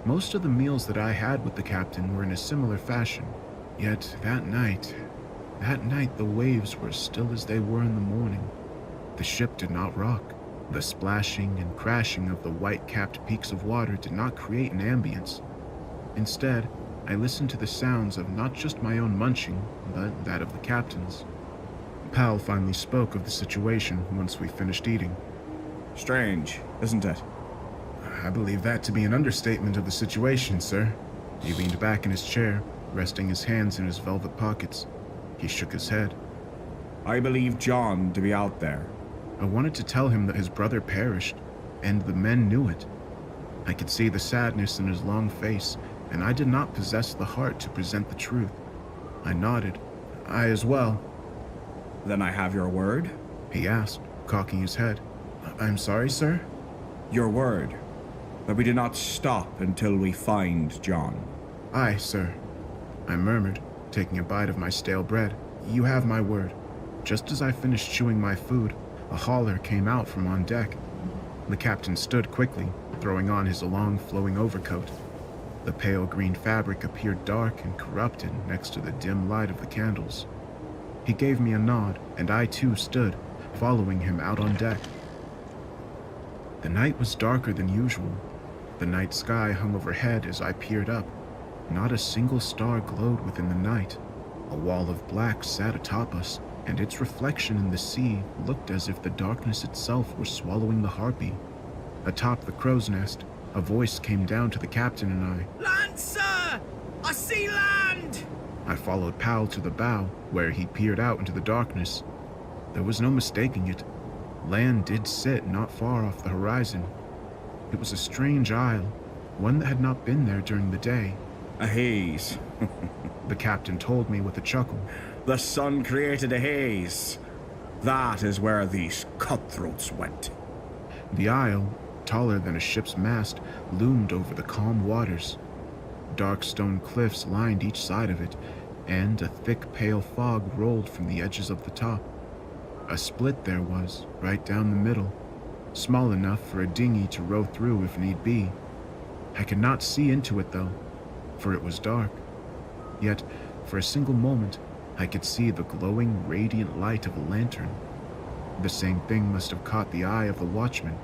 Most of the meals that I had with the captain were in a similar fashion. Yet that night the waves were as still as they were in the morning. The ship did not rock. The splashing and crashing of the white-capped peaks of water did not create an ambience. Instead, I listened to the sounds of not just my own munching, but that of the captain's. Powell finally spoke of the situation once we finished eating. Strange, isn't it? I believe that to be an understatement of the situation, sir. He leaned back in his chair, resting his hands in his velvet pockets. He shook his head. I believe John to be out there. I wanted to tell him that his brother perished, and the men knew it. I could see the sadness in his long face, and I did not possess the heart to present the truth. I nodded. I as well. Then I have your word? He asked, cocking his head. I'm sorry, sir? Your word that we do not stop until we find John. Aye, sir. I murmured, taking a bite of my stale bread. You have my word. Just as I finished chewing my food, a hauler came out from on deck. The captain stood quickly, throwing on his long, flowing overcoat. The pale green fabric appeared dark and corrupted next to the dim light of the candles. He gave me a nod, and I too stood, following him out on deck. The night was darker than usual. The night sky hung overhead as I peered up. Not a single star glowed within the night. A wall of black sat atop us, and its reflection in the sea looked as if the darkness itself were swallowing the harpy. Atop the crow's nest, a voice came down to the captain and I. Land, sir! I see land! I followed Powell to the bow, where he peered out into the darkness. There was no mistaking it. Land did sit not far off the horizon. It was a strange isle, one that had not been there during the day. A haze. The captain told me with a chuckle. The sun created a haze. That is where these cutthroats went. The isle, taller than a ship's mast, loomed over the calm waters. Dark stone cliffs lined each side of it, and a thick pale fog rolled from the edges of the top. A split there was, right down the middle, small enough for a dinghy to row through if need be. I could not see into it though, for it was dark. Yet, for a single moment, I could see the glowing, radiant light of a lantern. The same thing must have caught the eye of the watchman.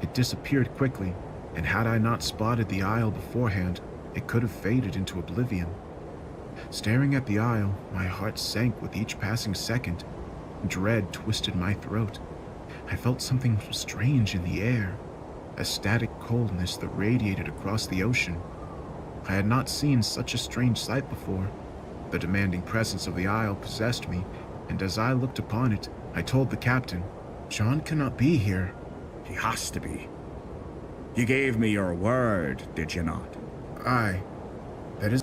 It disappeared quickly, and had I not spotted the isle beforehand, it could have faded into oblivion. Staring at the isle, my heart sank with each passing second. Dread twisted my throat. I felt something strange in the air, a static coldness that radiated across the ocean. I had not seen such a strange sight before. The demanding presence of the isle possessed me, and as I looked upon it, I told the captain, John cannot be here. He has to be. You gave me your word, did you not? Aye, that is...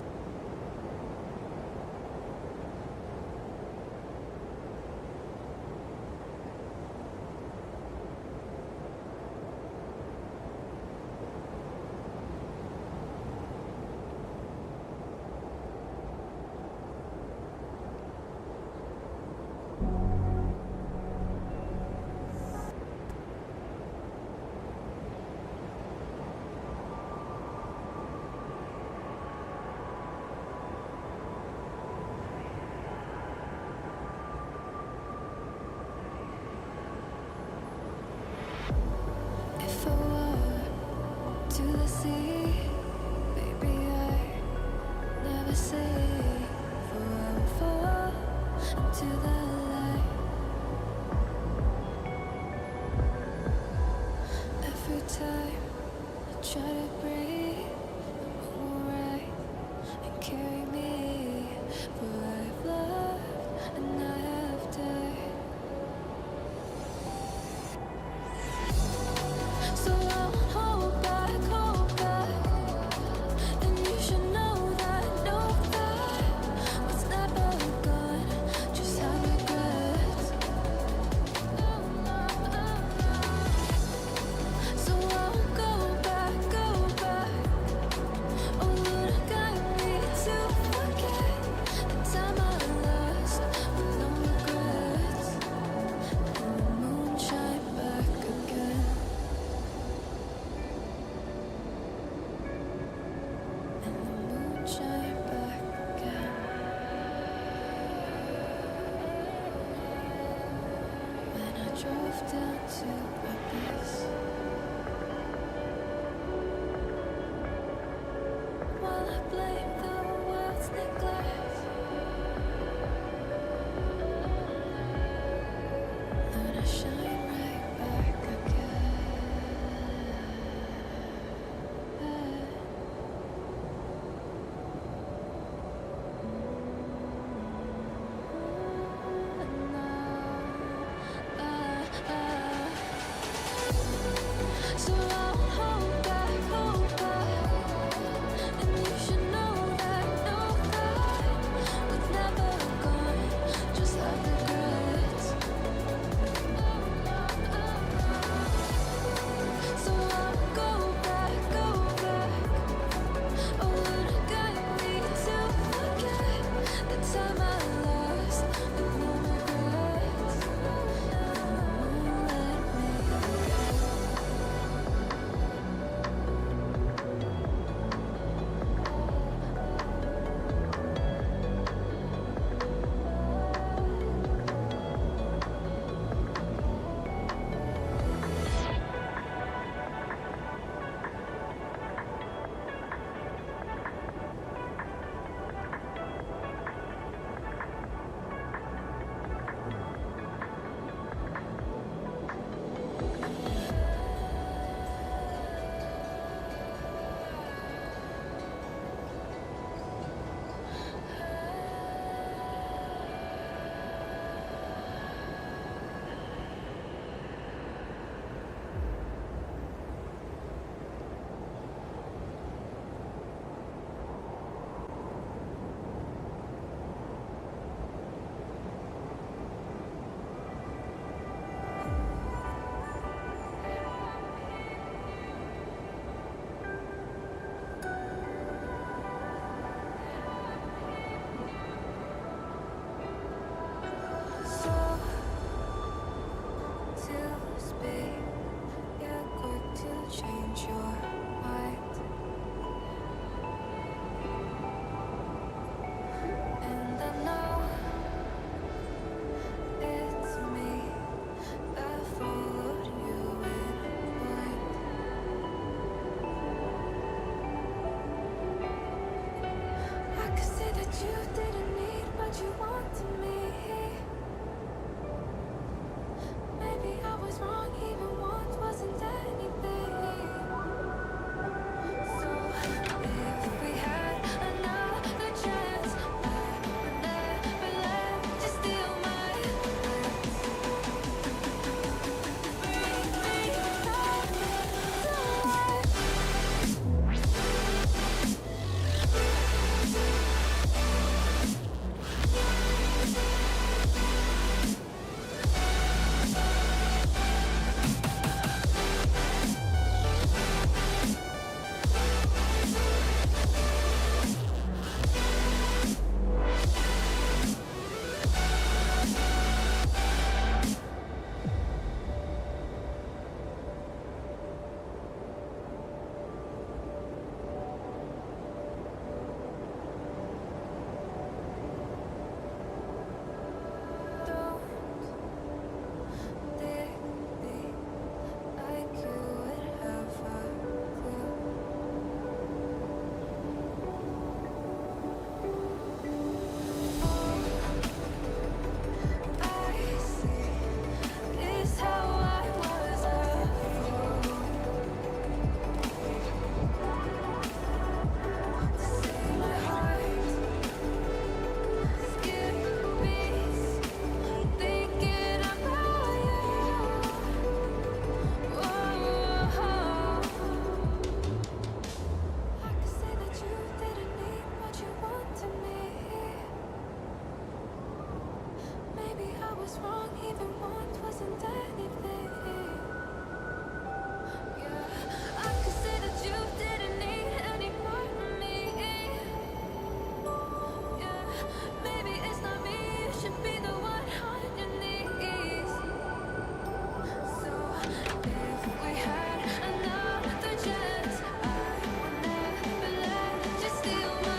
If I were to the sea, baby, I never say. For I will fall into the light. Every time I try to breathe, move right and carry me. For I've loved and I have died. So I won't hold back, and you should know that what's never gone, just have regrets. So I won't go back, oh Lord, guide me to forget the time I lost with no regrets, and the moon shine back again. And the moon shine back again. When I drove down to my base, while I blame the world's neglect, Lord, I shine right back again. So I won't hold back, and you should know that what's never gone, just have regrets. So I won't go back, oh Lord, guide me to forget the time I lost with no regrets. Let me to speak, you're quick to change your mind, and I know it's me that followed you in blind. I could say that you didn't need what you wanted me. Maybe I was wrong, even once wasn't anything. was wrong, even once wasn't anything. Yeah, I could say that you didn't need any more from me. Yeah, maybe it's not me, you should be the one on your knees. So if we had another chance, I would never let you steal my